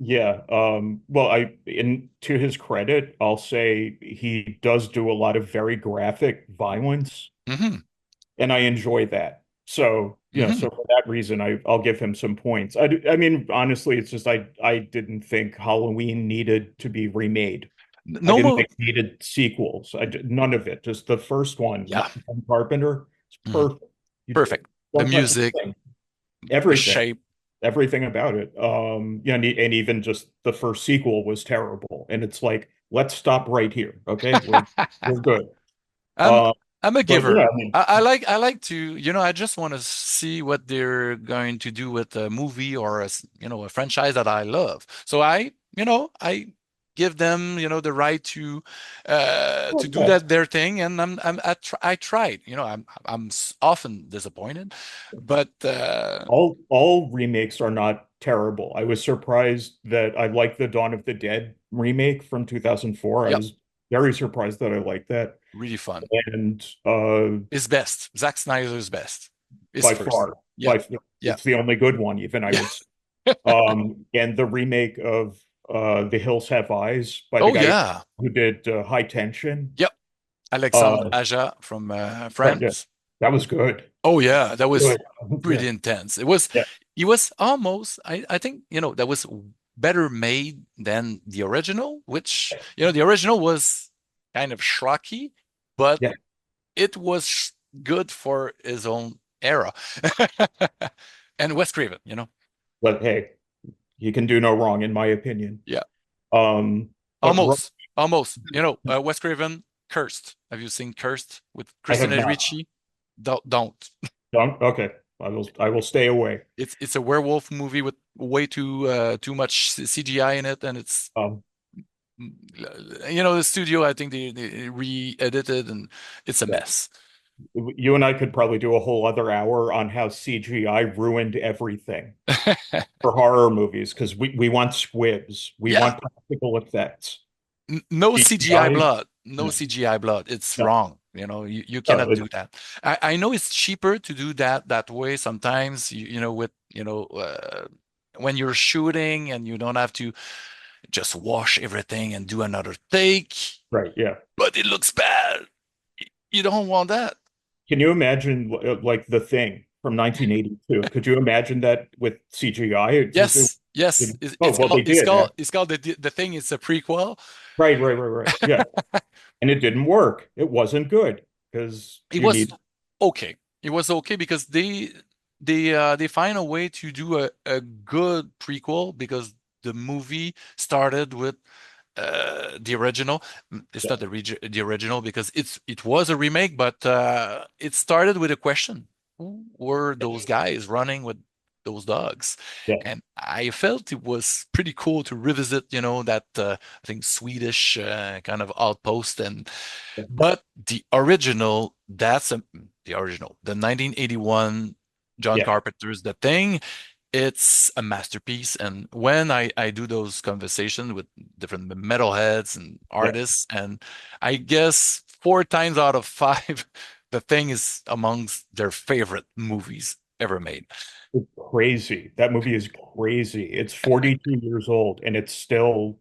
Yeah. Well, to his credit, I'll say he does do a lot of very graphic violence, Hmm. and I enjoy that. So, Hmm. so for that reason, I'll give him some points. I mean, honestly, it's just I didn't think Halloween needed to be remade. I No didn't more. think it needed sequels. None of it. Just the first one with Yeah. John Carpenter. It's Mhm. perfect. You Perfect. The don't touch a music, thing. the Everything. shape. Everything about it. Yeah, and even just the first sequel was terrible. And it's like, let's stop right here. Okay, we're good. I'm Uh, I'm a but yeah, giver. I mean, I like to, I just want to see what they're going to do with a movie or a franchise that I love. So I give them, the right to do yeah. that their thing, and I tried. I'm often disappointed, but All remakes are not terrible. I was surprised that I liked the Dawn of the Dead remake from 2004. I yep, was very surprised that I liked that. really fun. And His best. Zack Snyder's best. His by first. far, Yeah. Yeah. it's the only good one, even I would say. And the remake of The Hills Have Eyes by the Oh guy yeah. who did High Tension. Yep. Alexandre Uh, Aja from yeah, France. that was good. Oh yeah, that was Good. Yeah, pretty intense. It was almost, I think, that was better made than the original, which, the original was kind of schlocky, but yeah. it was good for his own era. And Wes Craven. But hey, he can do no wrong, in my opinion. Yeah. But Almost. Almost. Wes Craven, Cursed. Have you seen Cursed with I have Christina not. Ricci? Don't. Don't. Okay, I will stay away. It's a werewolf movie with way too much CGI in it, and it's Um, the studio. I think they re-edited, and it's a yeah. mess. You and I could probably do a whole other hour on how CGI ruined everything for horror movies because we want squibs, we Yeah, want practical effects. no CGI CGI, blood. No no, CGI blood. It's no, wrong. You no, cannot do that. I know it's cheaper to do that way sometimes. With when you're shooting and you don't have to just wash everything and do another take, right, yeah. but it looks bad. You don't want that. Can you imagine like The Thing from 1982? Could you imagine that with CGI? Yes, yes. It's, Oh, it's well, called they it's did. called it's called the thing. It's a prequel. Right. Yeah. And it didn't work. It wasn't good because It you was need, okay. It was okay because they find a way to do a good prequel because the movie started with the original. It's yeah, not the original because it was a remake, but it started with a question: who were those guys running with those dogs? yeah, And I felt it was pretty cool to revisit, that I think Swedish kind of outpost. And yeah, but the original, the 1981 John yeah, Carpenter's The Thing. It's a masterpiece. And when I do those conversations with different metalheads and yeah. artists, and I guess four times out of five, The Thing is amongst their favorite movies ever made. It's crazy. That movie is crazy. It's 42 years old and it's still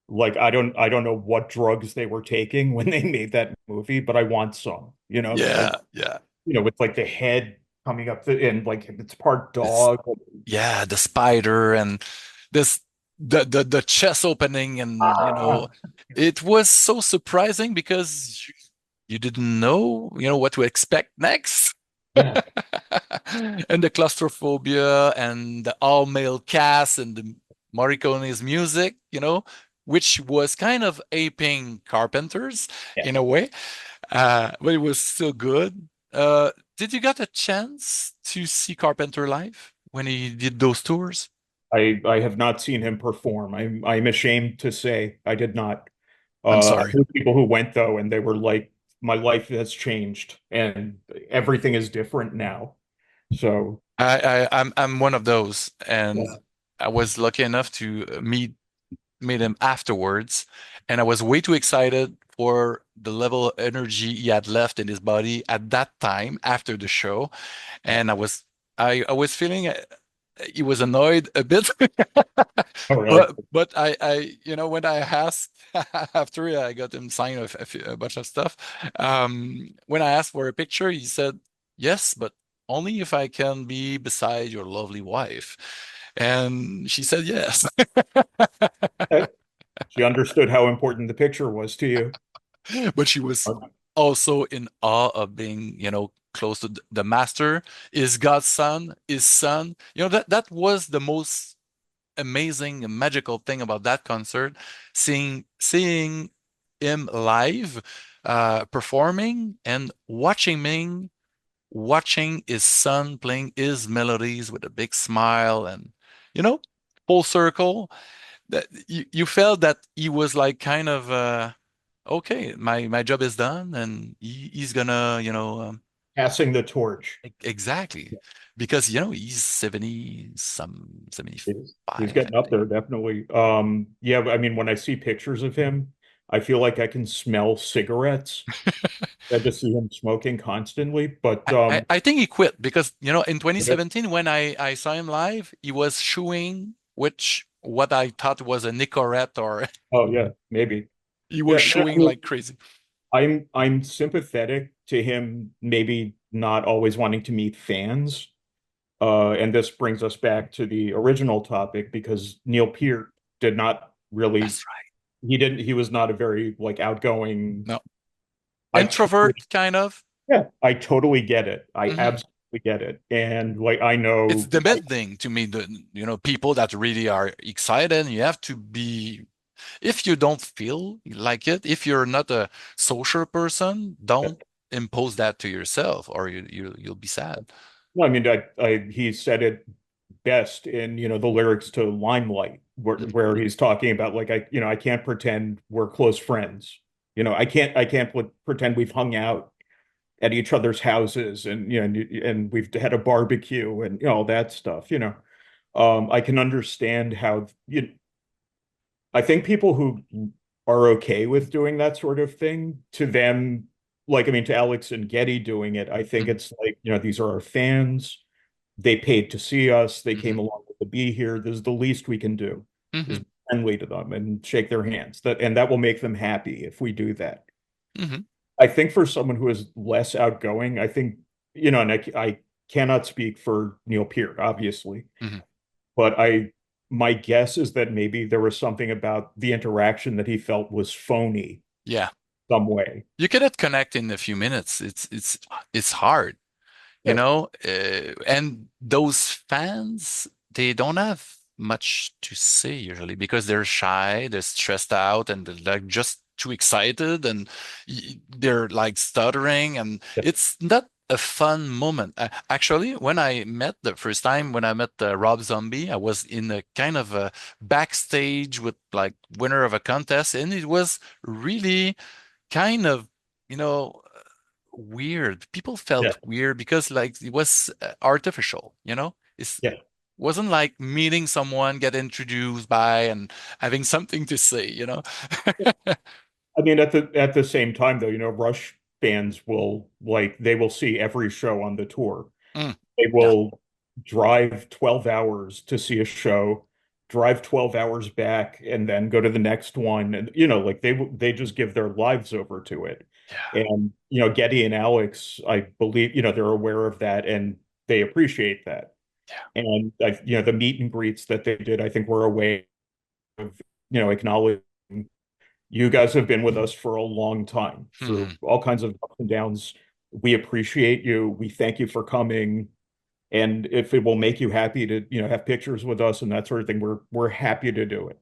like I don't know what drugs they were taking when they made that movie, but I want some, Yeah, yeah. with like the head coming up and like it's part It's dog. yeah, the spider and this the chest opening, and Ah, it was so surprising because you didn't know what to expect next. Yeah. And the claustrophobia and the all-male cast and the Morricone's music, which was kind of aping Carpenter's Yeah. in a way, but it was still good. Did you get a chance to see Carpenter live when he did those tours? I have not seen him perform. I'm ashamed to say I did not. I'm I sorry. knew people who went though, and they were like, "My life has changed, and everything is different now." So, I'm one of those, and yeah. I was lucky enough to meet him afterwards, and I was way too excited for the level of energy he had left in his body at that time after the show, and I was feeling he was annoyed a bit, Oh, really? but when I asked after I got him sign a bunch of stuff, when I asked for a picture, he said yes, but only if I can be beside your lovely wife, and she said yes. Okay. She understood how important the picture was to you. But she was also in awe of being, close to the master, is God's son, his son. That was the most amazing and magical thing about that concert, seeing him live, performing and watching his son playing his melodies with a big smile and, you know, full circle. That you felt that he was like kind of okay, my job is done, and he's gonna, Passing the torch. exactly, because he's 70 some He's 75, I getting up think. there, definitely. Yeah, I mean, when I see pictures of him, I feel like I can smell cigarettes. I just see him smoking constantly. But I think he quit because in 2017 when I saw him live, he was shooing which what I thought was a Nicorette, or oh yeah, maybe. he was Yeah, I shooing mean, like crazy. I'm sympathetic to him maybe not always wanting to meet fans. And this brings us back to the original topic because Neil Peart did not really That's right. he was not a very like outgoing. No, I totally, introvert kind of. yeah, I totally get it. I Mhm. absolutely get it. And like I It's know demanding to me, the people that really are excited. You have to be. If you don't feel like it, if you're not a social person, don't impose that to yourself, or you'll be sad. no, I mean he said it best in, the lyrics to Limelight, Mhm. where he's talking about like I can't pretend we're close friends. I can't pretend we've hung out at each other's houses and and we've had a barbecue and all that stuff. I can understand how I think people who are okay with doing that sort of thing, to them, like I mean to Alex and Getty doing it, I think Mhm. it's like, these are our fans. They paid to see us. They came Mhm. along to be here. This is the least we can do, is Mhm. be friendly to them and shake their hands. That will make them happy if we do that. Mhm. I think for someone who is less outgoing, I think, and I cannot speak for Neil Peart, obviously, Mhm. but my guess is that maybe there was something about the interaction that he felt was phony Yeah, some way. you cannot connect in a few minutes. It's hard. Yeah, And those fans, they don't have much to say usually because they're shy, they're stressed out, and they're like just too excited, and they're like stuttering, and yeah, it's not a fun moment. Actually, when I met the first time, when I met Rob Zombie, I was in a kind of a backstage with like winner of a contest, and it was really kind of, you know, weird. People yeah, felt weird because like it was artificial, It's yeah. wasn't like meeting someone, get introduced by and having something to say, I mean, at the same time, though, Rush fans will like they will see every show on the tour. Mm, They yeah. will drive 12 hours to see a show, drive 12 hours back, and then go to the next one. And like they just give their lives over to it. Yeah. And Getty and Alex, I believe, they're aware of that and they appreciate that. Yeah. And the meet and greets that they did, I think, were a way of acknowledging you guys have been with us for a long time through Mhm. all kinds of ups and downs. we appreciate you. We thank you for coming. And if it will make you happy to, have pictures with us and that sort of thing, we're happy to do it.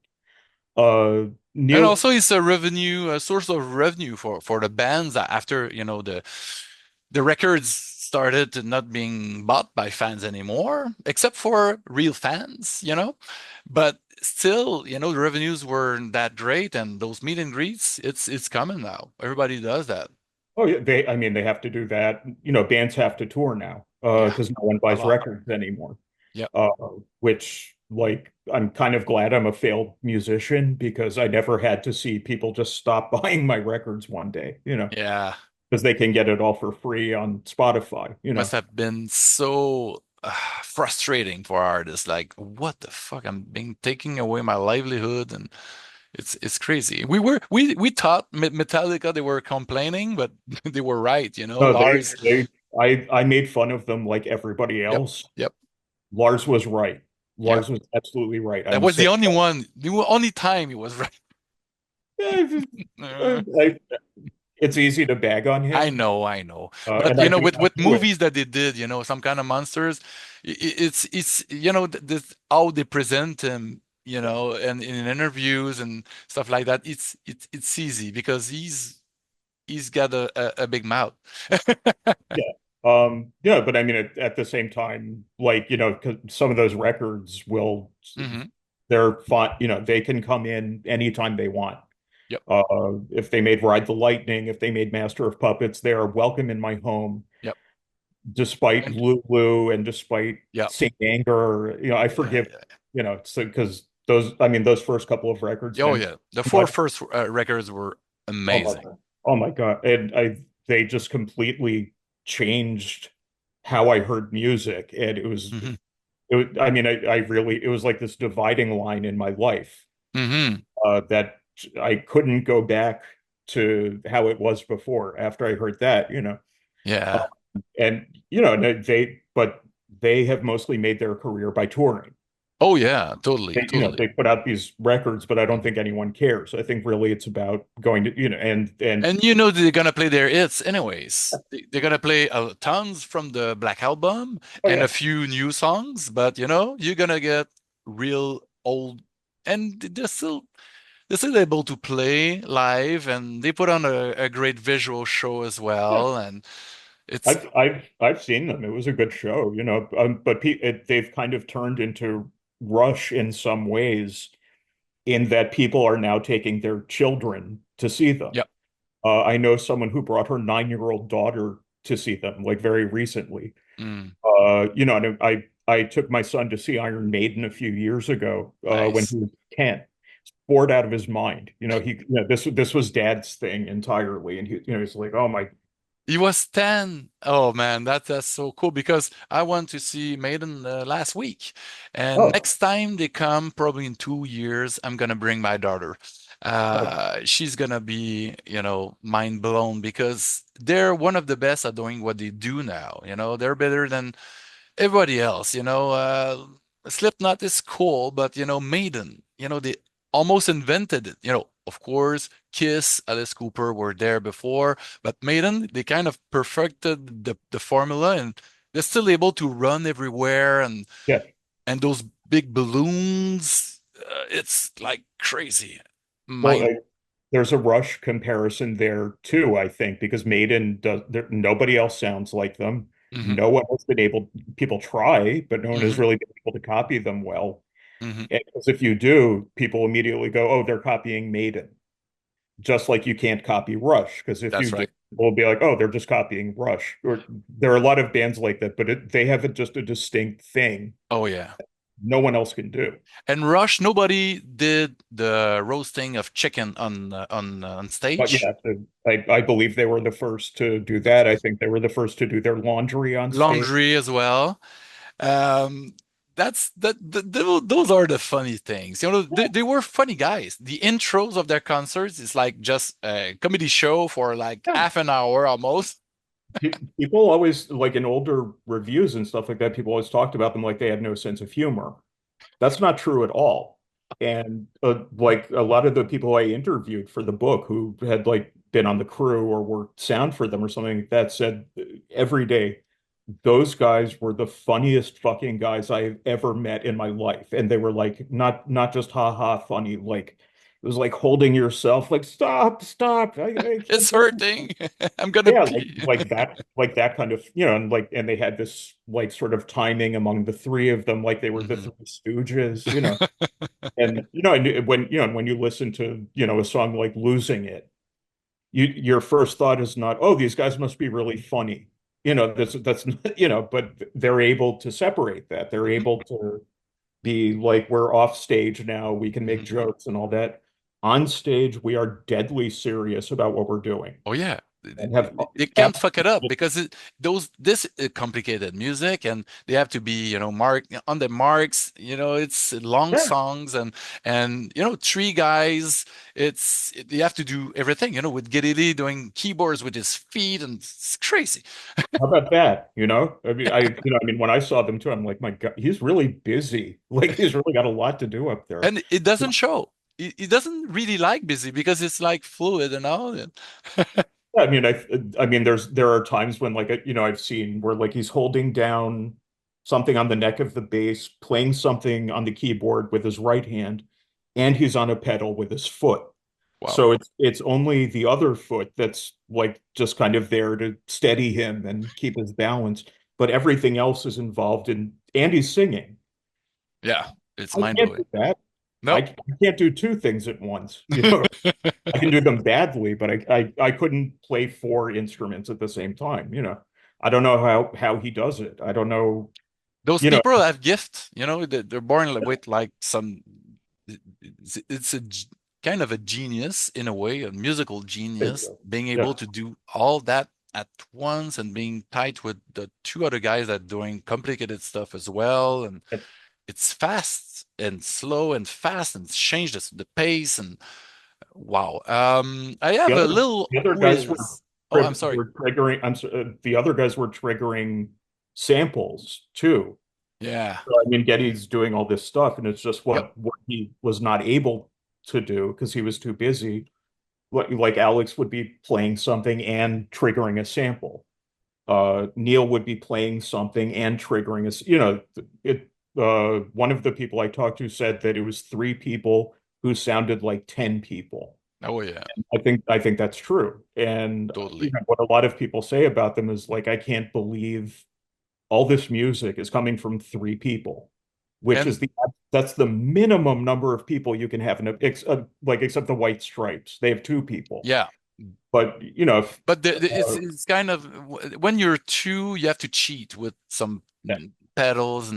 And Neil, also it's a source of revenue for the bands after, the records started to not being bought by fans anymore, except for real fans. But still, the revenues weren't that great, and those meet and greets, it's coming now. Everybody does that. oh yeah, I mean, they have to do that. Bands have to tour now, Yeah, because no one a buys lot. records anymore. Yep. Uh, which, like, I'm kind of glad I'm a failed musician because I never had to see people just stop buying my records one day, Yeah. because they can get it all for free on Spotify. Must have been so frustrating for artists. Like, what the fuck? I'm being taking away my livelihood, and it's crazy. We thought Metallica they were complaining, but they were right. No, Lars. I made fun of them like everybody Yep. else. Yep. Lars was right. Yep. Lars was absolutely right. That I'm was the saying, only one, the only time he was right. Uh, it's easy to bag on I him, know, I know. But and I do with not do it. movies that they did, some kind of monsters, it's this how they present him, and in interviews and stuff like that. It's easy because he's got a big mouth. Yeah. Yeah, but I mean, at the same time, like, 'cause some of those records Hmm. they're fun, they can come in anytime they want. Yep. If they made Ride the Lightning, if they made Master of Puppets, they are welcome in my home, Yep. despite And Lulu and despite yep. Saint Anger. I Yeah, forgive, yeah. so because those first couple of records Oh meant yeah. The so four much. first records were Oh my amazing. God. Oh my God. And they just completely changed how I heard music. And Hmm. I mean, I really, it was like this dividing line in my life, Hmm. that I couldn't go back to how it was before after I heard that. Uh, Yeah. and, but they have mostly made their career by touring. Oh yeah. Totally. They Totally. put out these records, but I don't think anyone cares. I think really it's about going to, and And they're gonna play their hits anyways. They're gonna play tons from the Black Album oh and a yeah. few new songs, but you're gonna get real old, and they're still able to play live, and they put on a great visual show as Yeah. well, and it's I've seen them. It was a good show, but they've kind of turned into Rush in some ways, in that people are now taking their children to see them. yep. I know someone who brought her 9-year-old daughter to see them, like very recently. Mm, And I took my son to see Iron Maiden a few years ago, when nice. he was 10. Bored out of his mind. This was dad's thing entirely, and he's like, oh my. He was 10. Oh man, that's so cool because I went to see Maiden last week. And Oh, next time they come, probably in 2 years, I'm gonna bring my daughter. oh, She's gonna be, mind blown because they're one of the best at doing what they do now. They're better than everybody else. Slipknot is cool, but Maiden, they almost invented it. Of course, Kiss, Alice Cooper were there before, but Maiden, they kind of perfected the formula, and they're still able to run everywhere, yeah. and those big balloons, it's like crazy. Well, Mind. there's a Rush comparison there too, I think, because Maiden nobody else sounds like them. Hmm. No one has been able, people try, but no one has Hmm. really been able to copy them well. Hmm. And because if you do, people immediately go, oh, they're copying Maiden. Just like you can't copy Rush, because if you That's do, right. we'll be like, oh, they're just copying Rush. Or there are a lot of bands like that, but they have just a distinct thing Oh yeah. no one else can do. And Rush, nobody did the roasting of chicken on But stage. yeah, I believe they were the first to do that. I think they were the first to do their laundry on stage. Laundry as well. Um, those are the funny things. They were funny guys. The intros of their concerts is like just a comedy show for like Yeah. half an hour almost. People always, like in older reviews and stuff like that, people always talked about them like they had no sense of humor. That's not true at all. And like a lot of the people I interviewed for the book who had like been on the crew or worked sound for them or something like that said every day, those guys were the funniest fucking guys I've ever met in my life. And they were like, not just ha ha funny, like it was like holding yourself, like stop. I It's can't do it. hurting. I'm gonna Yeah, pee. like that kind of, and they had this like sort of timing among the three of them, like they were the Mhm. Three Stooges. And when you listen to, a song like Losing It, your first thought is not, oh, these guys must be really funny. That's but they're able to separate that. They're Mhm. able to be like, we're off stage now, we can make Mhm. jokes and all that. On stage, we are deadly serious about what we're doing Oh yeah, and have they can't fuck it up absolutely, because this is complicated music and they have to be mark on the marks. It's long yeah. songs and three guys. They have to do everything. With Geddy Lee doing keyboards with his feet and it's crazy. How about that? When I saw them too, I'm like, my God, he's really busy. Like he's really got a lot to do up there. And it doesn't show. He doesn't really like busy because it's like fluid and all. Yeah, there are times when like I've seen where like he's holding down something on the neck of the bass, playing something on the keyboard with his right hand, and he's on a pedal with his foot. Wow. So it's only the other foot that's like just kind of there to steady him and keep his balance, but everything else is involved in, and he's singing. Yeah, it's I mind can't blowing. do that. I, No. I can't do two things at once. I can do them badly, but I couldn't play four instruments at the same time. I don't know how he does it. I don't know. Those You know, people have gifts, they're born with like some, it's kind of a genius in a way, a musical genius, being able yeah, to do all that at once and being tight with the two other guys that doing complicated stuff as well. And it's fast and slow and fast and change the pace and wow. I the have a other little the other guys were quiz. Oh, I'm sorry. were triggering. The other guys were triggering samples too. Yeah. So, Getty's doing all this stuff, and it's just Yep. what he was not able to do because he was too busy. Like Alex would be playing something and triggering a sample. Neil would be playing something and triggering us. It. One of the people I talked to said that it was three people who sounded like 10 people. Oh yeah, I think that's true. And totally. what a lot of people say about them is like, I can't believe all this music is coming from three people, which is And that's the minimum number of people you can have in except the White Stripes. They have two people. yeah, But but it's kind of when you're two, you have to cheat with some yeah, pedals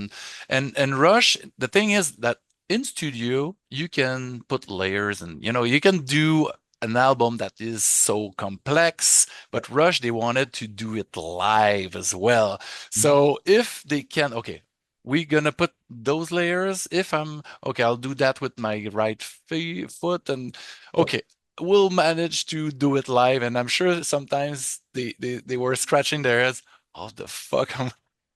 and Rush. The thing is that in studio you can put layers and you can do an album that is so complex, but Rush they wanted to do it live as well. So if they can, okay, we're gonna put those layers. If I'm okay, I'll do that with my right foot and okay, will manage to do it live. And I'm sure sometimes they were scratching their heads. Oh, the fuck.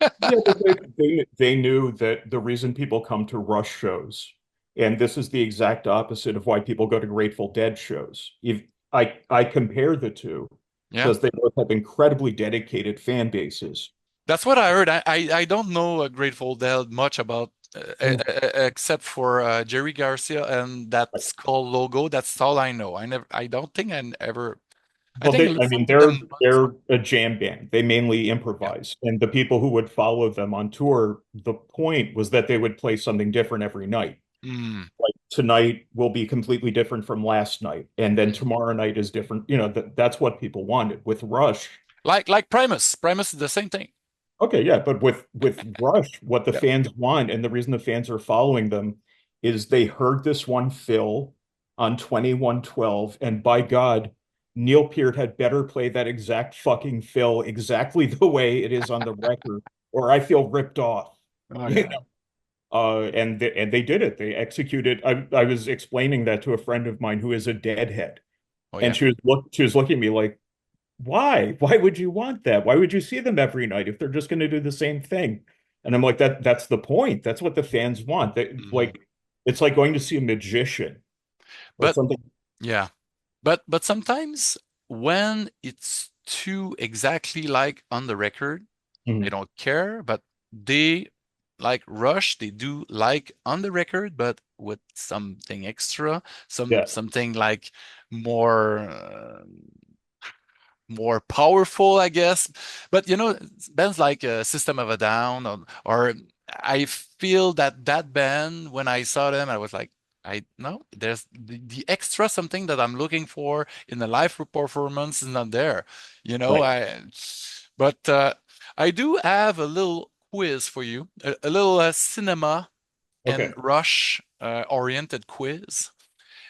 yeah, but they knew that the reason people come to Rush shows, and this is the exact opposite of why people go to Grateful Dead shows. If I compare the two Yeah, because they both have incredibly dedicated fan bases. that's what I heard. I don't know Grateful Dead much about except for Jerry Garcia and that skull logo. That's all I know. I don't think I ever. I Well, think I listened to them once. they're a jam band. They mainly Yeah. improvise, and the people who would follow them on tour, the point was that they would play something different every night. Mm, Like tonight will be completely different from last night, and then mm. tomorrow night is different. That's what people wanted. With Rush, Like Primus. Primus is the same thing. okay, yeah, but with Rush, what the Yeah. fans want, and the reason the fans are following them, is they heard this one fill on 2112, and by God, Neil Peart had better play that exact fucking fill exactly the way it is on the record, or I feel ripped off. Oh You yeah. know? And they did it. They executed. I was explaining that to a friend of mine who is a deadhead, Oh and yeah. she was looking at me like, why? Why would you want that? Why would you see them every night if they're just going to do the same thing? And I'm like, that's the point. That's what the fans want. Mhm. It's like going to see a magician or But something. yeah. But sometimes when it's too exactly like on the record, I Mhm. don't care, but they like Rush, they do like on the record, but with something extra, Yeah. something like more more powerful, I guess. But bands like System of a Down, or I feel that that band, when I saw them, I was like, I no, there's the extra something that I'm looking for in a live performance is not there. Right. But I do have a little quiz for you, a little cinema and Okay. Rush oriented quiz.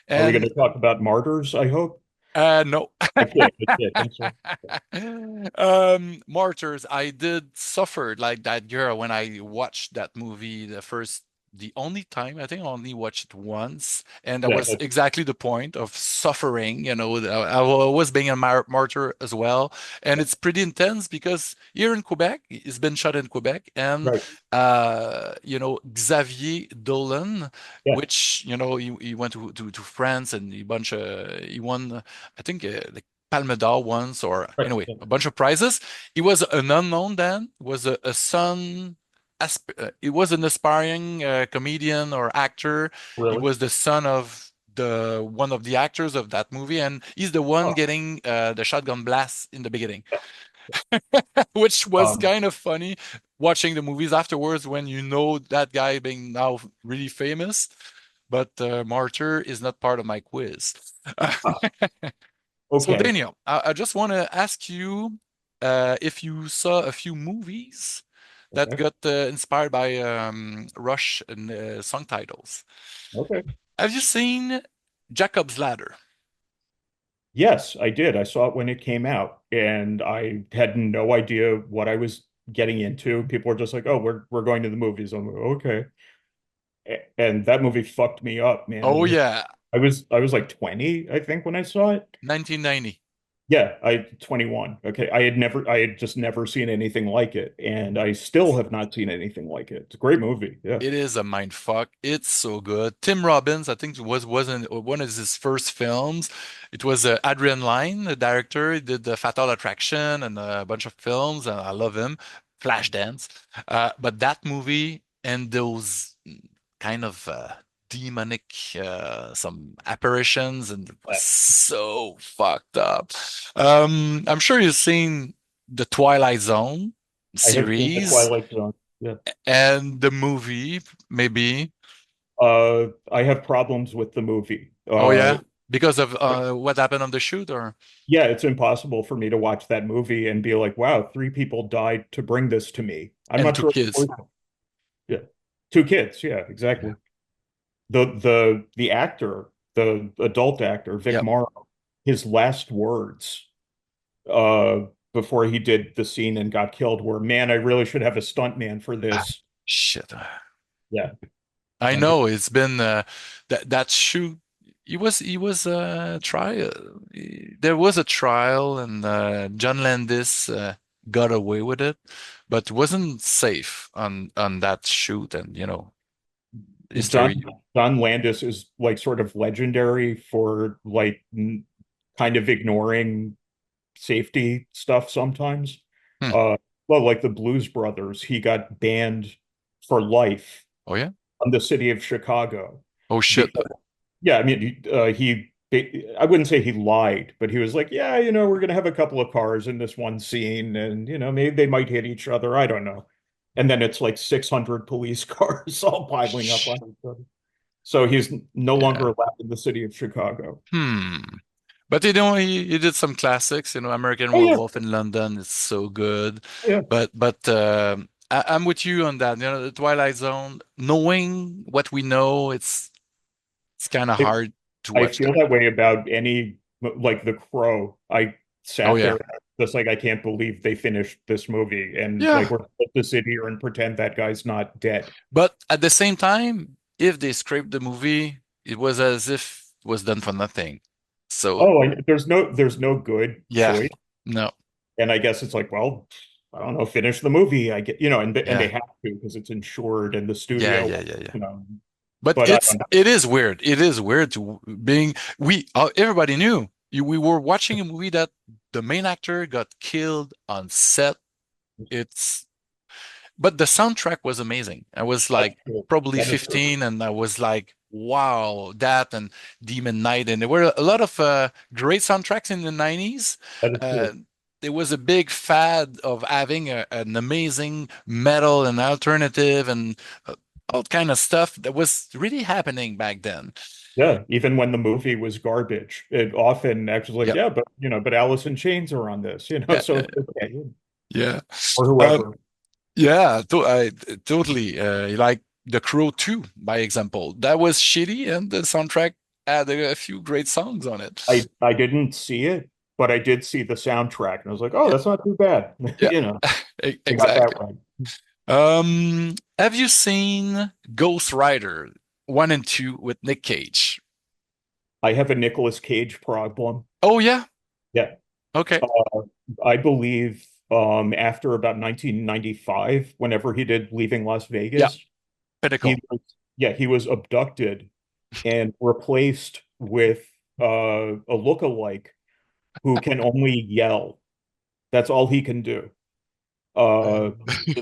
Are we going to And talk about martyrs, I hope? no. I kid. I kid. I'm sorry. Martyrs, I did suffer like that girl when I watched that movie the only time, I think I only watched it once, and that Yeah. was exactly the point of suffering. I was being a martyr as well, and it's pretty intense because here in Quebec, it's been shot in Quebec, and Right. Xavier Dolan, Yeah. which he went to France and he won, I think, like Palme d'Or once, or Right. anyway, Yeah. a bunch of prizes. He was an unknown then, was a son. He was an aspiring comedian or actor. He Really? was the son of the one of the actors of that movie, and he's the one Oh. getting the shotgun blast in the beginning, which was Um, kind of funny watching the movies afterwards when you know that guy being now really famous. But Martyr is not part of my quiz. ah, So okay. Daniel, I just want to ask you if you saw a few movies that Okay. got inspired by Rush and song titles. Okay. Have you seen Jacob's Ladder? Yes, I did. I saw it when it came out, and I had no idea what I was getting into. People were just like, "Oh, we're going to the movies." I'm like, "Okay." And that movie fucked me up, Oh man. yeah, I was like 20, I think, when I saw it. 1990. Yeah, 21. Okay. I had just never seen anything like it, and I still have not seen anything like it. It's a great movie. Yeah. It is a mind fuck. It's so good. Tim Robbins, I think, wasn't one of his first films. It was Adrian Lyne, the director. He did the Fatal Attraction and a bunch of films, and I love him. Flashdance. But that movie and those kind of demonic some apparitions, and it was so fucked up. I'm sure you've seen the Twilight Zone I have seen The series Twilight Zone. Yeah. and the movie, maybe. I have problems with the movie. Oh yeah, because of what happened on the shoot, or Yeah, it's impossible for me to watch that movie and be like, wow, three people died to bring this to me. I'm and not two sure. kids. Yeah. Two kids. Yeah, Yeah. exactly. The actor, the adult actor, Vic Yep. Morrow, his last words uh before he did the scene and got killed were, man, I really should have a stunt man for Ah, this. shit. Yeah. I And know it's been that shoot. He was trial. There was a trial, and John Landis got away with it, but wasn't safe on that shoot. And John history. John Landis is like sort of legendary for like kind of ignoring safety stuff sometimes. Hmm. Uh, well, like the Blues Brothers, he got banned for life Oh yeah. from the city of Chicago Oh shit. because, yeah, I mean, I wouldn't say he lied, but he was like, yeah, we're gonna have a couple of cars in this one scene, and maybe they might hit each other. I don't know. And then it's like 600 police cars all piling up on each other. So he's no longer Yeah. allowed in the city of Chicago. Hmm. But he did some classics, American Oh yeah, Werewolf in London is so good. yeah. But I'm with you on that. The Twilight Zone, knowing what we know, it's kind of I, hard to I watch feel that. that way about any like The Crow. I Oh sat yeah. there just like I can't believe they finished this movie, and like Yeah. we're supposed to sit here and pretend that guy's not dead. But at the same time, if they scraped the movie, it was as if it was done for nothing. So Oh, and there's no good yeah. choice, No. and I guess it's like, well, I don't know, finish the movie. I get, and they Yeah. have to because it's insured and the Yeah, studio, yeah, yeah, yeah. you know. But But I it's don't know. it is weird. It is weird to being we everybody knew. We were watching a movie that the main actor got killed on set. It's But the soundtrack was amazing. I was That's like cool. probably That is cool. 15 and I was like, wow, that and Demon Knight. And there were a lot of great soundtracks in the 90s. That is Uh, cool. there was a big fad of having an amazing metal and alternative and all kind of stuff that was really happening back then. Yeah, even when the movie was garbage, it often actually like, Yep. yeah, but but Alice in Chains are on this, Yeah. so it's okay, Yeah. or Um, whoever. Yeah, totally. Like The Crow 2, by example. That was shitty, and the soundtrack had a few great songs on it. I didn't see it, but I did see the soundtrack, and I was like, oh, Yeah, that's not too bad. yeah, They got that exactly. right. Have you seen Ghost Rider 1 and 2 with Nick Cage? I have a Nicolas Cage problem. Oh, yeah. Yeah, Okay. uh, I believe after about 1995, whenever he did Leaving Las Yeah. Vegas, he Pinnacle. was he was abducted and replaced with a lookalike who can only yell. That's all he can do. Uh,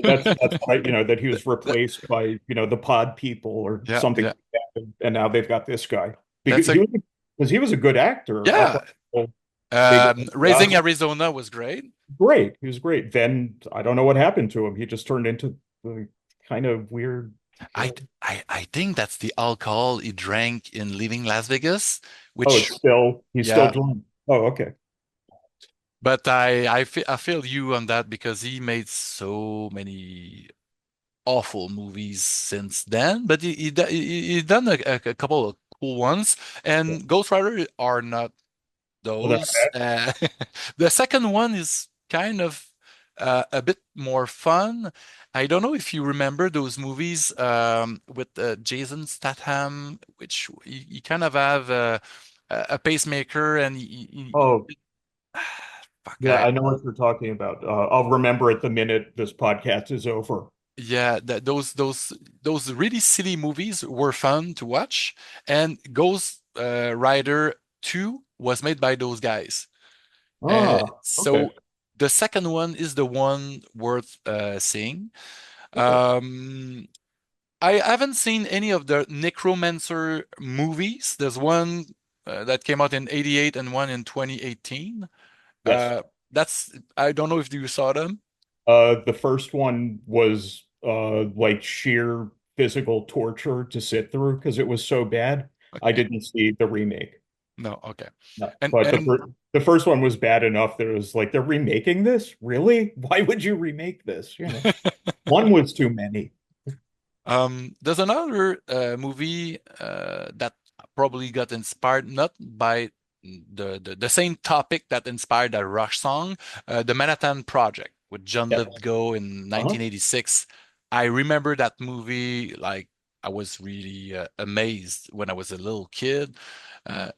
that's why that he was replaced by the pod people or Yeah, something yeah. like that, and now they've got this guy That's because a he was a good actor up yeah. until they got Raising Arizona was great. great. He was great. Then I don't know what happened to him. He just turned into the kind of weird. I, I think that's the alcohol he drank in leaving Las Vegas, Oh, which, he's still yeah, drunk. Oh, okay. but I feel you on that because he made so many awful movies since then, but he done a couple of cool ones, Yeah. and Ghost Rider are not Well, that, those. The second one is kind of a bit more fun. I don't know if you remember those movies with Jason Statham, which you kind of have a pacemaker and oh, fuck, yeah, I know what you're talking about. I'll remember it the minute this podcast is over. yeah, those really silly movies were fun to watch, and Ghost Rider 2 was made by those guys. Ah, okay. So the second one is the one worth seeing. Okay. Um, I haven't seen any of the Necromancer movies. There's one that came out in 88 and one in 2018. Yes. Uh, I don't know if you saw them. The first one was like sheer physical torture to sit through because it was so bad. I Okay. didn't see the remake. No, okay. No. And But and the first one was bad enough that it was like they're remaking this? Really? Why would you remake this? One was too many. there's another movie that probably got inspired not by the same topic that inspired the Rush song, the Manhattan Project with John Yeah. Lithgow in Uh-huh. 1986. I remember that movie like I was really amazed when I was a little kid. Uh,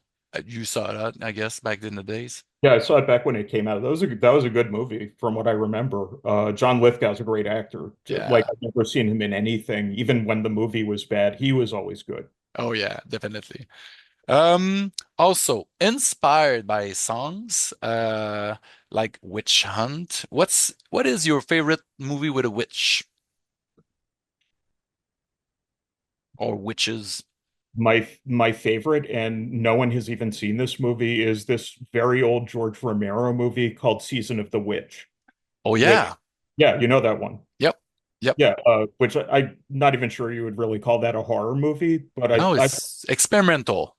you saw that, I guess, back in the days. Yeah, I saw it back when it came out. That was a good movie from what I remember. John Lithgow's a great actor. Like Yeah. I've never seen him in anything, even when the movie was bad. He was always good. Oh yeah, definitely. Also inspired by songs, like Witch Hunt. What is your favorite movie with a witch or witches? My favorite, and no one has even seen this movie, is this very old George Romero movie called Season of the Witch. Oh Which, yeah. yeah, you know that one. Yep. Yep. Yeah, which I'm not even sure you would really call that a horror movie, but No, it's experimental.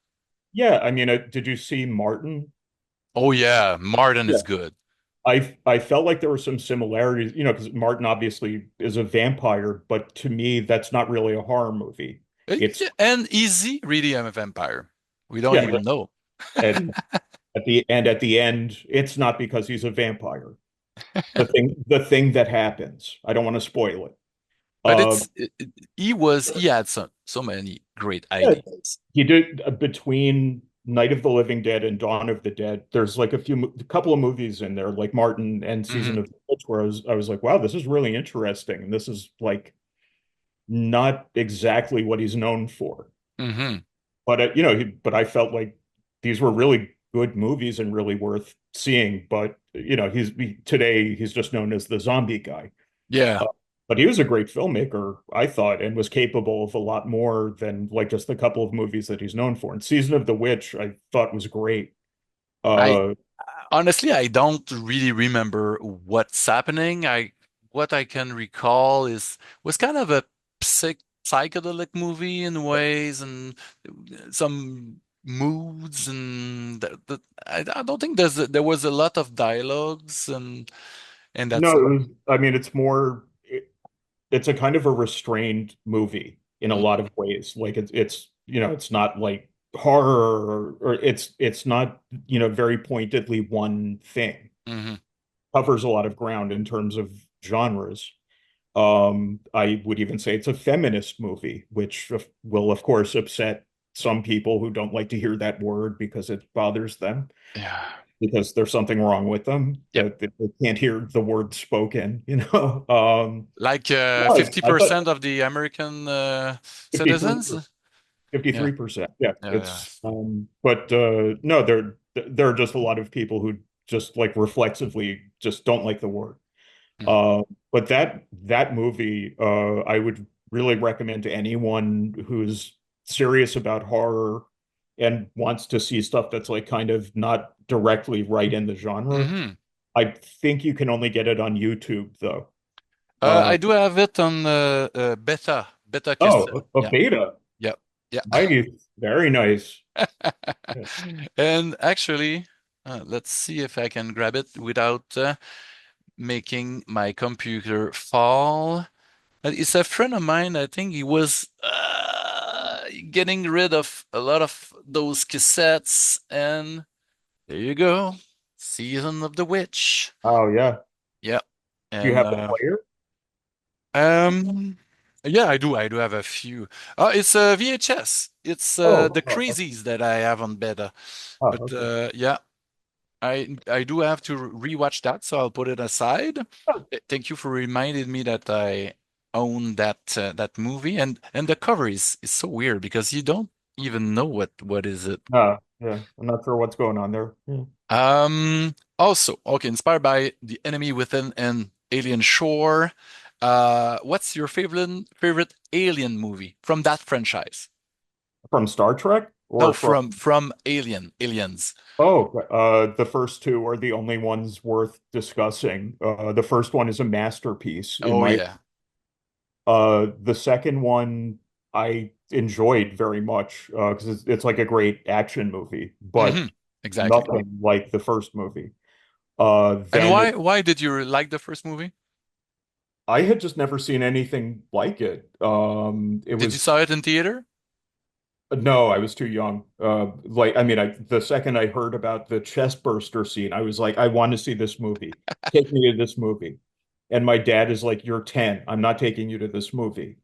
yeah, I mean, did you see Martin? Oh yeah, Martin Yeah. is good. I felt like there were some similarities, because Martin obviously is a vampire, but to me, that's not really a horror movie. It's Yeah, and Easy, really, I'm a vampire. We don't yeah, even know. and at the end, it's not because he's a vampire. The thing that happens. I don't want to spoil it. But Uh, he had so many great yeah, ideas. he did between Night of the Living Dead and Dawn of the Dead. There's like a couple of movies in there, like Martin and Season Hmm. of the Witch, where I was like, wow, this is really interesting, and this is like not exactly what he's known for. Hmm. But but I felt like these were really good movies and really worth seeing. But today he's just known as the zombie guy. Yeah. Uh, but he was a great filmmaker, I thought, and was capable of a lot more than like just the couple of movies that he's known for. And Season of the Witch, I thought was great. I Uh, honestly I don't really remember what's happening. What I can recall is was kind of a psychedelic movie in ways and some moods and I don't think there was a lot of dialogues and no, that's I mean, it's a kind of a restrained movie in a lot of ways. Like it's not like horror or it's not, very pointedly one thing. Mhm. Covers a lot of ground in terms of genres. I would even say it's a feminist movie, which will, of course, upset some people who don't like to hear that word because it bothers them, Yeah. because there's something wrong with them Yep. that they can't hear the word spoken, Like No, I thought 50% of the American 53, citizens? Yeah. 53%. Yeah, Yeah. but no, there are just a lot of people who just like reflexively just don't like the word. Yeah. Uh, but that movie, I would really recommend to anyone who's serious about horror and wants to see stuff that's like kind of not directly right in the genre. Hmm. I think you can only get it on YouTube though. I Uh, do have it on beta cassette. oh, a Yeah. beta. Yeah. Yeah. Nice. Very nice. Yeah. And actually, let's see if I can grab it without making my computer fall. It's a friend of mine. I think he was getting rid of a lot of those cassettes, and there you go. Season of the Witch. Oh yeah. Yeah. Do you And have the player? um yeah, I do. I do have a few. Oh, it's a VHS. It's the crazies that I have on beta. But Okay. yeah, I do have to rewatch that, so I'll put it aside. Thank you for reminding me that I own that movie, and the cover is so weird because you don't even know what is it. Yeah. I'm not sure what's going on there. Yeah. Also, okay, inspired by The Enemy Within and Alien Shore. What's your favorite Alien movie from that franchise? From Star Trek No, or from from Aliens. the first two are the only ones worth discussing. The first one is a masterpiece in Oh my yeah. the second one I enjoyed very much because it's like a great action movie, Hmm. but Exactly. nothing like the first movie. And Then why did you like the first movie? I had just never seen anything like it. It Did you was saw it in theater? No, I was too young. I mean, the second I heard about the chest burster scene, I was like, I want to see this movie. Take me to this movie. And my dad is like, you're 10. I'm not taking you to this movie.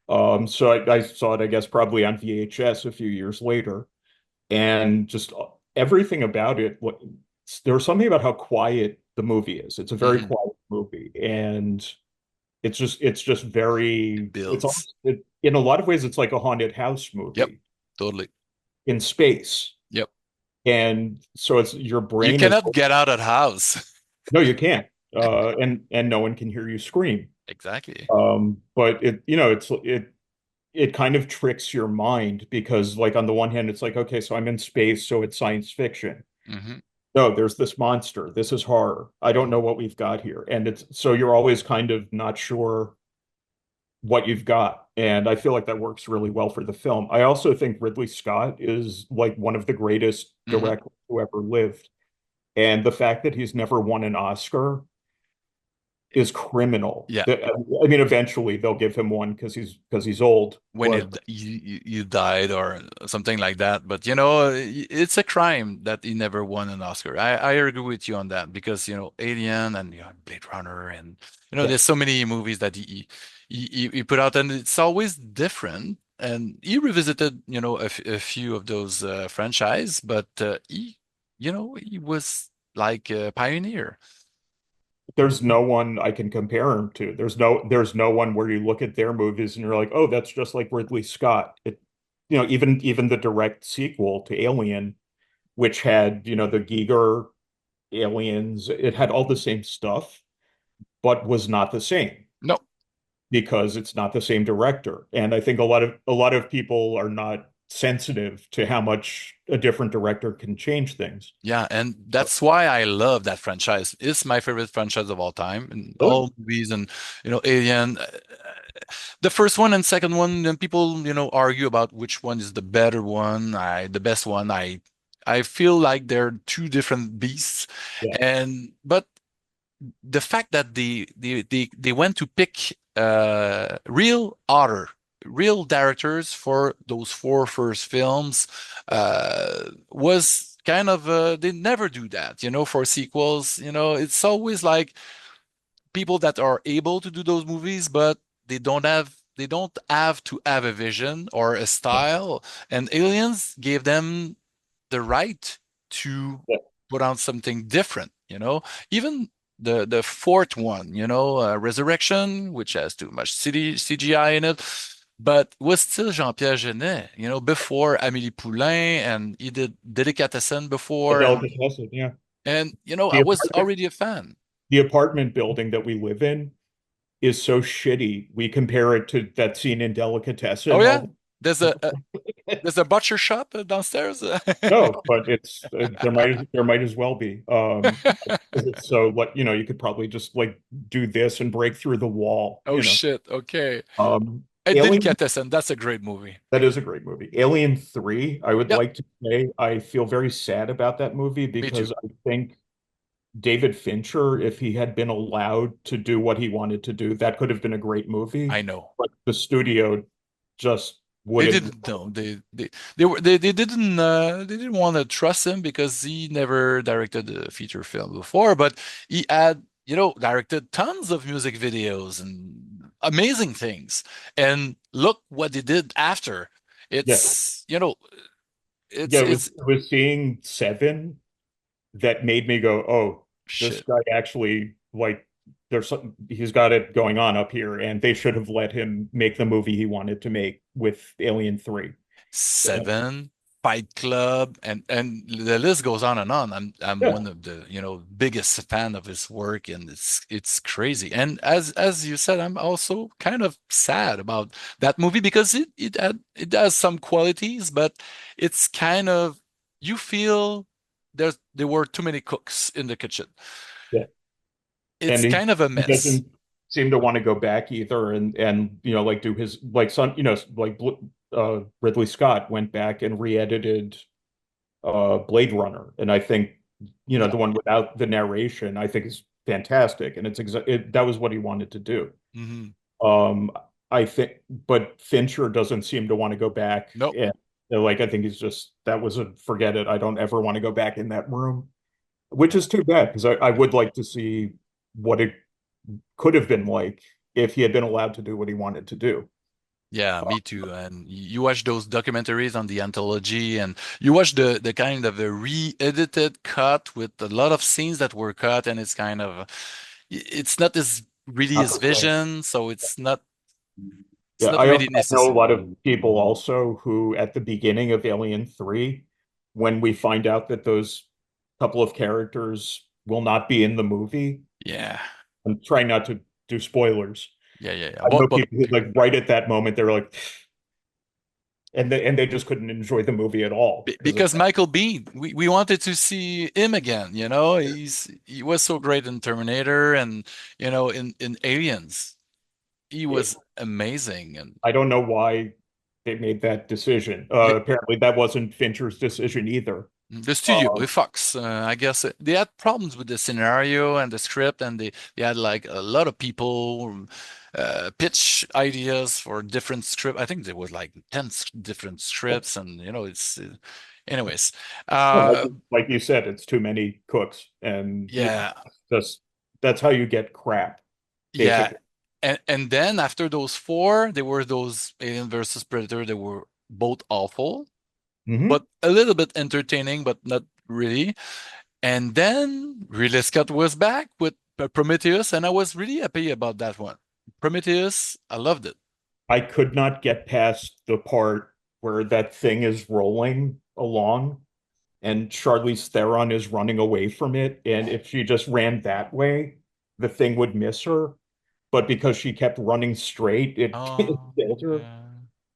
So I saw it, I guess, probably on VHS a few years later, and just everything about it. There was something about how quiet the movie is. It's a very Hmm. quiet movie, and it's just very. It builds. In a lot of ways, it's like a haunted house Yep, movie totally. in space. Yep. And so it's your You brain is cannot get out of the house. no, you can't. And no one can hear you scream. Exactly. But it kind of tricks your mind because like on the one hand, it's like, okay, so I'm in space, so it's science fiction. Hmm. No, there's this monster. This is horror. I don't know what we've got here. And it's so you're always kind of not sure what you've got. And I feel like that works really well for the film. I also think Ridley Scott is like one of the greatest Hmm. directors who ever lived. And the fact that he's never won an Oscar is criminal. Yeah. I mean, eventually they'll give him one because he's old. When But you died or something like that. But you know, it's a crime that he never won an Oscar. I agree with you on that because you know, Alien and you know, Blade Runner and you know, yeah, there's so many movies that he put out and it's always different. And he revisited, you know, a few of those franchise, but he, you know, he was like a pioneer. there's no one I can compare him to. There's no one where you look at their movies and you're like, oh, that's just like Ridley Scott. Even the direct sequel to Alien. which had, the Giger aliens. It had all the same stuff, but was not the same No. because it's not the same director. And I think a lot of people are not sensitive to how much a different director can change things. Yeah, and that's why I love that franchise. It's my favorite franchise of all time, and Really? all movies and Alien. The first one and second one, then people argue about which one is the better one. The best one. I feel like they're two different beasts, Yeah. and but the fact that they went to pick real directors for those four first films was kind of they never do that, for sequels. It's always like people that are able to do those movies, but they don't have to have a vision or a style. And Aliens gave them the right to Yeah. put out something different. Even the fourth one, Resurrection, which has too much CGI in it, but was still Jean-Pierre Jeunet, before Amélie Poulain, and he did Delicatessen before, and Delicatessen, yeah. I The was apartment, already a fan. the apartment building that we live in is so shitty. We compare it to that scene in Oh Delicatessen. yeah, there's a butcher shop downstairs. No, but there might as well be. 'Cause it's so like you could probably just like do this and break through the wall. Oh shit. Okay. Alien, Delicatessen, that's a great movie. that is a great movie. Alien 3, I would Yep, like to say I feel very sad about that movie me too. because I think David Fincher, if he had been allowed to do what he wanted to do, that could have been a great movie. I know. But the studio just They wouldn't. didn't know. They didn't want to trust him because he never directed a feature film before, but he had, directed tons of music videos and amazing things. And look what they did after. Yeah, It's, yeah. it's It was it's it was seeing Seven that made me go, "Oh, this shit. guy actually like there's something. He's got it going on up here," and they should have let him make the movie he wanted to make with Alien 3. Seven, Fight Club, and the list goes on and on. I'm Yeah, one of the biggest fan of his work, and it's crazy. And as you said, I'm also kind of sad about that movie because it has some qualities, but it's kind of you feel there were too many cooks in the kitchen. yeah. And It's he, kind of a he mess. doesn't seem to want to go back either, and like do his like son, like Ridley Scott went back and re-edited Blade Runner, and I think Yeah. the one without the narration I think is fantastic, and that was what he wanted to do. Hmm. Um, I think, but Fincher doesn't seem to want to go back, Nope. and like I think he's just that was a forget it. I don't ever want to go back in that room, which is too bad because I would like to see what it could have been like if he had been allowed to do what he wanted to do. Yeah, me too. And you watch those documentaries on the anthology, and you watch the kind of a re-edited cut with a lot of scenes that were cut, and it's not as really Not his the same. vision, so it's Yeah, not I really know a necessary. lot of people also who, at the beginning of Alien 3, when we find out that those couple of characters will not be in the movie, Yeah, I'm trying not to do spoilers. yeah, yeah, yeah. I know But people who, like, right at that moment, they were like, and they just couldn't enjoy the movie at all because of because Michael Biehn, we wanted to see him again. He was so great in Terminator, and in Aliens, he that. was amazing. And I don't know why they made that decision. yeah, Apparently, that wasn't Fincher's decision either. the studio, Um, with Fox, I guess they had problems with the scenario and the script, and they had like a lot of people pitch ideas for different script. I think there was like 10 different scripts, and anyways. no, Uh, like you said, it's too many cooks, and yeah, just that's how you get crap, yeah, basically. and then after those four, there were those Alien versus Predator. They were both awful, but Hmm. a little bit entertaining, but not really. And then Ridley Scott was back with Prometheus, and I was really happy about that one. Prometheus, I loved it. I could not get past the part where that thing is rolling along, and Charlize Theron is running away from it. And if she just ran that way, the thing would miss her. But because she kept running straight, it Oh, killed her. yeah.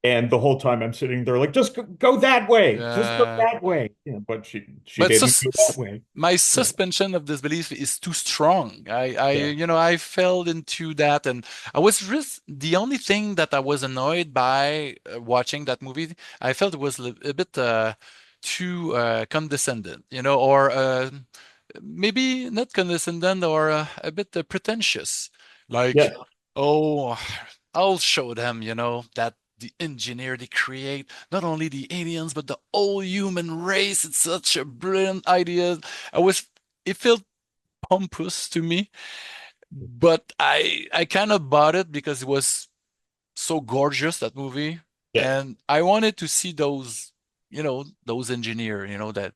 And the whole time I'm sitting there like, just go that way, just go Yeah. that way. Yeah, but she But didn't go that way. my Yeah, suspension of disbelief is too strong. yeah, I fell into that, and I was just the only thing that I was annoyed by watching that movie. I felt it was a bit too condescending, or maybe not condescending, or a bit pretentious. Like, yeah, oh, I'll show them, that the engineer they create not only the aliens but the whole human race. It's such a brilliant idea. It felt pompous to me, but I kind of bought it because it was so gorgeous, that movie, yeah, and I wanted to see those engineer, that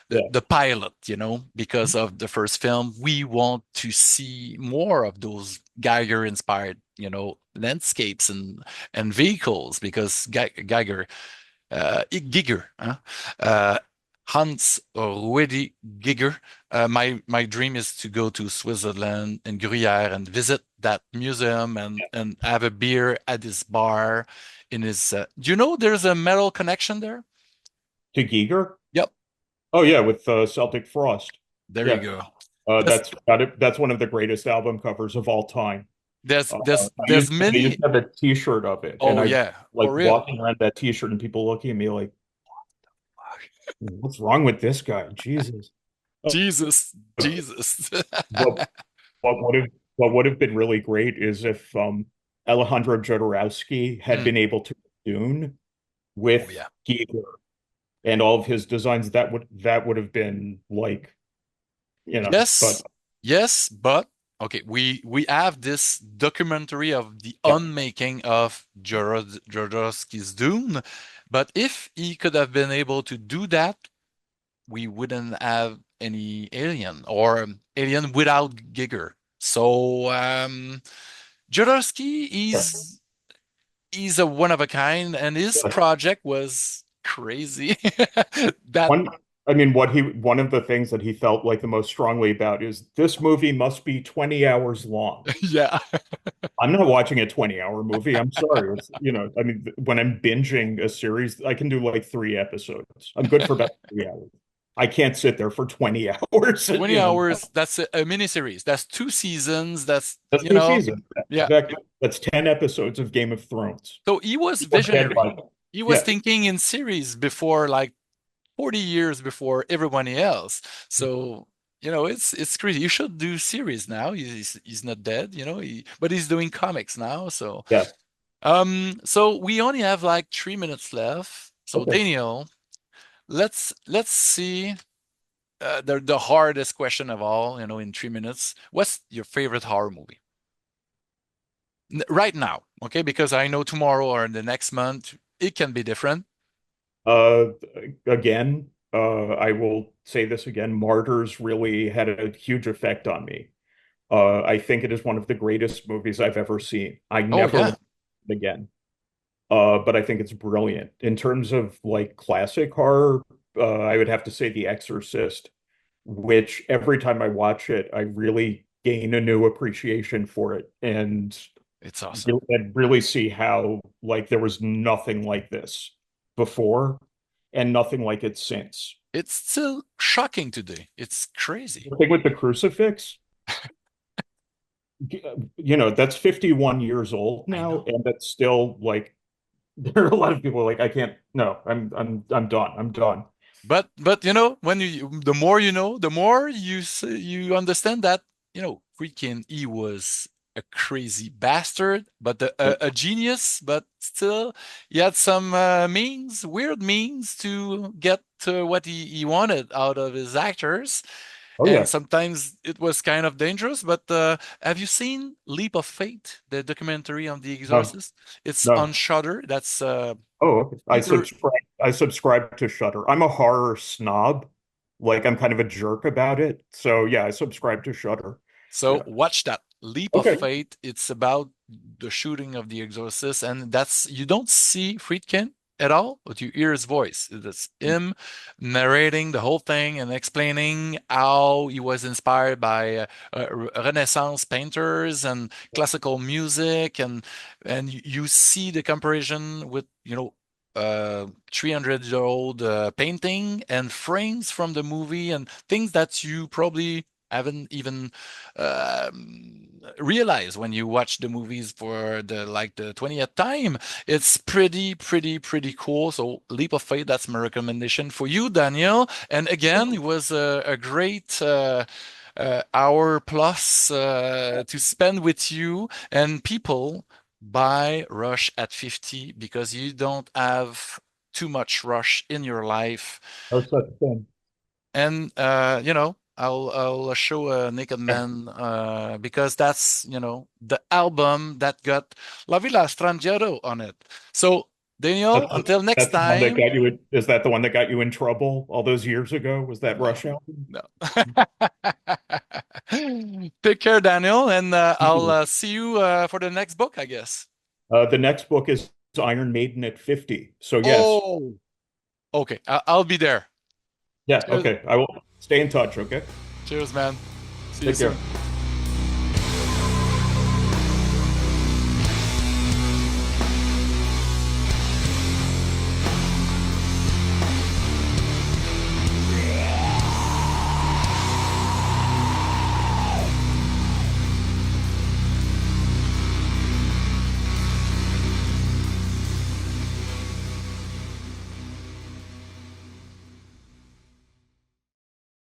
yeah, the pilot, because of the first film. We want to see more of those Geiger inspired, landscapes and vehicles, because Geiger, Giger, huh? Uh, Hans Ruedi Giger. My dream is to go to Switzerland and Gruyere and visit that museum and have a beer at his bar in his. Do you know there's a metal connection there? to Giger. Yep, Oh yeah, with Celtic Frost. there you Yeah, go. That's that's one of the greatest album covers of all time. there's Uh, there's I there's used many. to have a T-shirt of it, and Oh I yeah, like for real. walking around that T-shirt, and people looking at me like, "What's wrong with this guy?" Jesus. Uh, Jesus, Jesus. What what would have what would have been really great is if Alejandro Jodorowsky had Mm. been able to do Dune Oh with yeah. Giger and all of his designs. That would have been like, but Yes, yes, but okay, we have this documentary of the yeah, unmaking of Jodorowsky's Dune, but if he could have been able to do that, we wouldn't have any Alien, or Alien without Giger. So Jodorowsky yeah. is a one of a kind, and his Yeah. project was crazy. That One, I mean, one of the things that he felt like the most strongly about is this movie must be 20 hours long. yeah. I'm not watching a 20-hour movie. I'm sorry. I mean, when I'm binging a series, I can do like 3 episodes. I'm good for about 3 hours. I can't sit there for 20 hours. 20 hours, that's a mini series. That's 2 seasons. That's, That's 2 seasons. yeah. Exactly. That's 10 episodes of Game of Thrones. So he was People can't visionary. buy- He was Yeah. thinking in series before, like 40 years before everybody else. So, it's crazy. You should do series now. He's not dead, but he's doing comics now. So, Yeah. so we only have like 3 minutes left. So, Okay. Daniel, let's see the hardest question of all, in 3 minutes. What's your favorite horror movie? Right now, okay? Because I know tomorrow or in the next month, it can be different. Uh, Again, I will say this again. Martyrs really had a huge effect on me. I think it is one of the greatest movies I've ever seen. I Oh, never yeah. watched it again. But I think it's brilliant. In terms of like classic horror, I would have to say The Exorcist, which every time I watch it, I really gain a new appreciation for it and It's awesome. really see how like there was nothing like this before and nothing like it since. It's still shocking today. It's crazy. The thing with the crucifix, that's 51 years old I now, know. and that's still like there are a lot of people like I can't. No, I'm done. I'm done. But when the more you know, the more you understand that, freaking he was a crazy bastard, but Yeah. a genius, but still he had some weird means to get to what he wanted out of his actors. Oh And yeah. sometimes it was kind of dangerous. But have you seen Leap of Faith, the documentary on The No, Exorcist? It's on no. Shudder. That's Oh, okay. super. I subscribe to Shudder. I'm a horror snob. Like I'm kind of a jerk about it. So yeah, I subscribe to Shudder. So Yeah. watch that Leap of Okay. Faith. It's about the shooting of The Exorcist, and that's you don't see Friedkin. at all, but you hear his voice. It's him narrating the whole thing and explaining how he was inspired by Renaissance painters and classical music, and you see the comparison with 300-year-old painting and frames from the movie and things that you probably haven't even realized when you watch the movies for the 20th time. It's pretty cool. So leap of faith, that's my recommendation for you, Daniel. And again, it was a great hour plus to spend with you, and people buy Rush at 50 because you don't have too much Rush in your life. No such thing. And I'll show a Naked Man because that's the album that got La Villa Strangiero on it. So Daniel, until next That's the one that time. got you in, is that the one that got you in trouble all those years ago? Was that Rush album? No. Take care, Daniel, and I'll see you for the next book, I guess. The next book is Iron Maiden at 50. So yes. Oh, okay. I'll be there. Yeah, Cheers. okay. I will stay in touch, okay? Cheers, man. See you Take care. soon.